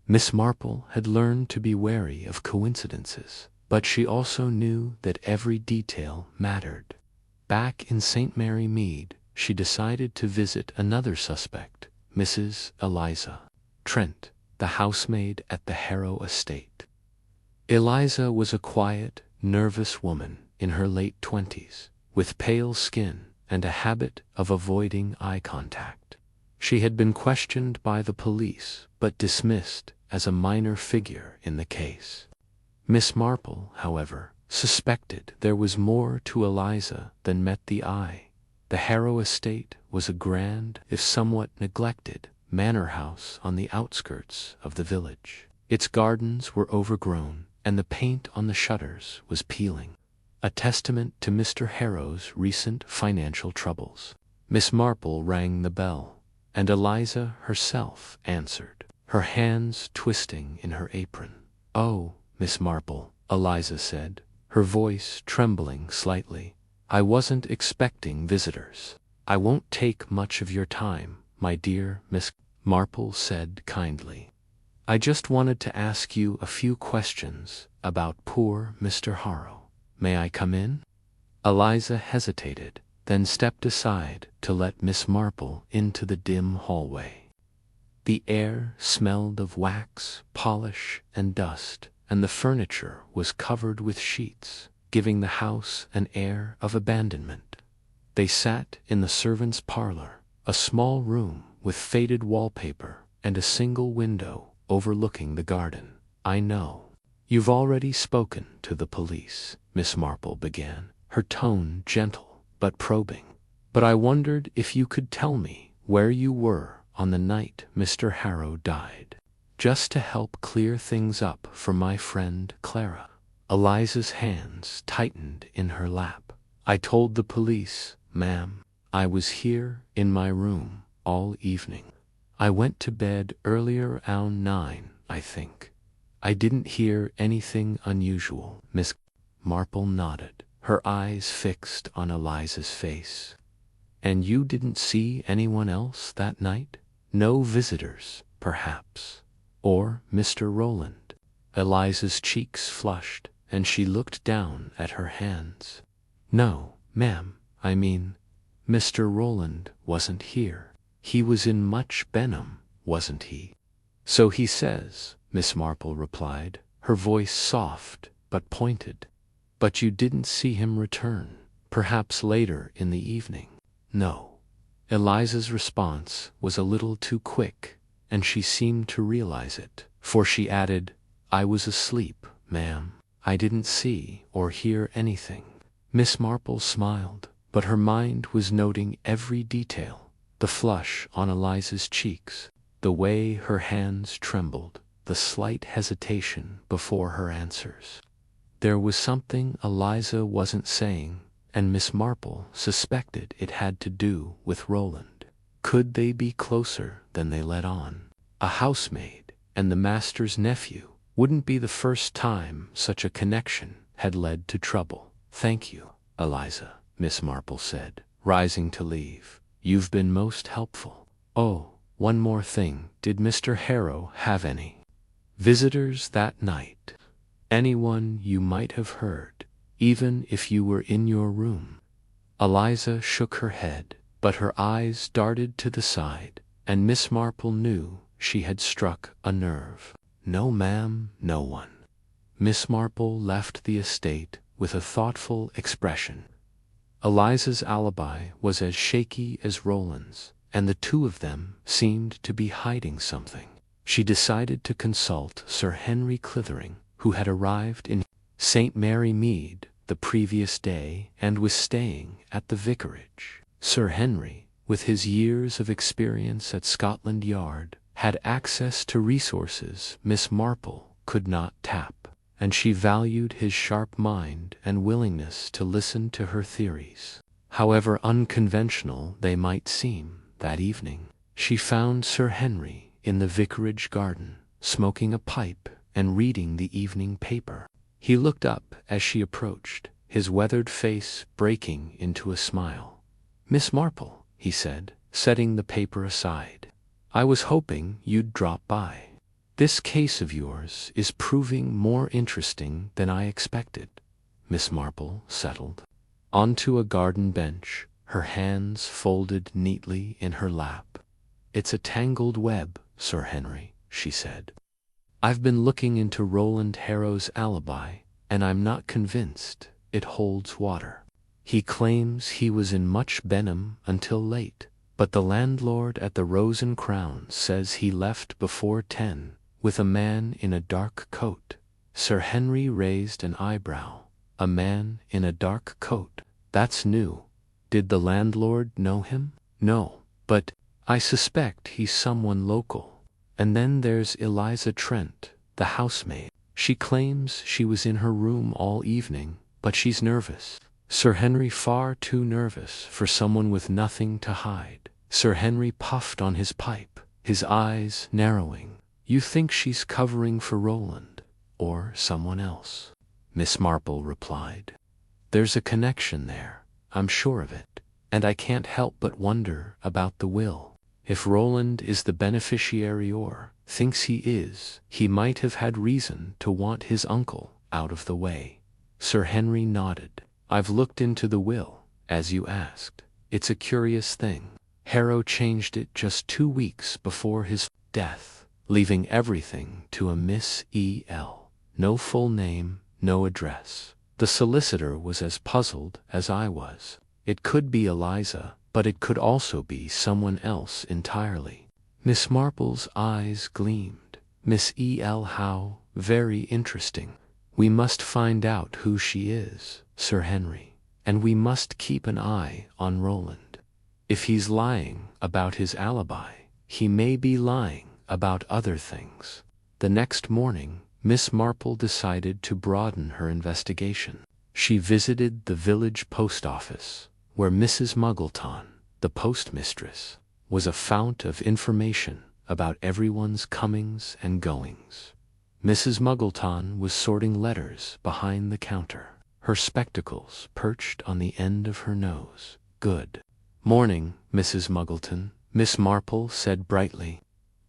Miss Marple had learned to be wary of coincidences, but she also knew that every detail mattered. Back in St. Mary Mead, she decided to visit another suspect, Mrs. Eliza Trent, the housemaid at the Harrow estate. Eliza was a quiet, nervous woman in her late 20s, with pale skin and a habit of avoiding eye contact. She had been questioned by the police, but dismissed as a minor figure in the case. Miss Marple, however, suspected there was more to Eliza than met the eye. The Harrow estate was a grand, if somewhat neglected, manor house on the outskirts of the village. Its gardens were overgrown, and the paint on the shutters was peeling, a testament to Mr. Harrow's recent financial troubles. Miss Marple rang the bell, and Eliza herself answered, her hands twisting in her apron. "Oh, Miss Marple," Eliza said, her voice trembling slightly. "I wasn't expecting visitors." "I won't take much of your time, my dear Miss," Marple said kindly. "I just wanted to ask you a few questions about poor Mr. Harrow. May I come in?" Eliza hesitated, then stepped aside to let Miss Marple into the dim hallway. The air smelled of wax, polish, and dust, and the furniture was covered with sheets, giving the house an air of abandonment. They sat in the servants' parlor, a small room with faded wallpaper and a single window overlooking the garden. I know. You've already spoken to the police, Miss Marple began, her tone gentle but probing. But I wondered if you could tell me where you were on the night Mr. Harrow died, just to help clear things up for my friend Clara. Eliza's hands tightened in her lap. I told the police, ma'am. I was here in my room all evening. I went to bed earlier around 9, I think. I didn't hear anything unusual. Miss Marple nodded, her eyes fixed on Eliza's face. And you didn't see anyone else that night? No visitors, perhaps? Or Mr. Rowland? Eliza's cheeks flushed, and she looked down at her hands. No, ma'am, I mean, Mr. Rowland wasn't here. He was in Much Benham, wasn't he? So he says, Miss Marple replied, her voice soft but pointed. But you didn't see him return, perhaps later in the evening? No. Eliza's response was a little too quick, and she seemed to realize it, for she added, I was asleep, ma'am. I didn't see or hear anything. Miss Marple smiled, but her mind was noting every detail, the flush on Eliza's cheeks, the way her hands trembled, the slight hesitation before her answers. There was something Eliza wasn't saying, and Miss Marple suspected it had to do with Rowland. Could they be closer than they let on? A housemaid and the master's nephew wouldn't be the first time such a connection had led to trouble. Thank you, Eliza, Miss Marple said, rising to leave. You've been most helpful. Oh, one more thing. Did Mr. Harrow have any visitors that night? Anyone you might have heard, even if you were in your room? Eliza shook her head, but her eyes darted to the side, and Miss Marple knew she had struck a nerve. No, ma'am, no one. Miss Marple left the estate with a thoughtful expression. Eliza's alibi was as shaky as Rowland's, and the two of them seemed to be hiding something. She decided to consult Sir Henry Clithering, who had arrived in St. Mary Mead the previous day and was staying at the vicarage. Sir Henry, with his years of experience at Scotland Yard, had access to resources Miss Marple could not tap, and she valued his sharp mind and willingness to listen to her theories. However unconventional they might seem, that evening, she found Sir Henry in the vicarage garden, smoking a pipe and reading the evening paper. He looked up as she approached, his weathered face breaking into a smile. Miss Marple, he said, setting the paper aside. I was hoping you'd drop by. This case of yours is proving more interesting than I expected. Miss Marple settled onto a garden bench, her hands folded neatly in her lap. It's a tangled web, Sir Henry, she said. I've been looking into Rowland Harrow's alibi, and I'm not convinced it holds water. He claims he was in Much Benham until late, but the landlord at the Rose and Crown says he left before 10 with a man in a dark coat. Sir Henry raised an eyebrow. A man in a dark coat? That's new. Did the landlord know him? No, but I suspect he's someone local. And then there's Eliza Trent, the housemaid. She claims she was in her room all evening, but she's nervous. Sir Henry far too nervous for someone with nothing to hide. Sir Henry puffed on his pipe, his eyes narrowing. You think she's covering for Rowland, or someone else? Miss Marple replied. There's a connection there, I'm sure of it, and I can't help but wonder about the will. If Rowland is the beneficiary or thinks he is, he might have had reason to want his uncle out of the way. Sir Henry nodded. I've looked into the will, as you asked. It's a curious thing. Harrow changed it just 2 weeks before his death, leaving everything to a Miss E.L. No full name, no address. The solicitor was as puzzled as I was. It could be Eliza, but it could also be someone else entirely. Miss Marple's eyes gleamed. Miss E.L. How very interesting. We must find out who she is, Sir Henry, and we must keep an eye on Roland. If he's lying about his alibi, he may be lying about other things. The next morning, Miss Marple decided to broaden her investigation. She visited the village post office, where Mrs. Muggleton, the postmistress, was a fount of information about everyone's comings and goings. Mrs. Muggleton was sorting letters behind the counter, her spectacles perched on the end of her nose. "Good morning, Mrs. Muggleton," Miss Marple said brightly.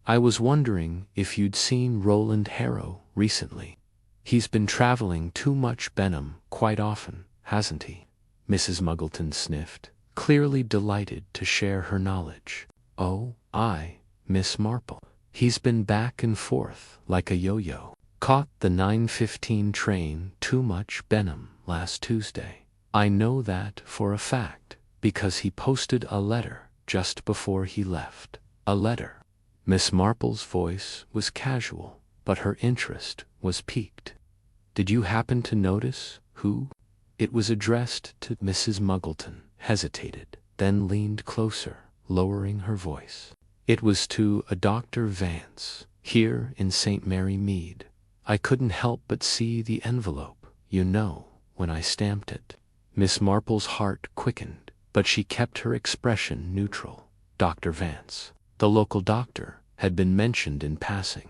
"I was wondering if you'd seen Roland Harrow recently. He's been traveling too much Benham quite often, hasn't he?" Mrs. Muggleton sniffed, clearly delighted to share her knowledge. "Oh, aye, Miss Marple. He's been back and forth like a yo-yo. Caught the 9:15 train too much Benham last Tuesday. I know that for a fact, because he posted a letter just before he left." "A letter?" Miss Marple's voice was casual, but her interest was piqued. "Did you happen to notice who?" It was addressed to Mrs. Muggleton, hesitated, then leaned closer, lowering her voice. "It was to a Dr. Vance, here in St. Mary Mead. I couldn't help but see the envelope, you know, when I stamped it." Miss Marple's heart quickened, but she kept her expression neutral. Dr. Vance, the local doctor, had been mentioned in passing,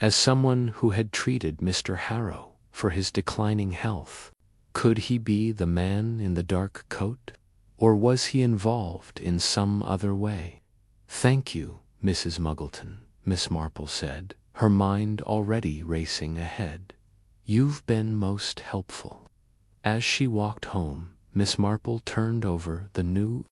as someone who had treated Mr. Harrow for his declining health. Could he be the man in the dark coat? Or was he involved in some other way? "Thank you, Mrs. Muggleton," Miss Marple said, her mind already racing ahead. "You've been most helpful." As she walked home, Miss Marple turned over the new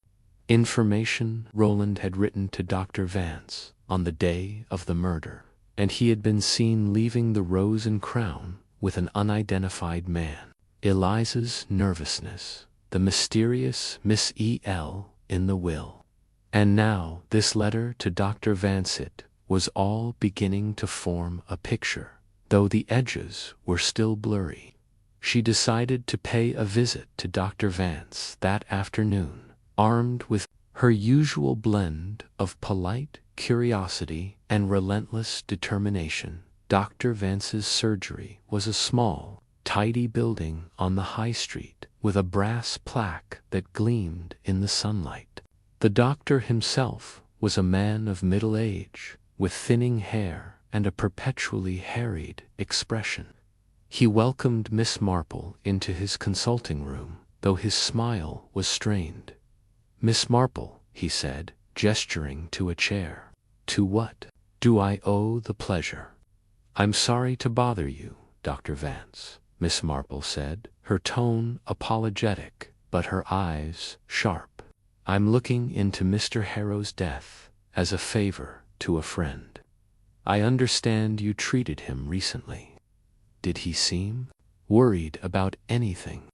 information Roland had written to Dr. Vance on the day of the murder, and he had been seen leaving the Rose and Crown with an unidentified man. Eliza's nervousness, the mysterious Miss E.L. in the will, and now this letter to Dr. Vance. It was all beginning to form a picture, though the edges were still blurry. She decided to pay a visit to Dr. Vance that afternoon, armed with her usual blend of polite curiosity and relentless determination. Dr. Vance's surgery was a small, tidy building on the high street, with a brass plaque that gleamed in the sunlight. The doctor himself was a man of middle age, with thinning hair and a perpetually harried expression. He welcomed Miss Marple into his consulting room, though his smile was strained. "Miss Marple," he said, gesturing to a chair. "To what do I owe the pleasure?" "I'm sorry to bother you, Dr. Vance," Miss Marple said, her tone apologetic, but her eyes sharp. "I'm looking into Mr. Harrow's death as a favor to a friend. I understand you treated him recently. Did he seem worried about anything?"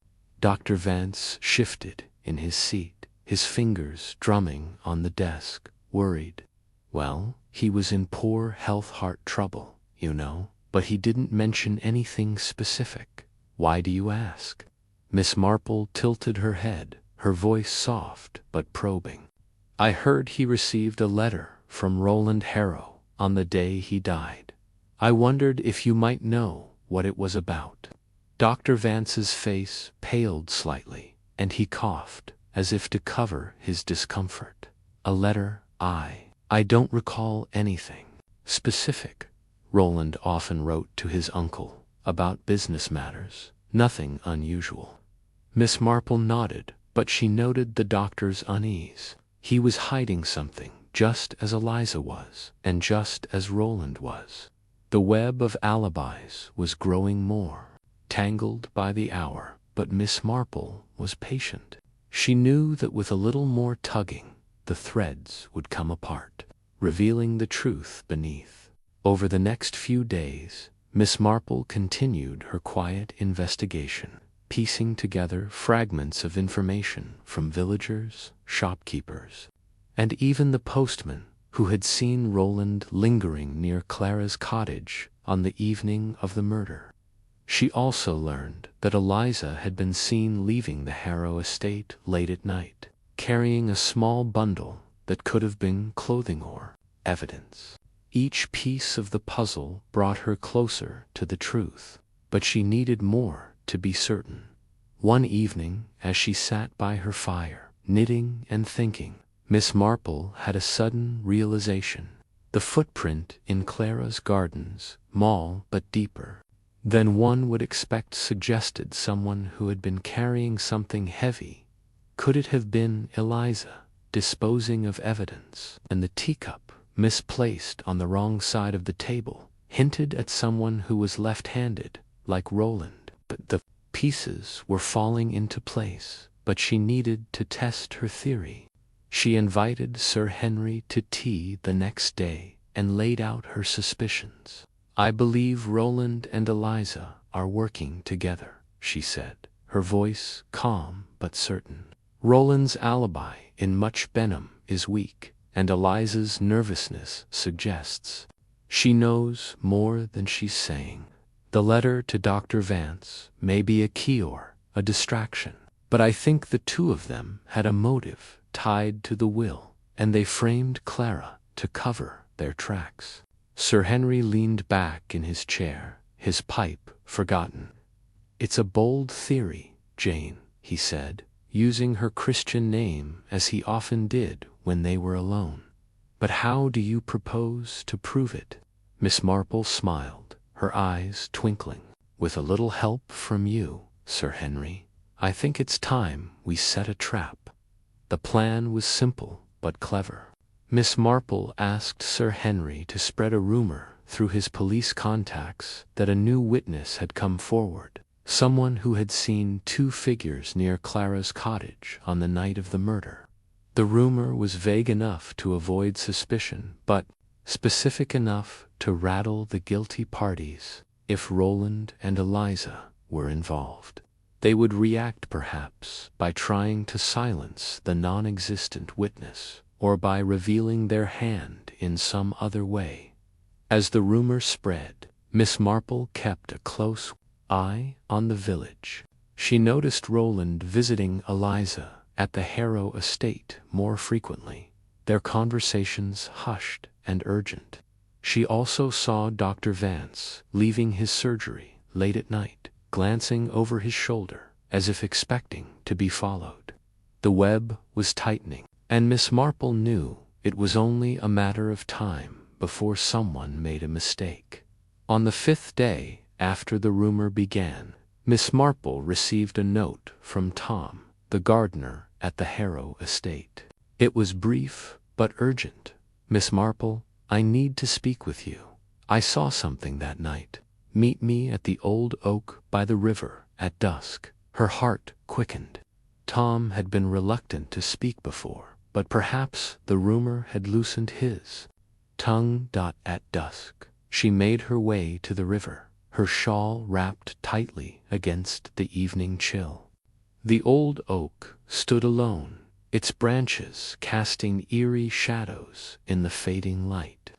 Dr. Vance shifted in his seat, his fingers drumming on the desk. "Worried? Well, he was in poor heart trouble, you know, but he didn't mention anything specific. Why do you ask?" Miss Marple tilted her head, her voice soft but probing. "I heard he received a letter from Roland Harrow on the day he died. I wondered if you might know what it was about." Dr. Vance's face paled slightly, and he coughed, as if to cover his discomfort. "A letter? I don't recall anything specific. Roland often wrote to his uncle about business matters, nothing unusual." Miss Marple nodded, but she noted the doctor's unease. He was hiding something, just as Eliza was, and just as Roland was. The web of alibis was growing more tangled by the hour, but Miss Marple was patient. She knew that with a little more tugging, the threads would come apart, revealing the truth beneath. Over the next few days, Miss Marple continued her quiet investigation, piecing together fragments of information from villagers, shopkeepers, and even the postman who had seen Roland lingering near Clara's cottage on the evening of the murder. She also learned that Eliza had been seen leaving the Harrow estate late at night, carrying a small bundle that could have been clothing or evidence. Each piece of the puzzle brought her closer to the truth, but she needed more to be certain. One evening, as she sat by her fire, knitting and thinking, Miss Marple had a sudden realization. The footprint in Clara's gardens, small but deeper than one would expect, suggested someone who had been carrying something heavy. Could it have been Eliza, disposing of evidence? And the teacup, misplaced on the wrong side of the table, hinted at someone who was left-handed, like Roland. But the pieces were falling into place, but she needed to test her theory. She invited Sir Henry to tea the next day and laid out her suspicions. "I believe Roland and Eliza are working together," she said, her voice calm but certain. "Roland's alibi in Much Benham is weak, and Eliza's nervousness suggests she knows more than she's saying. The letter to Dr. Vance may be a key or a distraction, but I think the two of them had a motive tied to the will, and they framed Clara to cover their tracks." Sir Henry leaned back in his chair, his pipe forgotten. "It's a bold theory, Jane," he said, using her Christian name as he often did when they were alone. "But how do you propose to prove it?" Miss Marple smiled, her eyes twinkling. "With a little help from you, Sir Henry. I think it's time we set a trap." The plan was simple but clever. Miss Marple asked Sir Henry to spread a rumor through his police contacts that a new witness had come forward, someone who had seen two figures near Clara's cottage on the night of the murder. The rumor was vague enough to avoid suspicion, but specific enough to rattle the guilty parties. If Roland and Eliza were involved, they would react perhaps by trying to silence the non-existent witness, or by revealing their hand in some other way. As the rumor spread, Miss Marple kept a close eye on the village. She noticed Roland visiting Eliza at the Harrow estate more frequently, their conversations hushed and urgent. She also saw Dr. Vance leaving his surgery late at night, glancing over his shoulder as if expecting to be followed. The web was tightening, and Miss Marple knew it was only a matter of time before someone made a mistake. On the 5th day after the rumor began, Miss Marple received a note from Tom, the gardener at the Harrow estate. It was brief but urgent. "Miss Marple, I need to speak with you. I saw something that night. Meet me at the old oak by the river at dusk." Her heart quickened. Tom had been reluctant to speak before, but perhaps the rumor had loosened his tongue. At dusk, she made her way to the river, her shawl wrapped tightly against the evening chill. The old oak stood alone, its branches casting eerie shadows in the fading light.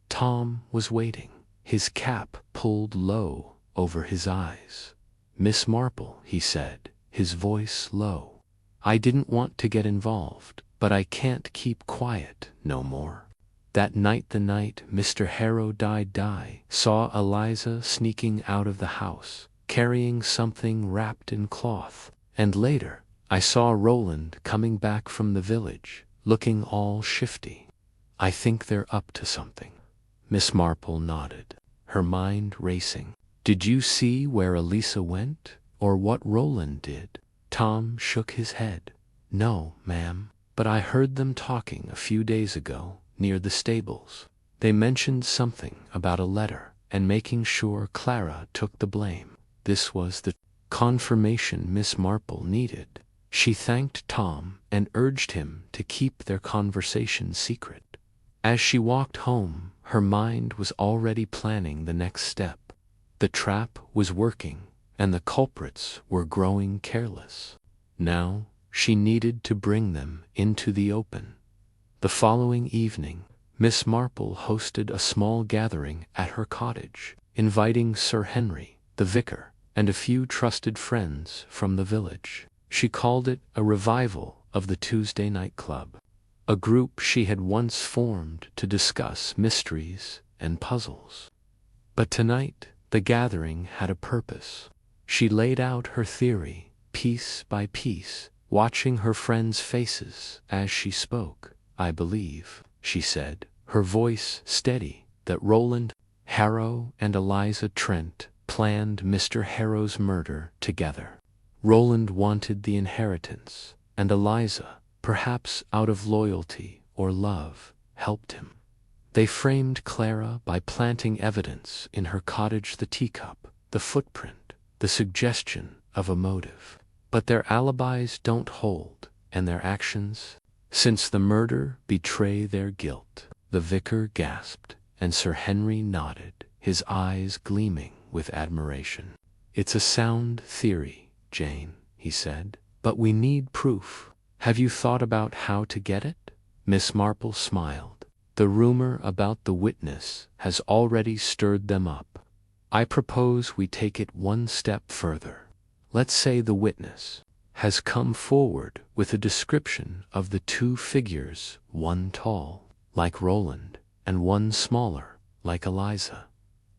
Tom was waiting, his cap pulled low over his eyes. "Miss Marple," he said, his voice low, "I didn't want to get involved, but I can't keep quiet no more. That night, the night Mr. Harrow died, I saw Eliza sneaking out of the house, carrying something wrapped in cloth, and later I saw Roland coming back from the village, looking all shifty. I think they're up to something." Miss Marple nodded, her mind racing. "Did you see where Eliza went, or what Roland did?" Tom shook his head. "No, ma'am, but I heard them talking a few days ago near the stables. They mentioned something about a letter and making sure Clara took the blame." This was the confirmation Miss Marple needed. She thanked Tom and urged him to keep their conversation secret. As she walked home, her mind was already planning the next step. The trap was working, and the culprits were growing careless. Now she needed to bring them into the open. The following evening, Miss Marple hosted a small gathering at her cottage, inviting Sir Henry, the vicar, and a few trusted friends from the village. She called it a revival of the Tuesday night club, a group she had once formed to discuss mysteries and puzzles. But tonight the gathering had a purpose. She laid out her theory, piece by piece, watching her friends' faces as she spoke. "I believe," she said, her voice steady, "that Roland Harrow and Eliza Trent planned Mr. Harrow's murder together. Roland wanted the inheritance, and Eliza, perhaps out of loyalty or love, helped him. They framed Clara by planting evidence in her cottage: the teacup, the footprint, the suggestion of a motive. But their alibis don't hold, and their actions since the murder betray their guilt." The vicar gasped, and Sir Henry nodded, his eyes gleaming with admiration. "It's a sound theory, Jane," he said, "but we need proof. Have you thought about how to get it?" Miss Marple smiled. "The rumor about the witness has already stirred them up. I propose we take it one step further. Let's say the witness has come forward with a description of the two figures, one tall, like Roland, and one smaller, like Eliza.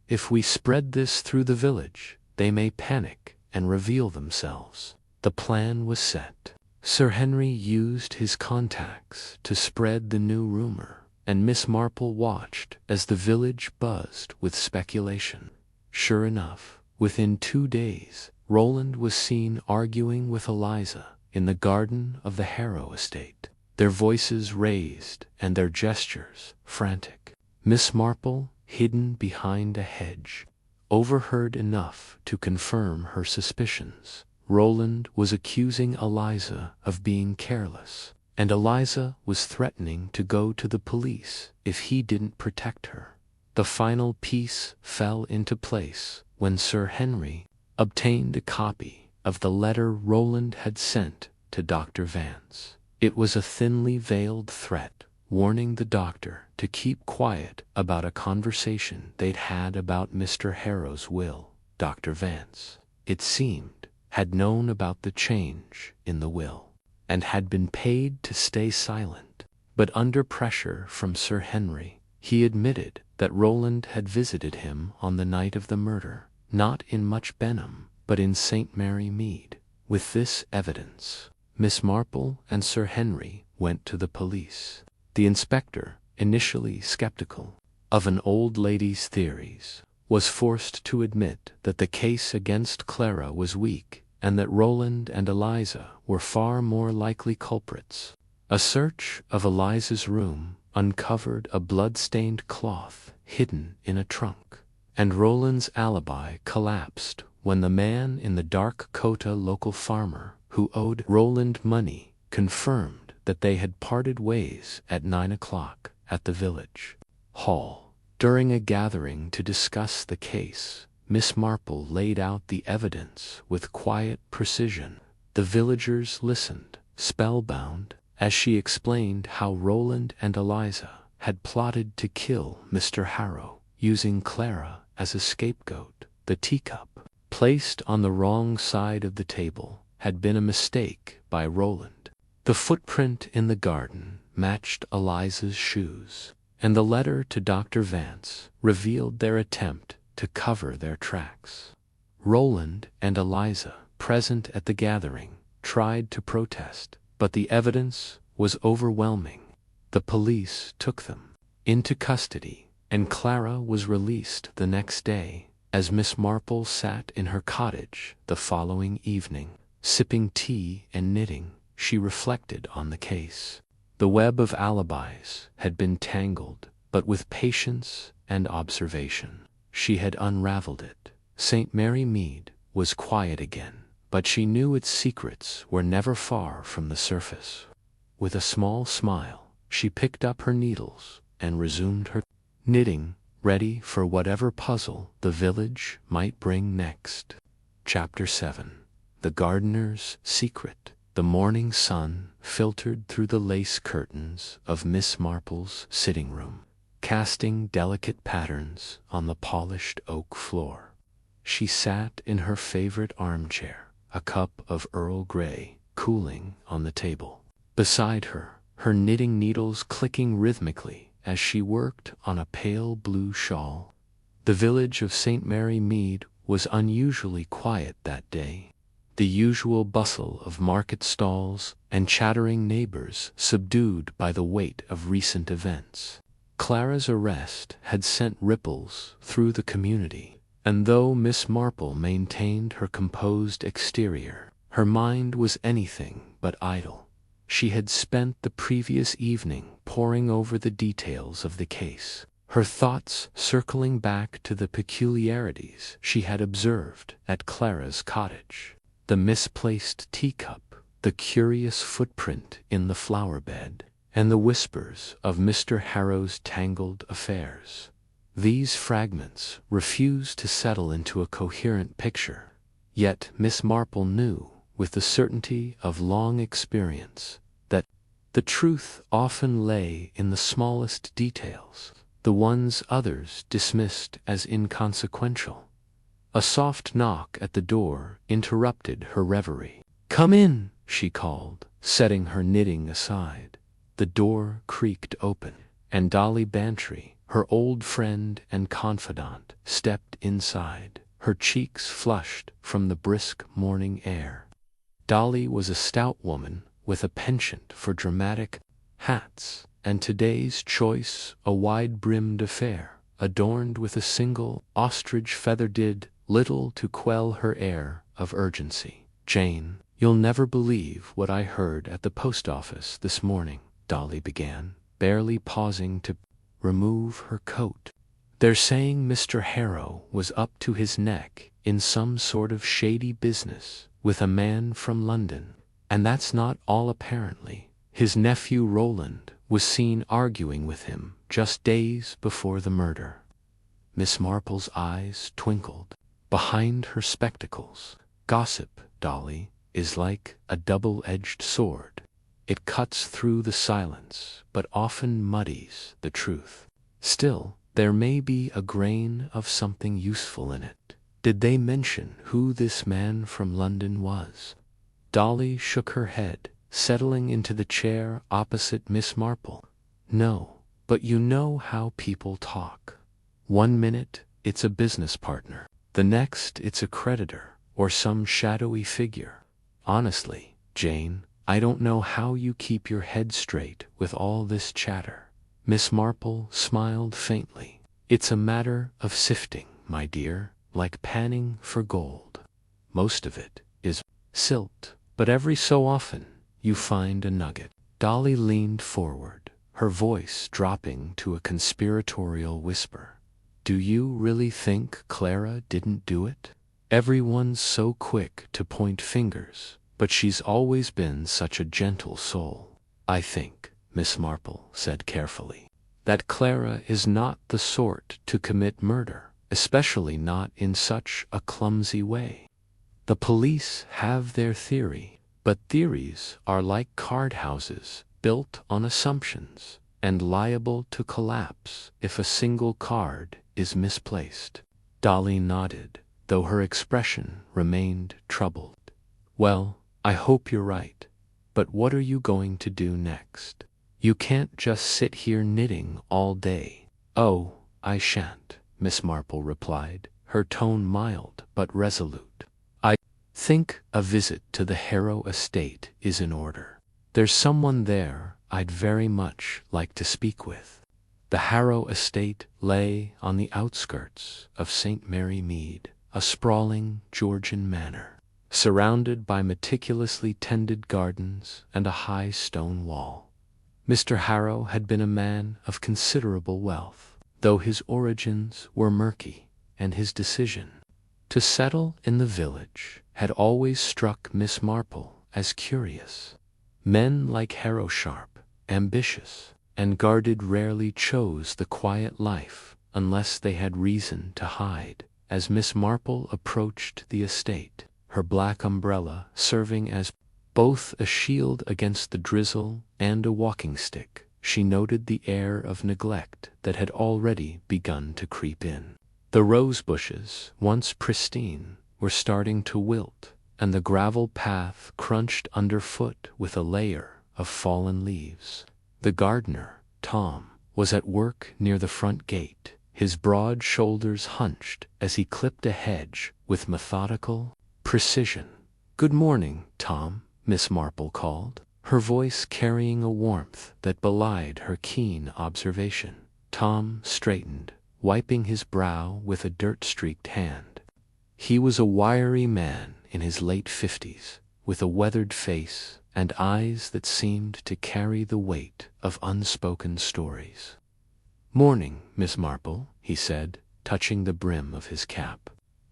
If we spread this through the village, they may panic and reveal themselves." The plan was set. Sir Henry used his contacts to spread the new rumor, and Miss Marple watched as the village buzzed with speculation. Sure enough, within 2 days, Roland was seen arguing with Eliza in the garden of the Harrow estate, their voices raised and their gestures frantic. Miss Marple, hidden behind a hedge, overheard enough to confirm her suspicions. Roland was accusing Eliza of being careless, and Eliza was threatening to go to the police if he didn't protect her. The final piece fell into place when Sir Henry obtained a copy of the letter Roland had sent to Dr. Vance. It was a thinly veiled threat, warning the doctor to keep quiet about a conversation they'd had about Mr. Harrow's will. Dr. Vance, it seemed, had known about the change in the will, and had been paid to stay silent. But under pressure from Sir Henry, he admitted that Roland had visited him on the night of the murder, not in Much Benham, but in St. Mary Mead. With this evidence, Miss Marple and Sir Henry went to the police. The inspector, initially skeptical of an old lady's theories, was forced to admit that the case against Clara was weak, and that Roland and Eliza were far more likely culprits. A search of Eliza's room uncovered a blood-stained cloth hidden in a trunk, and Roland's alibi collapsed when the man in the dark coat, a local farmer who owed Roland money, confirmed that they had parted ways at 9 o'clock at the village hall. During a gathering to discuss the case, Miss Marple laid out the evidence with quiet precision. The villagers listened, spellbound, as she explained how Roland and Eliza had plotted to kill Mr. Harrow, using Clara as a scapegoat. The teacup, placed on the wrong side of the table, had been a mistake by Roland. The footprint in the garden matched Eliza's shoes, and the letter to Dr. Vance revealed their attempt to cover their tracks. Roland and Eliza, present at the gathering, tried to protest, but the evidence was overwhelming. The police took them into custody, and Clara was released the next day. As Miss Marple sat in her cottage the following evening, sipping tea and knitting, she reflected on the case. The web of alibis had been tangled, but with patience and observation, she had unraveled it. St. Mary Mead was quiet again, but she knew its secrets were never far from the surface. With a small smile, she picked up her needles and resumed her knitting, ready for whatever puzzle the village might bring next. Chapter 7. The Gardener's Secret. The morning sun filtered through the lace curtains of Miss Marple's sitting room, casting delicate patterns on the polished oak floor. She sat in her favorite armchair, a cup of Earl Grey cooling on the table. Beside her, her knitting needles clicking rhythmically as she worked on a pale blue shawl. The village of St. Mary Mead was unusually quiet that day. The usual bustle of market stalls and chattering neighbors subdued by the weight of recent events. Clara's arrest had sent ripples through the community, and though Miss Marple maintained her composed exterior, her mind was anything but idle. She had spent the previous evening poring over the details of the case, her thoughts circling back to the peculiarities she had observed at Clara's cottage. The misplaced teacup, the curious footprint in the flower bed, and the whispers of Mr. Harrow's tangled affairs. These fragments refused to settle into a coherent picture, yet Miss Marple knew, with the certainty of long experience, that the truth often lay in the smallest details, the ones others dismissed as inconsequential. A soft knock at the door interrupted her reverie. "Come in," she called, setting her knitting aside. The door creaked open, and Dolly Bantry, her old friend and confidant, stepped inside, her cheeks flushed from the brisk morning air. Dolly was a stout woman with a penchant for dramatic hats, and today's choice a wide-brimmed affair, adorned with a single ostrich feather, did little to quell her air of urgency. "Jane, you'll never believe what I heard at the post office this morning," Dolly began, barely pausing to remove her coat. "They're saying Mr. Harrow was up to his neck in some sort of shady business with a man from London, and that's not all apparently. His nephew Roland was seen arguing with him just days before the murder." Miss Marple's eyes twinkled behind her spectacles. "Gossip, Dolly, is like a double-edged sword. It cuts through the silence, but often muddies the truth. Still, there may be a grain of something useful in it. Did they mention who this man from London was?" Dolly shook her head, settling into the chair opposite Miss Marple. "No, but you know how people talk. One minute it's a business partner, the next it's a creditor or some shadowy figure. Honestly, Jane, I don't know how you keep your head straight with all this chatter." Miss Marple smiled faintly. "It's a matter of sifting, my dear, like panning for gold. Most of it is silt, but every so often you find a nugget." Dolly leaned forward, her voice dropping to a conspiratorial whisper. "Do you really think Clara didn't do it? Everyone's so quick to point fingers, but she's always been such a gentle soul. I think," Miss Marple said carefully, "that Clara is not the sort to commit murder, especially not in such a clumsy way. The police have their theory, but theories are like card houses built on assumptions and liable to collapse if a single card is misplaced." Dolly nodded, though her expression remained troubled. "Well, I hope you're right, but what are you going to do next? You can't just sit here knitting all day." "Oh, I shan't," Miss Marple replied, her tone mild but resolute. "I think a visit to the Harrow estate is in order. There's someone there I'd very much like to speak with." The Harrow estate lay on the outskirts of St. Mary Mead, a sprawling Georgian manor, surrounded by meticulously tended gardens and a high stone wall. Mr. Harrow had been a man of considerable wealth, though his origins were murky, and his decision to settle in the village had always struck Miss Marple as curious. Men like Harrow, sharp, ambitious, and guarded, rarely chose the quiet life unless they had reason to hide. As Miss Marple approached the estate, her black umbrella serving as both a shield against the drizzle and a walking stick, she noted the air of neglect that had already begun to creep in. The rose bushes, once pristine, were starting to wilt, and the gravel path crunched underfoot with a layer of fallen leaves. The gardener, Tom, was at work near the front gate, his broad shoulders hunched as he clipped a hedge with methodical precision. "Good morning, Tom," Miss Marple called, her voice carrying a warmth that belied her keen observation. Tom straightened, wiping his brow with a dirt-streaked hand. He was a wiry man in his late 50s, with a weathered face and eyes that seemed to carry the weight of unspoken stories. "Morning, Miss Marple," he said, touching the brim of his cap.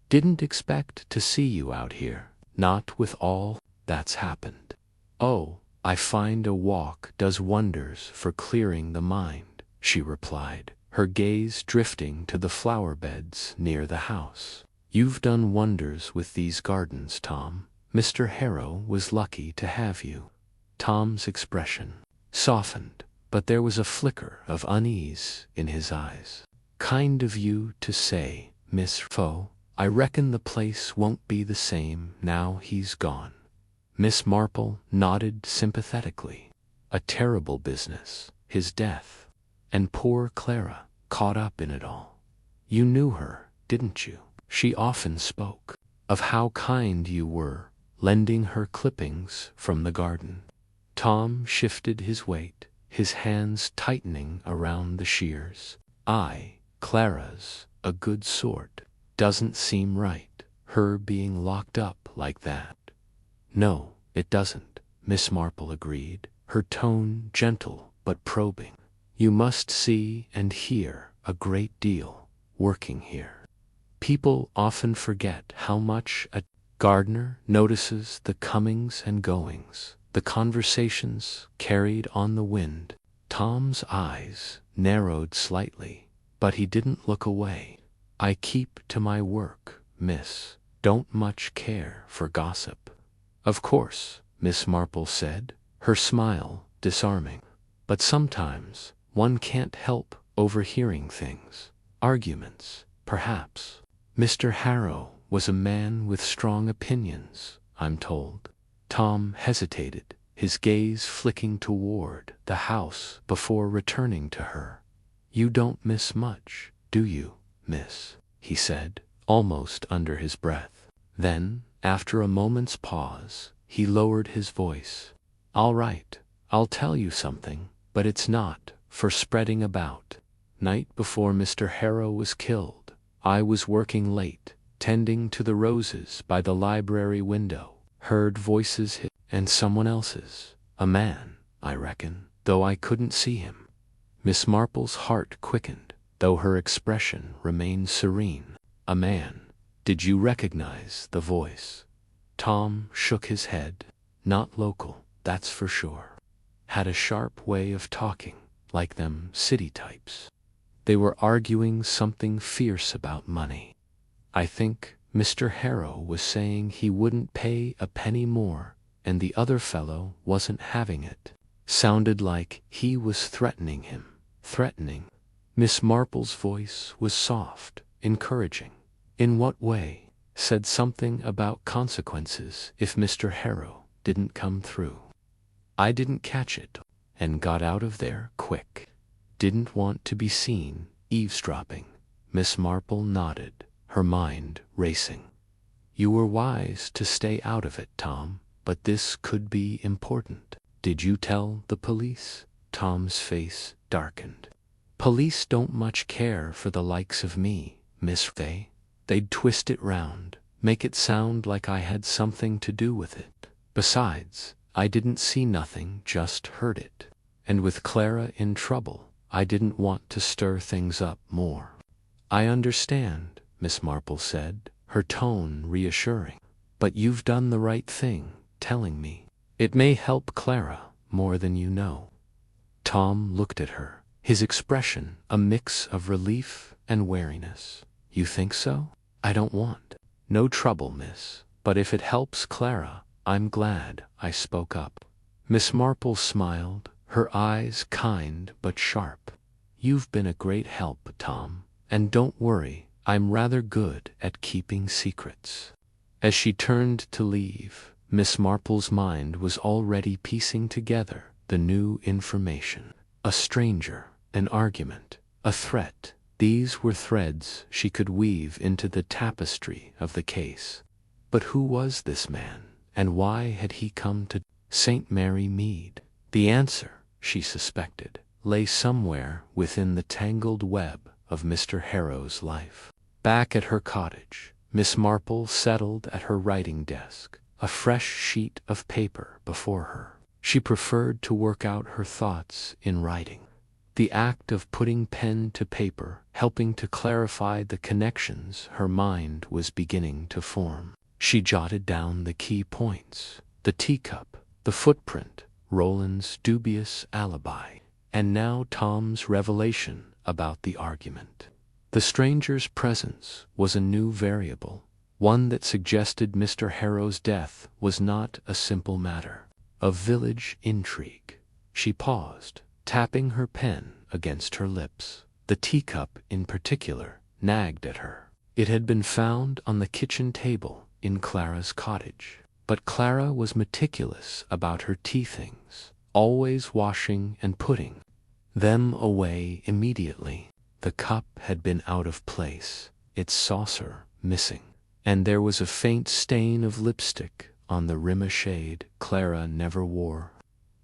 "Didn't expect to see you out here, not with all that's happened." "Oh, I find a walk does wonders for clearing the mind," she replied, her gaze drifting to the flower beds near the house. "You've done wonders with these gardens, Tom. Mr. Harrow was lucky to have you." Tom's expression softened, but there was a flicker of unease in his eyes. "Kind of you to say, Miss Foe. I reckon the place won't be the same now he's gone." Miss Marple nodded sympathetically. "A terrible business, his death. And poor Clara, caught up in it all. You knew her, didn't you? She often spoke of how kind you were, lending her clippings from the garden." Tom shifted his weight, his hands tightening around the shears. "Clara's a good sort. Doesn't seem right, her being locked up like that." "No, it doesn't," Miss Marple agreed, her tone gentle but probing. "You must see and hear a great deal, working here. People often forget how much a gardener notices the comings and goings, the conversations carried on the wind." Tom's eyes narrowed slightly, but he didn't look away. "I keep to my work, miss. Don't much care for gossip." "Of course," Miss Marple said, her smile disarming. "But sometimes one can't help overhearing things. Arguments, perhaps. Mr. Harrow was a man with strong opinions, I'm told." Tom hesitated, his gaze flicking toward the house before returning to her. "You don't miss much, do you, miss?" he said, almost under his breath. Then, after a moment's pause, he lowered his voice. "All right, I'll tell you something, but it's not for spreading about. Night before Mr. Harrow was killed, I was working late, tending to the roses by the library window, heard voices and someone else's. A man, I reckon, though I couldn't see him." Miss Marple's heart quickened, though her expression remained serene. "A man. Did you recognize the voice?" Tom shook his head. "Not local, that's for sure. Had a sharp way of talking, like them city types. They were arguing something fierce about money. I think Mr. Harrow was saying he wouldn't pay a penny more, and the other fellow wasn't having it. Sounded like he was threatening him." "Threatening?" Miss Marple's voice was soft, encouraging. "In what way?" "Said something about consequences if Mr. Harrow didn't come through. I didn't catch it, and got out of there quick. Didn't want to be seen eavesdropping." Miss Marple nodded, her mind racing. "You were wise to stay out of it, Tom, but this could be important. Did you tell the police?" Tom's face darkened. "Police don't much care for the likes of me, Miss. They'd twist it round, make it sound like I had something to do with it. Besides, I didn't see nothing, just heard it. And with Clara in trouble, I didn't want to stir things up more." "I understand," Miss Marple said, her tone reassuring. "But you've done the right thing, telling me. It may help Clara more than you know." Tom looked at her, his expression a mix of relief and wariness. "You think so? I don't want no trouble, miss, but if it helps Clara, I'm glad I spoke up." Miss Marple smiled, her eyes kind but sharp. "You've been a great help, Tom, and don't worry, I'm rather good at keeping secrets." As she turned to leave, Miss Marple's mind was already piecing together the new information. A stranger, an argument, a threat. These were threads she could weave into the tapestry of the case. But who was this man, and why had he come to St. Mary Mead? The answer, she suspected, lay somewhere within the tangled web of Mr. Harrow's life. Back at her cottage, Miss Marple settled at her writing desk, a fresh sheet of paper before her. She preferred to work out her thoughts in writing. The act of putting pen to paper, helping to clarify the connections her mind was beginning to form. She jotted down the key points: the teacup, the footprint, Roland's dubious alibi, and now Tom's revelation about the argument. The stranger's presence was a new variable, one that suggested Mr. Harrow's death was not a simple matter of village intrigue. She paused, tapping her pen against her lips. The teacup, in particular, nagged at her. It had been found on the kitchen table in Clara's cottage, but Clara was meticulous about her tea things, always washing and putting them away immediately. The cup had been out of place, its saucer missing, and there was a faint stain of lipstick on the rim, a shade Clara never wore.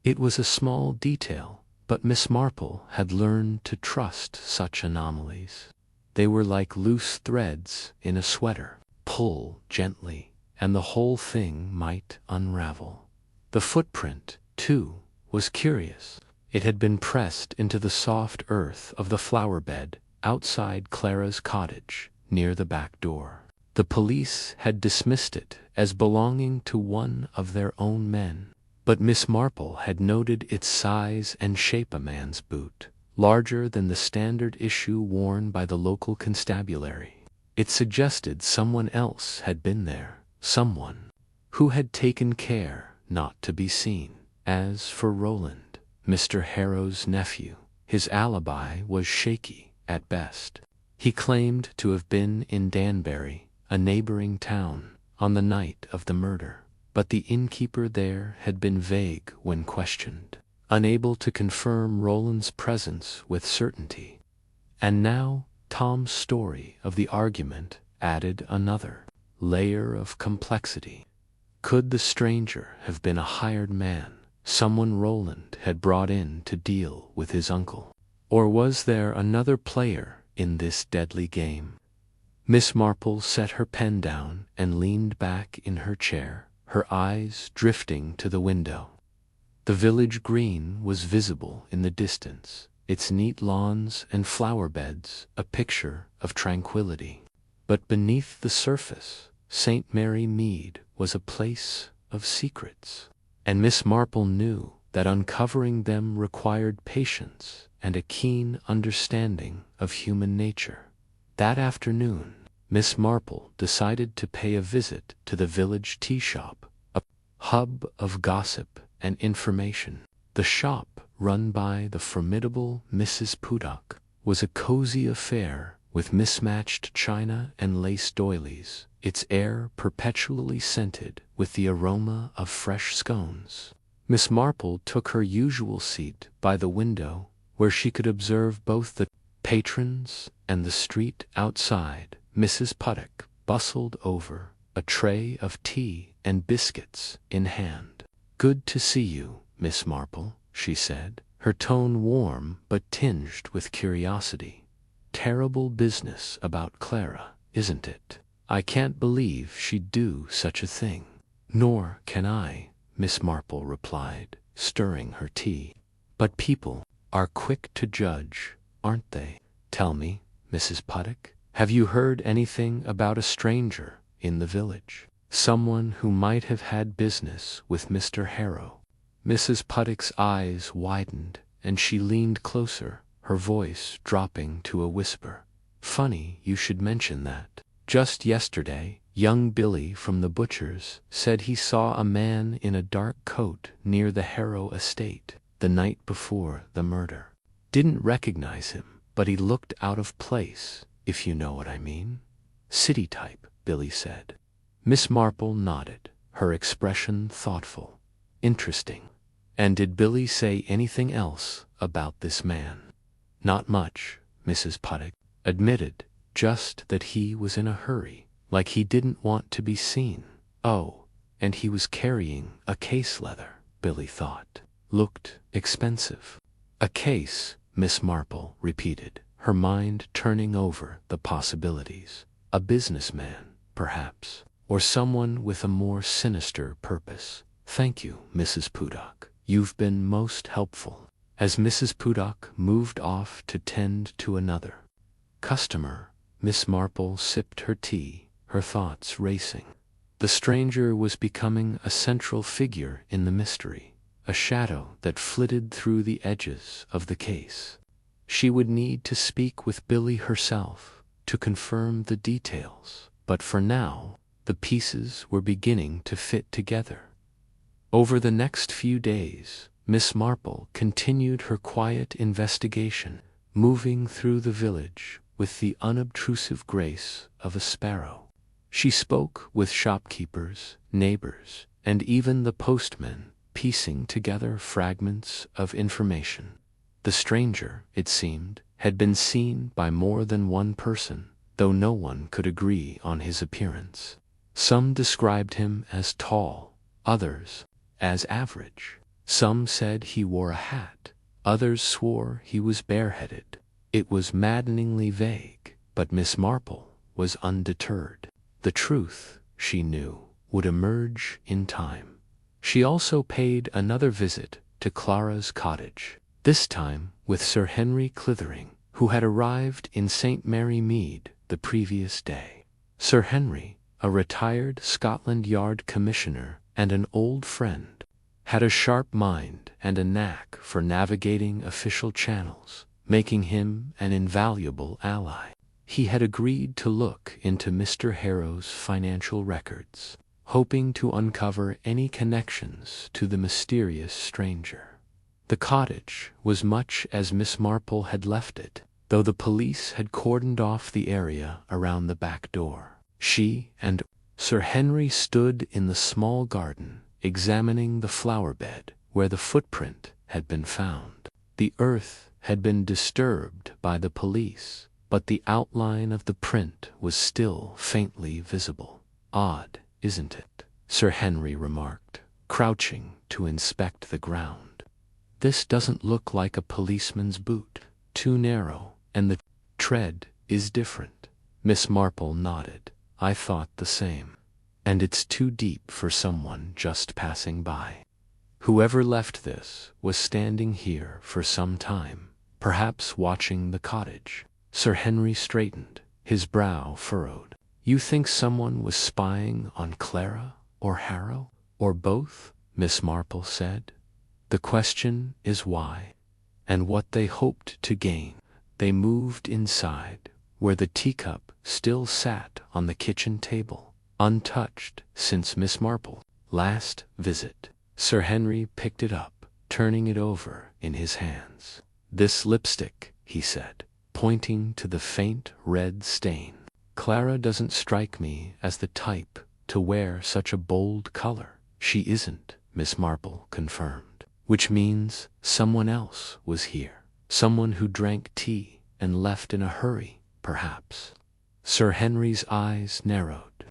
It was a small detail, but Miss Marple had learned to trust such anomalies. They were like loose threads in a sweater. Pull gently, and the whole thing might unravel. The footprint, too, was curious. It had been pressed into the soft earth of the flower bed outside Clara's cottage, near the back door. The police had dismissed it as belonging to one of their own men, but Miss Marple had noted its size and shape: a man's boot, larger than the standard issue worn by the local constabulary. It suggested someone else had been there, someone who had taken care not to be seen. As for Roland, Mr. Harrow's nephew, his alibi was shaky at best. He claimed to have been in Danbury, a neighboring town, on the night of the murder, but the innkeeper there had been vague when questioned, unable to confirm Roland's presence with certainty. And now Tom's story of the argument added another layer of complexity. Could the stranger have been a hired man, someone Roland had brought in to deal with his uncle? Or was there another player in this deadly game? Miss Marple set her pen down and leaned back in her chair, her eyes drifting to the window. The village green was visible in the distance, its neat lawns and flower beds a picture of tranquility. But beneath the surface, St. Mary Mead was a place of secrets, and Miss Marple knew that uncovering them required patience and a keen understanding of human nature. That afternoon, Miss Marple decided to pay a visit to the village tea shop, a hub of gossip and information. The shop, run by the formidable Mrs. Puddock, was a cozy affair with mismatched china and lace doilies, its air perpetually scented with the aroma of fresh scones. Miss Marple took her usual seat by the window, where she could observe both the patrons and the street outside. Mrs. Puddock bustled over, a tray of tea and biscuits in hand. "Good to see you, Miss Marple," she said, her tone warm but tinged with curiosity. "Terrible business about Clara, isn't it? I can't believe she'd do such a thing." "Nor can I," Miss Marple replied, stirring her tea. "But people are quick to judge, aren't they? Tell me, Mrs. Puddock, have you heard anything about a stranger in the village? Someone who might have had business with Mr. Harrow?" Mrs. Puddock's eyes widened, and she leaned closer, her voice dropping to a whisper. "Funny you should mention that. Just yesterday, young Billy from the butcher's said he saw a man in a dark coat near the Harrow estate. the night before the murder. Didn't recognize him, but he looked out of place, if you know what I mean. City type, Billy said. Miss Marple nodded, her expression thoughtful. Interesting. And did Billy say anything else about this man? Not much, Mrs. Puttock admitted, just that he was in a hurry, like he didn't want to be seen. Oh, and he was carrying a case leather, Billy thought. Looked expensive. A case, Miss Marple repeated, her mind turning over the possibilities. A businessman, perhaps, or someone with a more sinister purpose. Thank you, Mrs. Puttock. You've been most helpful. As Mrs. Puttock moved off to tend to another customer, Miss Marple sipped her tea, her thoughts racing. The stranger was becoming a central figure in the mystery, a shadow that flitted through the edges of the case. She would need to speak with Billy herself to confirm the details, but for now, the pieces were beginning to fit together. Over the next few days, Miss Marple continued her quiet investigation, moving through the village with the unobtrusive grace of a sparrow. She spoke with shopkeepers, neighbors, and even the postman, piecing together fragments of information. The stranger, it seemed, had been seen by more than one person, though no one could agree on his appearance. Some described him as tall, others as average. Some said he wore a hat, others swore he was bareheaded. It was maddeningly vague, but Miss Marple was undeterred. The truth, she knew, would emerge in time. She also paid another visit to Clara's cottage, this time with Sir Henry Clithering, who had arrived in St. Mary Mead the previous day. Sir Henry, a retired Scotland Yard commissioner and an old friend, had a sharp mind and a knack for navigating official channels, making him an invaluable ally. He had agreed to look into Mr. Harrow's financial records, hoping to uncover any connections to the mysterious stranger. The cottage was much as Miss Marple had left it, though the police had cordoned off the area around the back door. She and Sir Henry stood in the small garden, examining the flower bed where the footprint had been found. The earth had been disturbed by the police, but the outline of the print was still faintly visible. Odd, isn't it? Sir Henry remarked, crouching to inspect the ground. This doesn't look like a policeman's boot. Too narrow, and the tread is different. Miss Marple nodded. I thought the same. And it's too deep for someone just passing by. Whoever left this was standing here for some time, perhaps watching the cottage. Sir Henry straightened, his brow furrowed. You think someone was spying on Clara or Harrow, or both? Miss Marple said. The question is why, and what they hoped to gain. They moved inside, where the teacup still sat on the kitchen table, untouched since Miss Marple's last visit. Sir Henry picked it up, turning it over in his hands. This lipstick, he said, pointing to the faint red stain. Clara doesn't strike me as the type to wear such a bold color. She isn't, Miss Marple confirmed. Which means someone else was here. Someone who drank tea and left in a hurry, perhaps. Sir Henry's eyes narrowed.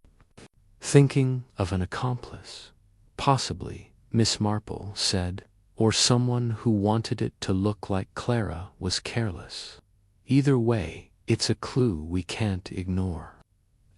Thinking of an accomplice? Possibly, Miss Marple said, or someone who wanted it to look like Clara was careless. Either way, it's a clue we can't ignore.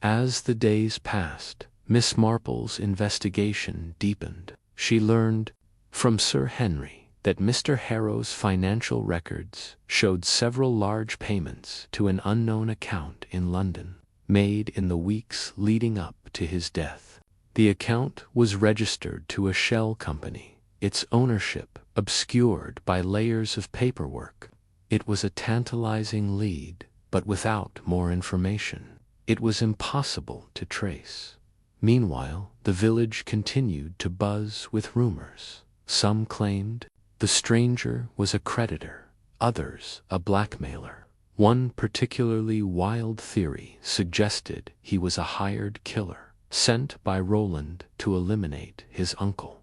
As the days passed, Miss Marple's investigation deepened. She learned from Sir Henry that Mr. Harrow's financial records showed several large payments to an unknown account in London, made in the weeks leading up to his death. The account was registered to a shell company, its ownership obscured by layers of paperwork. It was a tantalizing lead, but without more information, it was impossible to trace. Meanwhile, the village continued to buzz with rumors. Some claimed The stranger was a creditor, others a blackmailer. One particularly wild theory suggested he was a hired killer, sent by Roland to eliminate his uncle.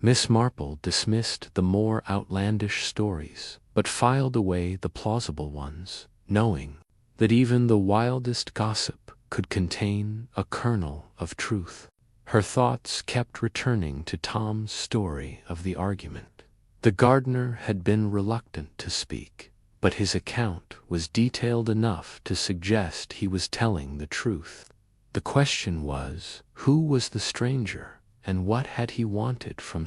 Miss Marple dismissed the more outlandish stories, but filed away the plausible ones, knowing that even the wildest gossip could contain a kernel of truth. Her thoughts kept returning to Tom's story of the argument. The gardener had been reluctant to speak, but his account was detailed enough to suggest he was telling the truth. The question was, who was the stranger, and what had he wanted from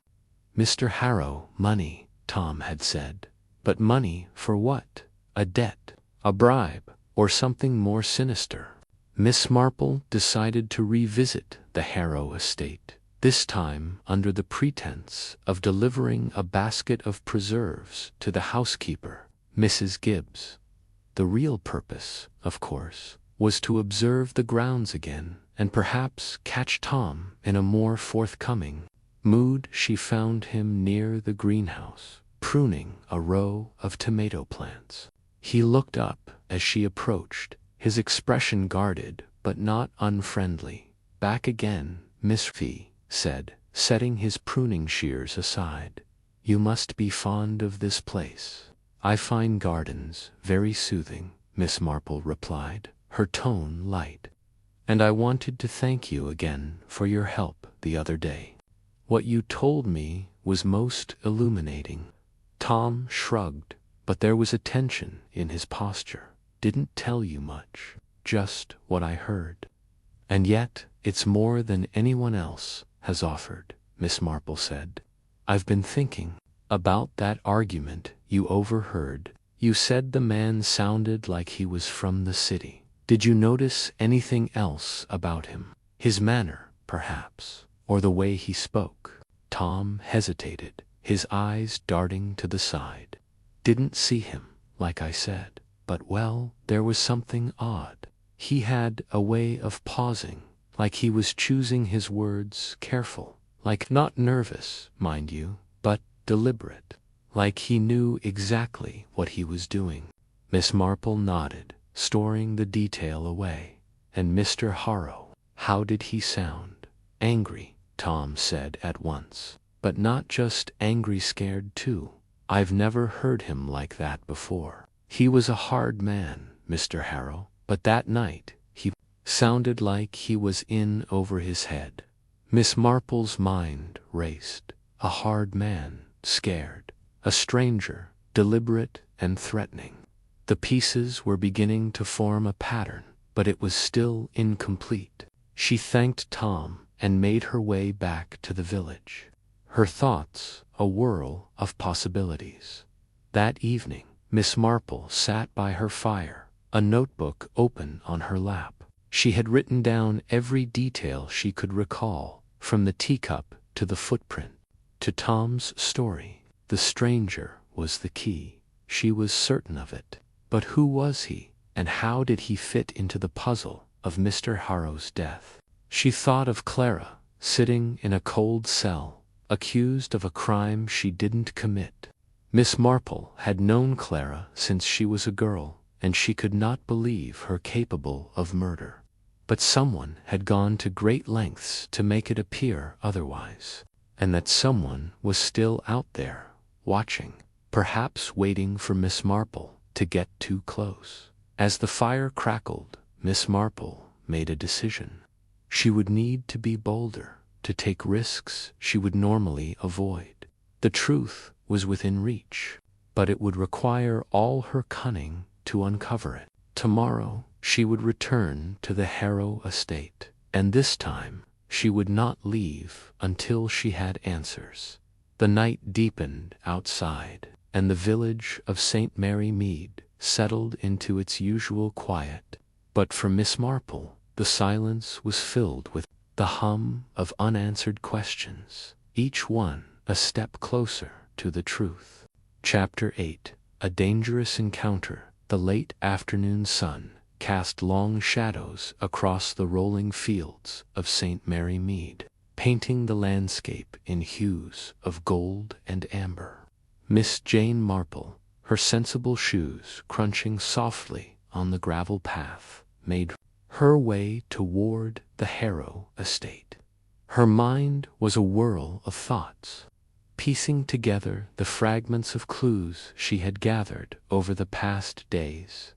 Mr. Harrow? Money, Tom had said. But money for what? A debt, a bribe, or something more sinister? Miss Marple decided to revisit the Harrow estate, this time under the pretense of delivering a basket of preserves to the housekeeper, Mrs. Gibbs. The real purpose, of course, was to observe the grounds again, and perhaps catch Tom in a more forthcoming mood. She found him near the greenhouse, pruning a row of tomato plants. He looked up as she approached, his expression guarded but not unfriendly. "Back again, Miss Fee," said, setting his pruning shears aside. "You must be fond of this place." "I find gardens very soothing," Miss Marple replied, her tone light. "And I wanted to thank you again for your help the other day. What you told me was most illuminating." Tom shrugged, but there was a tension in his posture. "Didn't tell you much, just what I heard. And yet it's more than anyone else has offered," Miss Marple said. "I've been thinking about that argument you overheard. You said the man sounded like he was from the city. Did you notice anything else about him? His manner, perhaps, or the way he spoke?" Tom hesitated, his eyes darting to the side. "Didn't see him, like I said. But, well, there was something odd. He had a way of pausing, like he was choosing his words careful, like not nervous, mind you, but deliberate, like he knew exactly what he was doing." Miss Marple nodded, storing the detail away. "And Mr. Harrow, how did he sound?" "Angry," Tom said at once. "But not just angry, scared too. I've never heard him like that before. He was a hard man, Mr. Harrow, but that night he sounded like he was in over his head." Miss Marple's mind raced. A hard man, scared. A stranger, deliberate and threatening. The pieces were beginning to form a pattern, but it was still incomplete. She thanked Tom and made her way back to the village, her thoughts a whirl of possibilities. That evening, Miss Marple sat by her fire, a notebook open on her lap. She had written down every detail she could recall, from the teacup to the footprint. To Tom's story, the stranger was the key. She was certain of it. But who was he, and how did he fit into the puzzle of Mr. Harrow's death? She thought of Clara, sitting in a cold cell, accused of a crime she didn't commit. Miss Marple had known Clara since she was a girl, and she could not believe her capable of murder. But someone had gone to great lengths to make it appear otherwise, and that someone was still out there, watching, perhaps waiting for Miss Marple to get too close. As the fire crackled, Miss Marple made a decision. She would need to be bolder, to take risks she would normally avoid. The truth was within reach, but it would require all her cunning to uncover it. Tomorrow she would return to the Harrow estate, and this time she would not leave until she had answers. The night deepened outside, and the village of St. Mary Mead settled into its usual quiet. But for Miss Marple, the silence was filled with the hum of unanswered questions, each one a step closer to the truth. Chapter 8. A dangerous encounter. The late afternoon sun cast long shadows across the rolling fields of St. Mary Mead, painting the landscape in hues of gold and amber. Miss Jane Marple, her sensible shoes crunching softly on the gravel path, made her way toward the Harrow estate. Her mind was a whirl of thoughts, piecing together the fragments of clues she had gathered over the past days.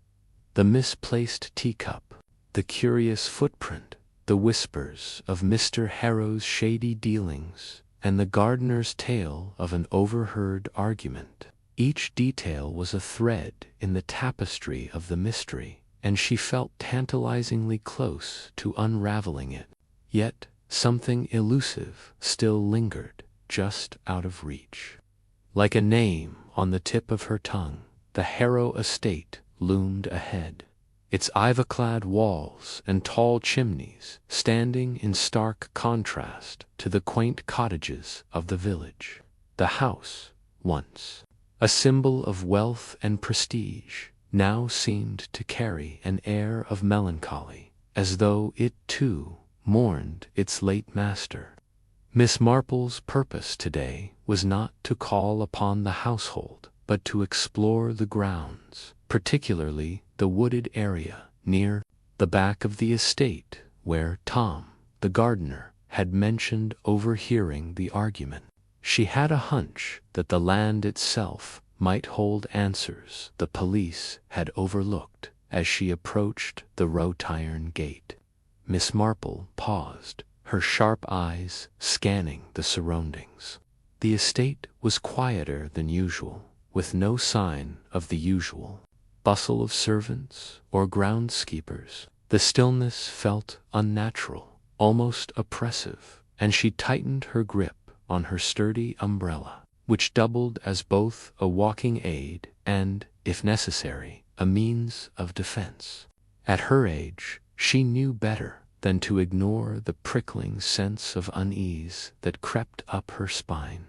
The misplaced teacup, the curious footprint, the whispers of Mr. Harrow's shady dealings, and the gardener's tale of an overheard argument. Each detail was a thread in the tapestry of the mystery, and she felt tantalizingly close to unraveling it. Yet something elusive still lingered, just out of reach. Like a name on the tip of her tongue, the Harrow estate loomed ahead, its ivy-clad walls and tall chimneys standing in stark contrast to the quaint cottages of the village. The house, once a symbol of wealth and prestige, now seemed to carry an air of melancholy, as though it, too, mourned its late master. Miss Marple's purpose today was not to call upon the household, but to explore the grounds, particularly the wooded area near the back of the estate where Tom, the gardener, had mentioned overhearing the argument. She had a hunch that the land itself might hold answers the police had overlooked as she approached the wrought iron gate. Miss Marple paused, her sharp eyes scanning the surroundings. The estate was quieter than usual, with no sign of the usual bustle of servants or groundskeepers. The stillness felt unnatural, almost oppressive, and she tightened her grip on her sturdy umbrella, which doubled as both a walking aid and, if necessary, a means of defense. At her age, she knew better than to ignore the prickling sense of unease that crept up her spine.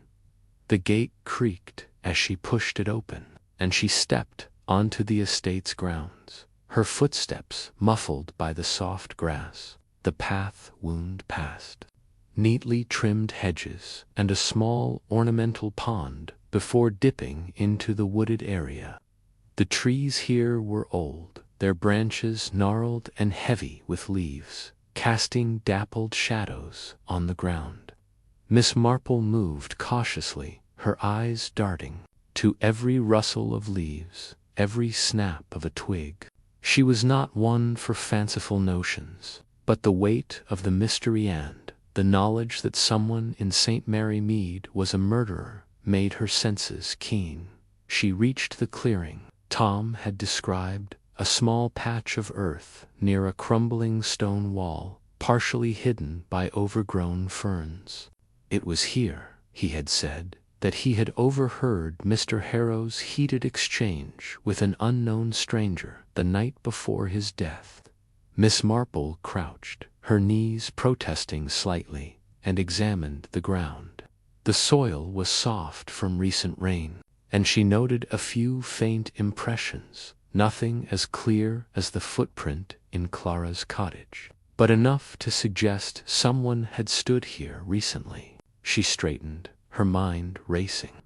The gate creaked as she pushed it open, and she stepped onto the estate's grounds, her footsteps muffled by the soft grass. The path wound past neatly trimmed hedges and a small ornamental pond before dipping into the wooded area. The trees here were old, their branches gnarled and heavy with leaves, casting dappled shadows on the ground. Miss Marple moved cautiously, her eyes darting to every rustle of leaves, every snap of a twig. She was not one for fanciful notions, but the weight of the mystery and the knowledge that someone in St. Mary Mead was a murderer made her senses keen. She reached the clearing Tom had described, a small patch of earth near a crumbling stone wall, partially hidden by overgrown ferns. It was here, he had said, that he had overheard Mr. Harrow's heated exchange with an unknown stranger the night before his death. Miss Marple crouched, her knees protesting slightly, and examined the ground. The soil was soft from recent rain, and she noted a few faint impressions, nothing as clear as the footprint in Clara's cottage, but enough to suggest someone had stood here recently. She straightened, her mind racing.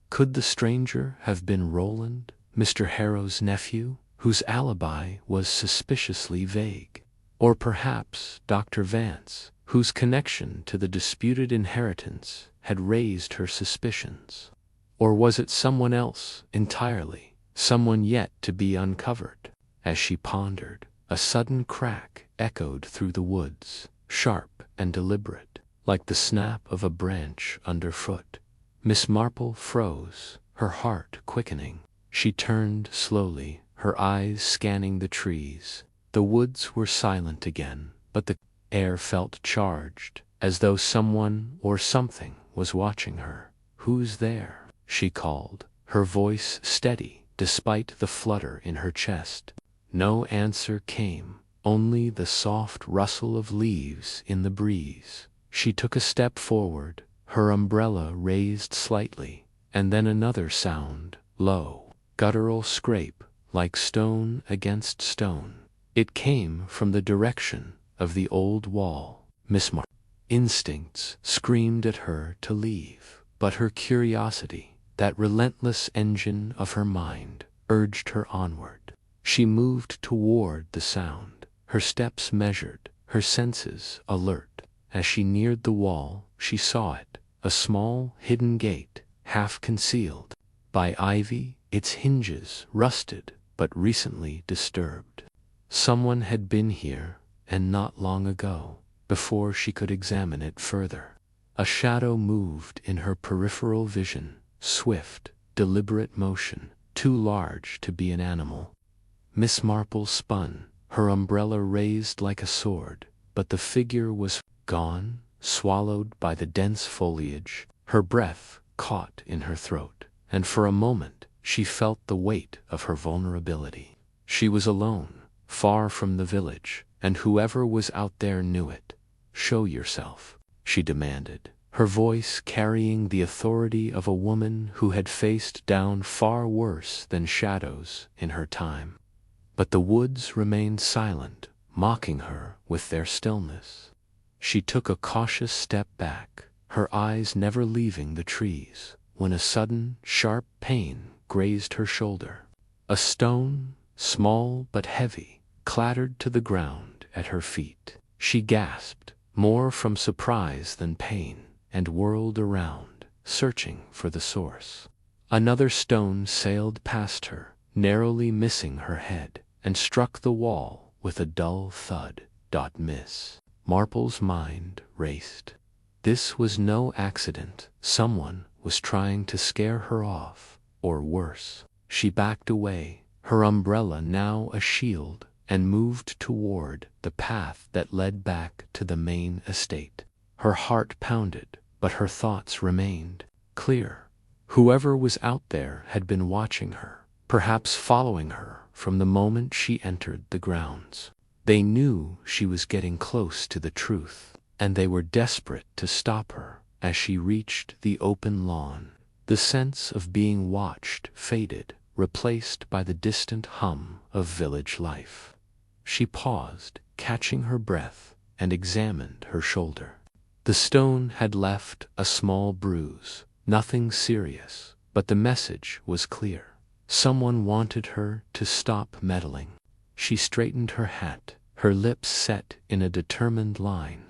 Could the stranger have been Roland, Mr. Harrow's nephew, whose alibi was suspiciously vague? Or perhaps Dr. Vance, whose connection to the disputed inheritance had raised her suspicions? Or was it someone else entirely, someone yet to be uncovered? As she pondered, a sudden crack echoed through the woods, sharp and deliberate, like the snap of a branch underfoot. Miss Marple froze, her heart quickening. She turned slowly, her eyes scanning the trees. The woods were silent again, but the air felt charged, as though someone or something was watching her. "Who's there?" she called, her voice steady despite the flutter in her chest. No answer came, only the soft rustle of leaves in the breeze. She took a step forward, her umbrella raised slightly, and then another sound, low, guttural scrape, like stone against stone. It came from the direction of the old wall. Miss Marple's instincts screamed at her to leave, but her curiosity, that relentless engine of her mind, urged her onward. She moved toward the sound, her steps measured, her senses alert. As she neared the wall, she saw it, a small, hidden gate, half concealed by ivy, its hinges rusted but recently disturbed. Someone had been here, and not long ago. Before she could examine it further, a shadow moved in her peripheral vision, swift, deliberate motion, too large to be an animal. Miss Marple spun, her umbrella raised like a sword, but the figure was gone, swallowed by the dense foliage. Her breath caught in her throat, and for a moment she felt the weight of her vulnerability. She was alone, far from the village, and whoever was out there knew it. "Show yourself," she demanded, her voice carrying the authority of a woman who had faced down far worse than shadows in her time. But the woods remained silent, mocking her with their stillness. She took a cautious step back, her eyes never leaving the trees, when a sudden, sharp pain grazed her shoulder. A stone, small but heavy, clattered to the ground at her feet. She gasped, more from surprise than pain, and whirled around, searching for the source. Another stone sailed past her, narrowly missing her head, and struck the wall with a dull thud. Miss Marple's mind raced. This was no accident. Someone was trying to scare her off, or worse. She backed away, her umbrella now a shield, and moved toward the path that led back to the main estate. Her heart pounded, but her thoughts remained clear. Whoever was out there had been watching her, perhaps following her from the moment she entered the grounds. They knew she was getting close to the truth, and they were desperate to stop her. As she reached the open lawn, the sense of being watched faded, replaced by the distant hum of village life. She paused, catching her breath, and examined her shoulder. The stone had left a small bruise, nothing serious, but the message was clear. Someone wanted her to stop meddling. She straightened her hat, her lips set in a determined line.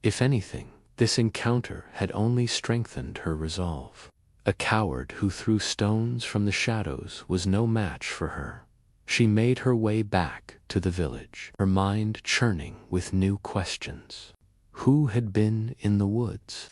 If anything, this encounter had only strengthened her resolve. A coward who threw stones from the shadows was no match for her. She made her way back to the village, her mind churning with new questions. Who had been in the woods?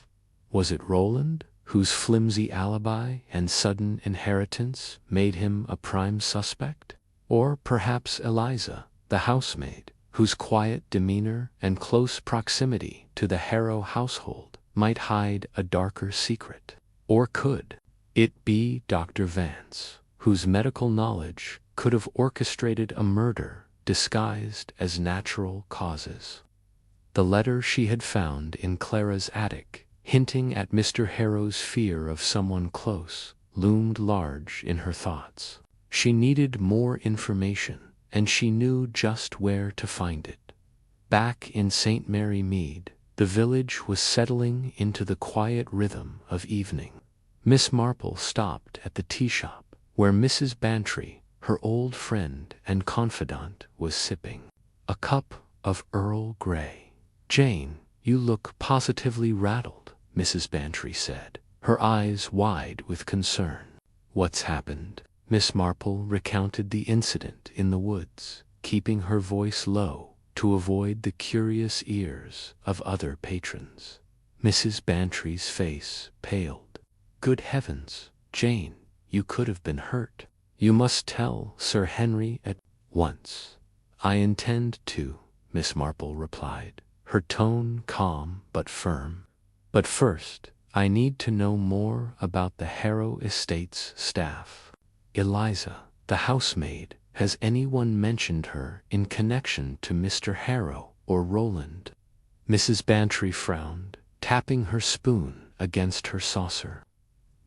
Was it Roland, whose flimsy alibi and sudden inheritance made him a prime suspect? Or perhaps Eliza, the housemaid, whose quiet demeanor and close proximity to the Harrow household might hide a darker secret? Or could it be Dr. Vance, whose medical knowledge could have orchestrated a murder disguised as natural causes? The letter she had found in Clara's attic, hinting at Mr. Harrow's fear of someone close, loomed large in her thoughts. She needed more information, and she knew just where to find it. Back in St. Mary Mead, the village was settling into the quiet rhythm of evening. Miss Marple stopped at the tea shop, where Mrs. Bantry, her old friend and confidant, was sipping a cup of Earl Grey. "Jane, you look positively rattled," Mrs. Bantry said, her eyes wide with concern. "What's happened?" Miss Marple recounted the incident in the woods, keeping her voice low to avoid the curious ears of other patrons. Mrs. Bantry's face paled. "Good heavens, Jane, you could have been hurt. You must tell Sir Henry at once." "I intend to," Miss Marple replied, her tone calm but firm. "But first, I need to know more about the Harrow Estate's staff. Eliza, the housemaid, has anyone mentioned her in connection to Mr. Harrow or Roland?" Mrs. Bantry frowned, tapping her spoon against her saucer.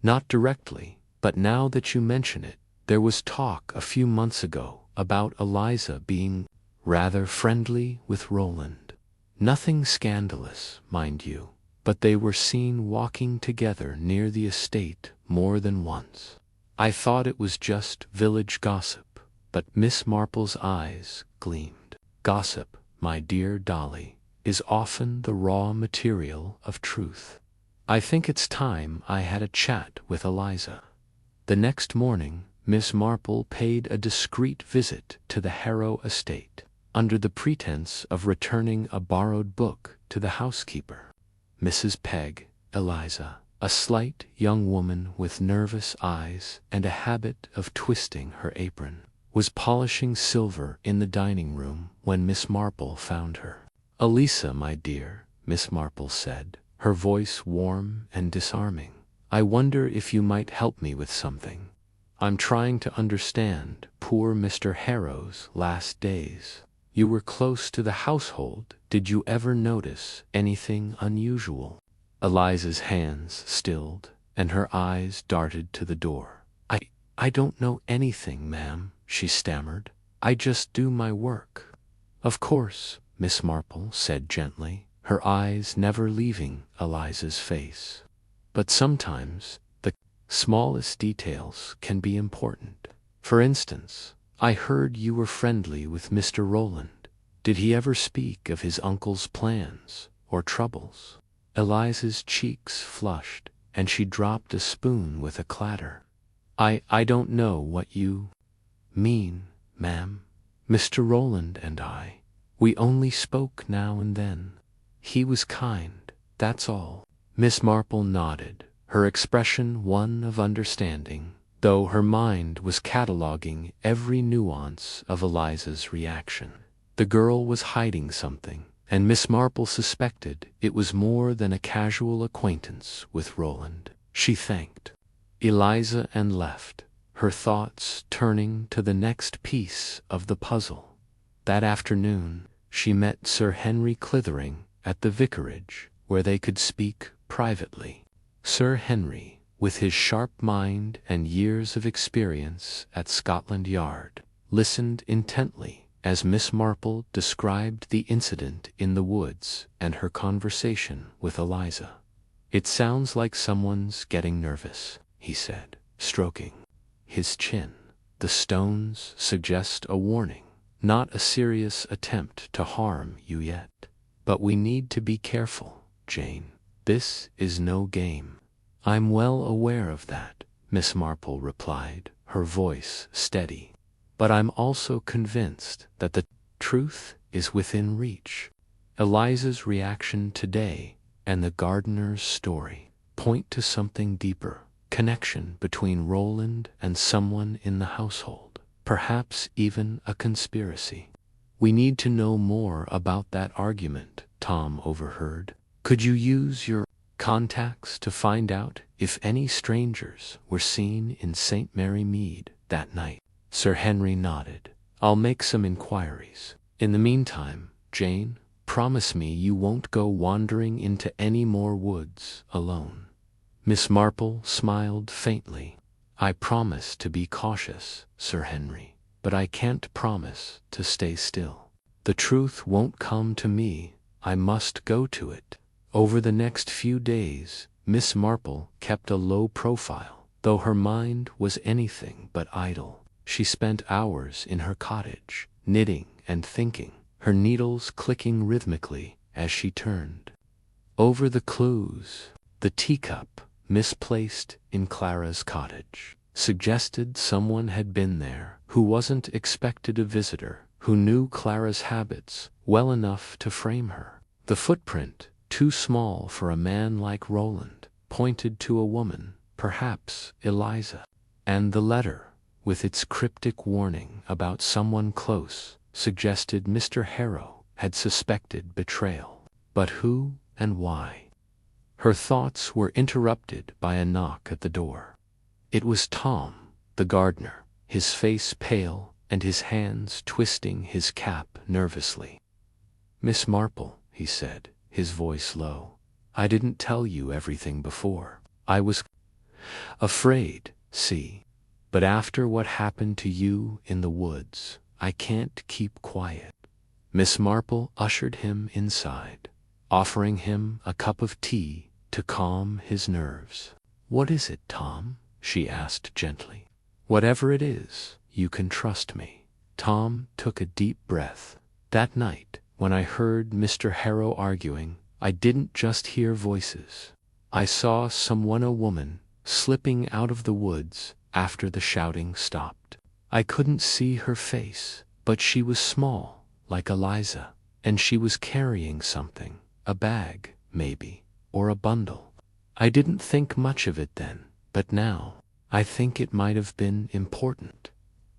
"Not directly, but now that you mention it, there was talk a few months ago about Eliza being rather friendly with Roland. Nothing scandalous, mind you, but they were seen walking together near the estate more than once. I thought it was just village gossip, but Miss Marple's eyes gleamed. Gossip, my dear Dolly, is often the raw material of truth. I think it's time I had a chat with Eliza. The next morning, Miss Marple paid a discreet visit to the Harrow estate, under the pretense of returning a borrowed book to the housekeeper. Mrs. Peg, Eliza, a slight young woman with nervous eyes and a habit of twisting her apron, was polishing silver in the dining room when Miss Marple found her. "Elisa, my dear," Miss Marple said, her voice warm and disarming, "I wonder if you might help me with something. I'm trying to understand poor Mr. Harrow's last days. You were close to the household. Did you ever notice anything unusual?" Eliza's hands stilled, and her eyes darted to the door. I don't know anything, ma'am," she stammered. "I just do my work." "Of course," Miss Marple said gently, her eyes never leaving Eliza's face. "But sometimes the smallest details can be important. For instance, I heard you were friendly with Mr. Rowland. Did he ever speak of his uncle's plans or troubles?" Eliza's cheeks flushed, and she dropped a spoon with a clatter. I don't know what you mean, ma'am. Mr. Rowland and we only spoke now and then. He was kind, that's all." Miss Marple nodded, her expression one of understanding, though her mind was cataloguing every nuance of Eliza's reaction. The girl was hiding something, and Miss Marple suspected it was more than a casual acquaintance with Rowland. She thanked Eliza and left, her thoughts turning to the next piece of the puzzle. That afternoon, she met Sir Henry Clithering at the vicarage, where they could speak privately. Sir Henry, with his sharp mind and years of experience at Scotland Yard, listened intently as Miss Marple described the incident in the woods and her conversation with Eliza. "It sounds like someone's getting nervous," he said, stroking his chin. "The stones suggest a warning, not a serious attempt to harm you yet. But we need to be careful, Jane. This is no game." "I'm well aware of that," Miss Marple replied, her voice steady. "But I'm also convinced that the truth is within reach. Eliza's reaction today and the gardener's story point to something deeper, connection between Rowland and someone in the household, perhaps even a conspiracy." "We need to know more about that argument," Tom overheard. "Could you use your contacts to find out if any strangers were seen in St. Mary Mead that night?" Sir Henry nodded. "I'll make some inquiries. In the meantime, Jane, promise me you won't go wandering into any more woods alone." Miss Marple smiled faintly. "I promise to be cautious, Sir Henry, but I can't promise to stay still. The truth won't come to me, I must go to it." Over the next few days, Miss Marple kept a low profile, though her mind was anything but idle. She spent hours in her cottage, knitting and thinking, her needles clicking rhythmically as she turned over the clues. The teacup, misplaced in Clara's cottage, suggested someone had been there who wasn't expected a visitor, who knew Clara's habits well enough to frame her. The footprint, too small for a man like Rowland, pointed to a woman, perhaps Eliza. And the letter, with its cryptic warning about someone close, suggested Mr. Harrow had suspected betrayal. But who and why? Her thoughts were interrupted by a knock at the door. It was Tom, the gardener, his face pale and his hands twisting his cap nervously. "Miss Marple," he said, his voice low, "I didn't tell you everything before. I was afraid, see. But after what happened to you in the woods, I can't keep quiet." Miss Marple ushered him inside. offering him a cup of tea to calm his nerves. "What is it, Tom?" she asked gently. "Whatever it is, you can trust me." Tom took a deep breath. "That night, when I heard Mr. Harrow arguing, I didn't just hear voices. I saw a woman, slipping out of the woods after the shouting stopped. I couldn't see her face, but she was small, like Eliza, and she was carrying something, a bag, maybe, or a bundle. I didn't think much of it then, but now, I think it might have been important."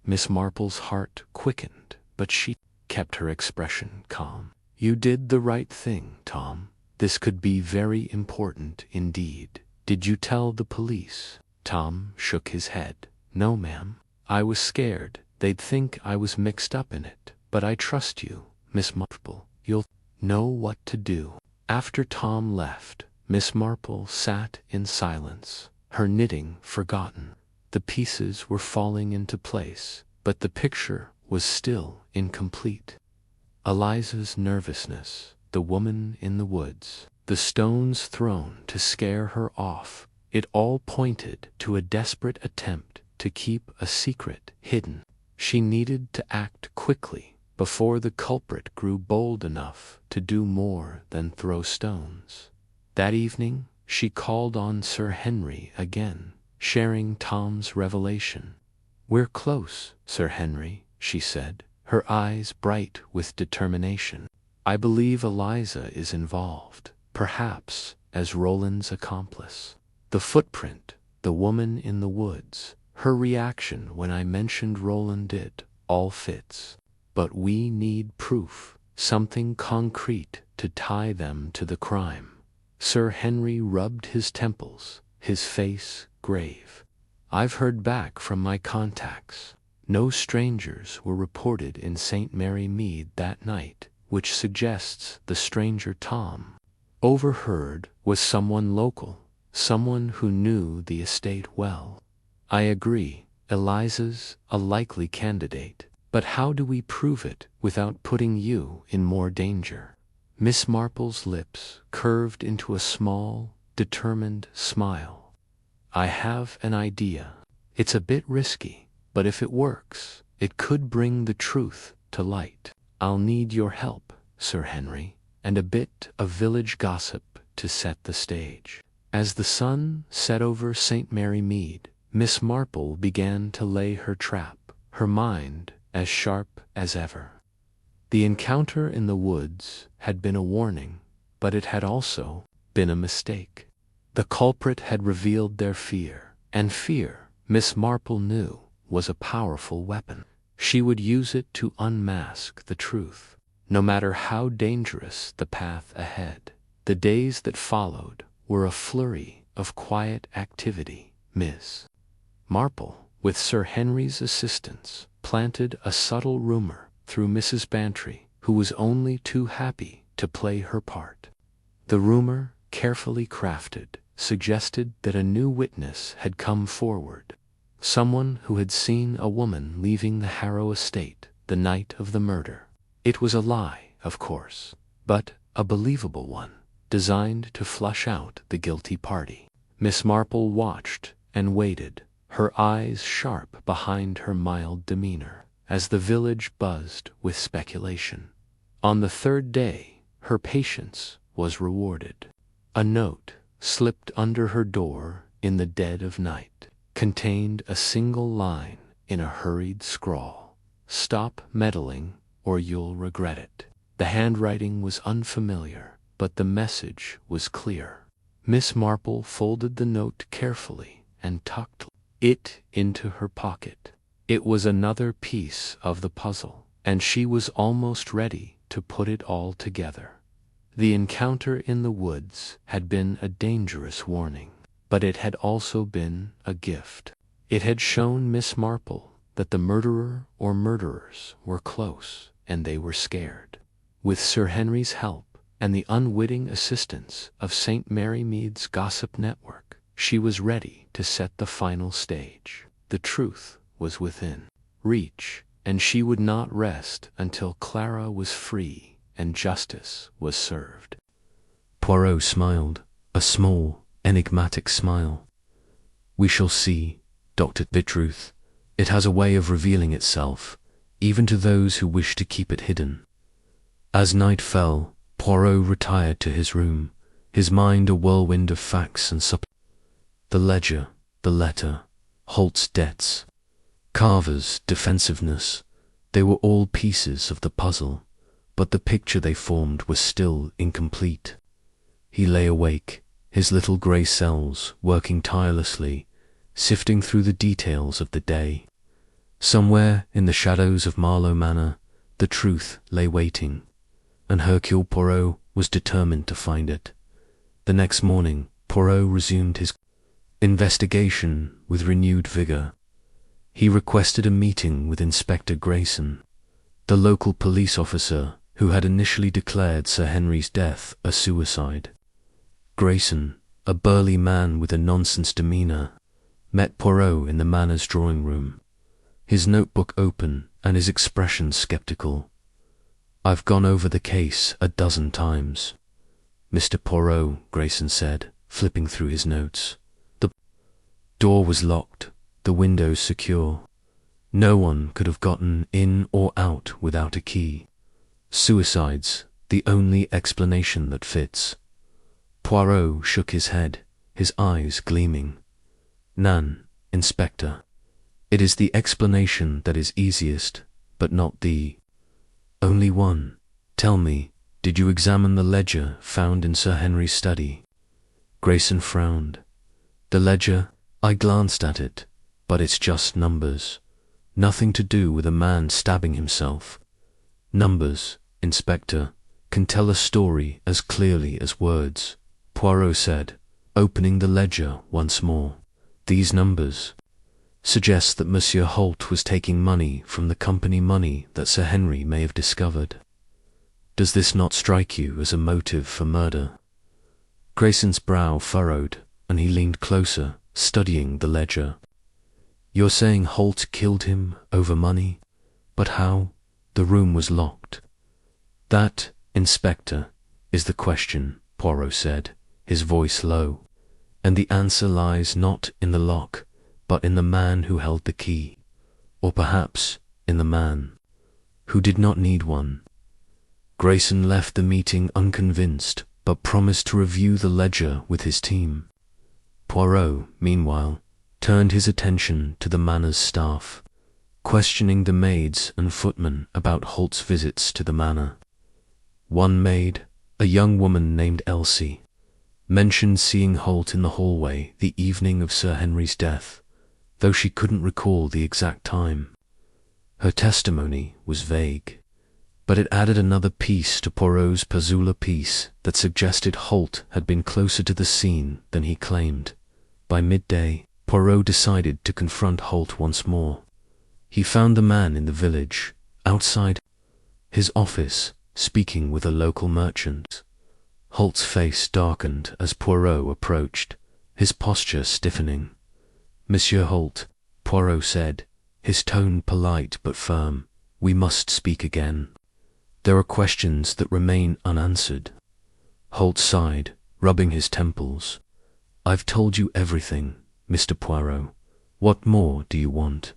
Miss Marple's heart quickened, but she kept her expression calm. "You did the right thing, Tom. This could be very important indeed. Did you tell the police?" Tom shook his head. "No, ma'am. I was scared. They'd think I was mixed up in it. But I trust you, Miss Marple. You'll know what to do." After Tom left, Miss Marple sat in silence, her knitting forgotten. The pieces were falling into place, but the picture was still incomplete. Eliza's nervousness, the woman in the woods, the stones thrown to scare her off, it all pointed to a desperate attempt to keep a secret hidden. She needed to act quickly before the culprit grew bold enough to do more than throw stones. That evening, she called on Sir Henry again, sharing Tom's revelation. "We're close, Sir Henry," she said, her eyes bright with determination. "I believe Eliza is involved, perhaps as Roland's accomplice. The footprint, the woman in the woods, her reaction when I mentioned Roland, it all fits. But we need proof, something concrete to tie them to the crime." Sir Henry rubbed his temples, his face grave. "I've heard back from my contacts. No strangers were reported in St. Mary Mead that night, which suggests the stranger Tom overheard was someone local, someone who knew the estate well. I agree, Eliza's a likely candidate, but how do we prove it without putting you in more danger?" Miss Marple's lips curved into a small, determined smile. "I have an idea. It's a bit risky, but if it works, it could bring the truth to light. I'll need your help, Sir Henry, and a bit of village gossip to set the stage." As the sun set over St. Mary Mead, Miss Marple began to lay her trap, her mind as sharp as ever. The encounter in the woods had been a warning, but it had also been a mistake. The culprit had revealed their fear, and fear, Miss Marple knew, was a powerful weapon. She would use it to unmask the truth, no matter how dangerous the path ahead. The days that followed were a flurry of quiet activity. Miss Marple, with Sir Henry's assistance, planted a subtle rumor through Mrs. Bantry, who was only too happy to play her part. The rumor, carefully crafted, suggested that a new witness had come forward, someone who had seen a woman leaving the Harrow estate the night of the murder. It was a lie, of course, but a believable one, designed to flush out the guilty party. Miss Marple watched and waited, her eyes sharp behind her mild demeanor, as the village buzzed with speculation. On the third day, her patience was rewarded. A note, slipped under her door in the dead of night, contained a single line in a hurried scrawl. "Stop meddling, or you'll regret it." The handwriting was unfamiliar, but the message was clear. Miss Marple folded the note carefully and tucked it into her pocket. It was another piece of the puzzle, and she was almost ready to put it all together. The encounter in the woods had been a dangerous warning, but it had also been a gift. It had shown Miss Marple that the murderer or murderers were close, and they were scared. With Sir Henry's help and the unwitting assistance of St. Mary Mead's gossip network, she was ready to set the final stage. The truth was within reach, and she would not rest until Clara was free and justice was served. Poirot smiled, a small, enigmatic smile. "We shall see, Dr. Truth. It has a way of revealing itself, even to those who wish to keep it hidden." As night fell, Poirot retired to his room, his mind a whirlwind of facts and the ledger, the letter, Holt's debts, Carver's defensiveness. They were all pieces of the puzzle, but the picture they formed was still incomplete. He lay awake, his little grey cells working tirelessly, sifting through the details of the day. Somewhere in the shadows of Marlowe Manor, the truth lay waiting, and Hercule Poirot was determined to find it. The next morning, Poirot resumed his investigation with renewed vigour. He requested a meeting with Inspector Grayson, the local police officer who had initially declared Sir Henry's death a suicide. Grayson, a burly man with a nonsense demeanour, met Poirot in the Manor's drawing room, his notebook open and his expression sceptical. "I've gone over the case a dozen times, Mr. Poirot," Grayson said, flipping through his notes. "The door was locked, the windows secure. No one could have gotten in or out without a key. Suicide's the only explanation that fits." Poirot shook his head, his eyes gleaming. "None, Inspector. It is the explanation that is easiest, but not the only one. Tell me, did you examine the ledger found in Sir Henry's study?" Grayson frowned. "The ledger? I glanced at it, but it's just numbers. Nothing to do with a man stabbing himself. Numbers, Inspector, can tell a story as clearly as words," Poirot said, opening the ledger once more. "These numbers suggest that Monsieur Holt was taking money from the company money that Sir Henry may have discovered. Does this not strike you as a motive for murder?" Grayson's brow furrowed, and he leaned closer, studying the ledger. "You're saying Holt killed him over money? But how? The room was locked." "That, Inspector, is the question," Poirot said, his voice low. "And the answer lies not in the lock, but in the man who held the key. Or perhaps in the man who did not need one." Grayson left the meeting unconvinced, but promised to review the ledger with his team. Poirot, meanwhile, turned his attention to the Manor's staff, questioning the maids and footmen about Holt's visits to the Manor. One maid, a young woman named Elsie, mentioned seeing Holt in the hallway the evening of Sir Henry's death, though she couldn't recall the exact time. Her testimony was vague, but it added another piece to Poirot's puzzle piece that suggested Holt had been closer to the scene than he claimed. By midday, Poirot decided to confront Holt once more. He found the man in the village, outside his office, speaking with a local merchant. Holt's face darkened as Poirot approached, his posture stiffening. "Monsieur Holt," Poirot said, his tone polite but firm, "we must speak again. There are questions that remain unanswered." Holt sighed, rubbing his temples. "I've told you everything, Mr. Poirot. What more do you want?"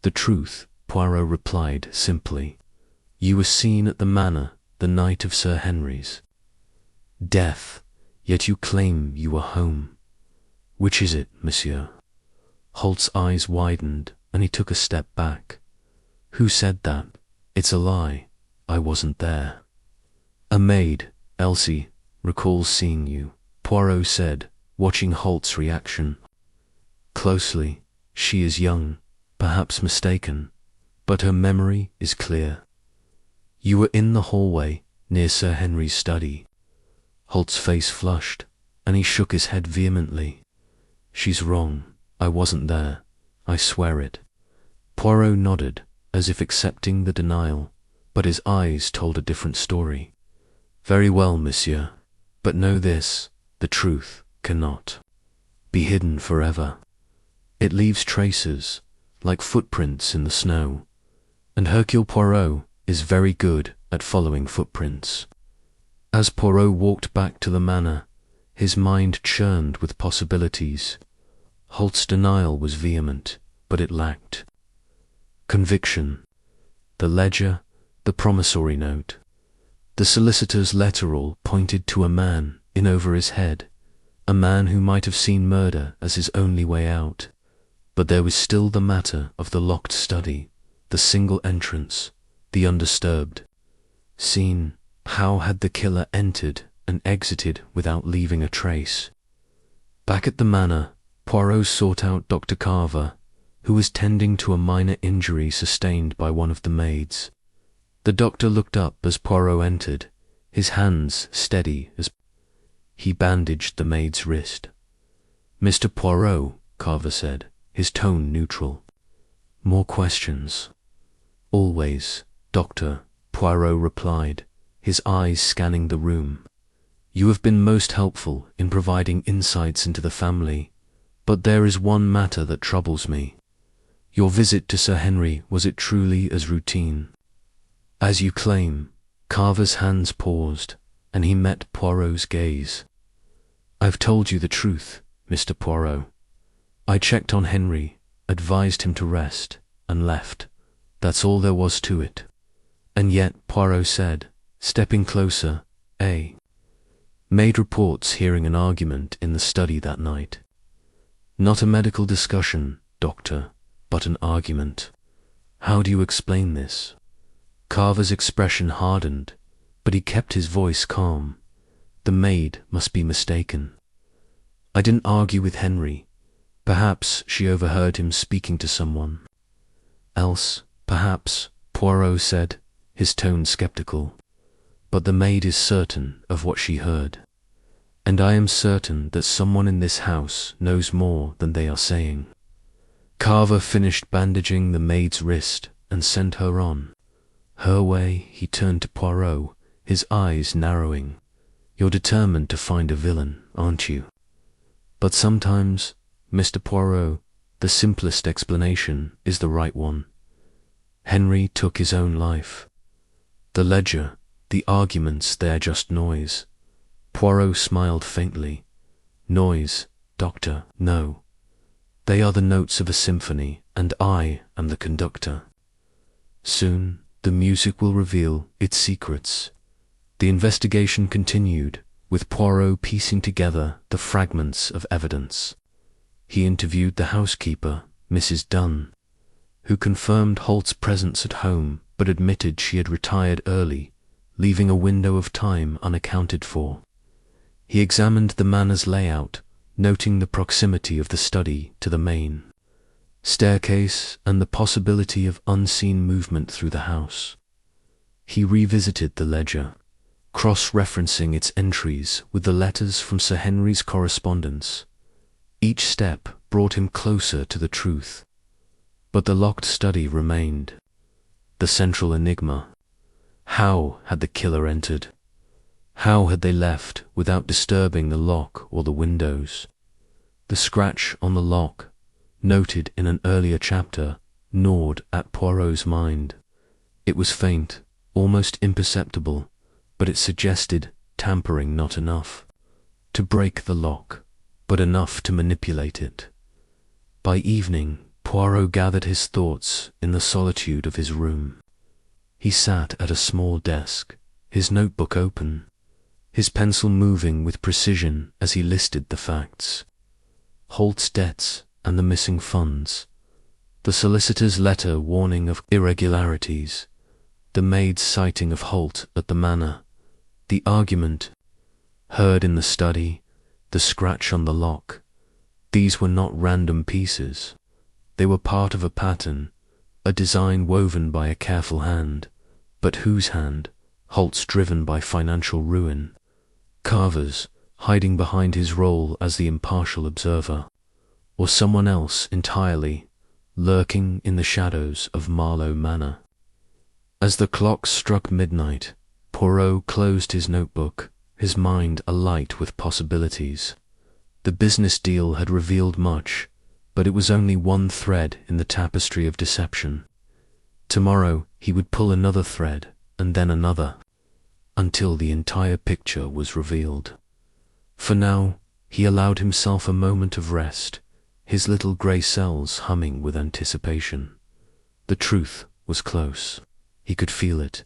"The truth," Poirot replied simply. "You were seen at the Manor the night of Sir Henry's death, yet you claim you were home. Which is it, monsieur?" Holt's eyes widened, and he took a step back. "Who said that? It's a lie. I wasn't there." "A maid, Elsie, recalls seeing you," Poirot said, watching Holt's reaction closely. "She is young, perhaps mistaken, but her memory is clear. You were in the hallway near Sir Henry's study." Holt's face flushed, and he shook his head vehemently. "She's wrong. I wasn't there. I swear it." Poirot nodded, as if accepting the denial, but his eyes told a different story. "Very well, monsieur, but know this, the truth cannot be hidden forever. It leaves traces, like footprints in the snow, and Hercule Poirot is very good at following footprints. As Poirot walked back to the manor, his mind churned with possibilities. Holt's denial was vehement, but it lacked conviction. The ledger, the promissory note, the solicitor's letter all pointed to a man in over his head, a man who might have seen murder as his only way out. But there was still the matter of the locked study, the single entrance, the undisturbed scene. How had the killer entered and exited without leaving a trace? Back at the manor, Poirot sought out Dr. Carver, who was tending to a minor injury sustained by one of the maids. The doctor looked up as Poirot entered, his hands steady as he bandaged the maid's wrist. "Mr. Poirot," Carver said, his tone neutral. "More questions?" "Always, Doctor," Poirot replied, his eyes scanning the room. "You have been most helpful in providing insights into the family, but there is one matter that troubles me. Your visit to Sir Henry, was it truly as routine as you claim?" Carver's hands paused, and he met Poirot's gaze. "I've told you the truth, Mr. Poirot. I checked on Henry, advised him to rest, and left. That's all there was to it." "And yet," Poirot said, stepping closer, made reports hearing an argument in the study that night." "Not a medical discussion, Doctor, but an argument. How do you explain this?" Carver's expression hardened, but he kept his voice calm. "The maid must be mistaken. I didn't argue with Henry. Perhaps she overheard him speaking to someone else, perhaps," Poirot said, his tone skeptical. "But the maid is certain of what she heard. And I am certain that someone in this house knows more than they are saying." Carver finished bandaging the maid's wrist and sent her on her way. He turned to Poirot, his eyes narrowing. "You're determined to find a villain, aren't you? But sometimes, Mr. Poirot, the simplest explanation is the right one. Henry took his own life. The ledger, the arguments, they're just noise." Poirot smiled faintly. "Noise, Doctor, no. They are the notes of a symphony, and I am the conductor. Soon the music will reveal its secrets." The investigation continued, with Poirot piecing together the fragments of evidence. He interviewed the housekeeper, Mrs. Dunn, who confirmed Holt's presence at home but admitted she had retired early, leaving a window of time unaccounted for. He examined the manor's layout, noting the proximity of the study to the main staircase and the possibility of unseen movement through the house. He revisited the ledger, cross-referencing its entries with the letters from Sir Henry's correspondence. Each step brought him closer to the truth. But the locked study remained the central enigma. How had the killer entered? How had they left without disturbing the lock or the windows? The scratch on the lock, noted in an earlier chapter, gnawed at Poirot's mind. It was faint, almost imperceptible, but it suggested tampering not enough to break the lock, but enough to manipulate it. By evening, Poirot gathered his thoughts in the solitude of his room. He sat at a small desk, his notebook open, his pencil moving with precision as he listed the facts. Holt's debts and the missing funds, the solicitor's letter warning of irregularities, the maid's sighting of Holt at the manor, the argument heard in the study, the scratch on the lock. These were not random pieces. They were part of a pattern, a design woven by a careful hand. But whose hand? Holt's, driven by financial ruin. Carver's, hiding behind his role as the impartial observer. Or someone else entirely, lurking in the shadows of Marlow Manor. As the clock struck midnight, Poirot closed his notebook, his mind alight with possibilities. The business deal had revealed much, but it was only one thread in the tapestry of deception. Tomorrow he would pull another thread, and then another. until the entire picture was revealed. For now, he allowed himself a moment of rest, his little grey cells humming with anticipation. The truth was close. He could feel it,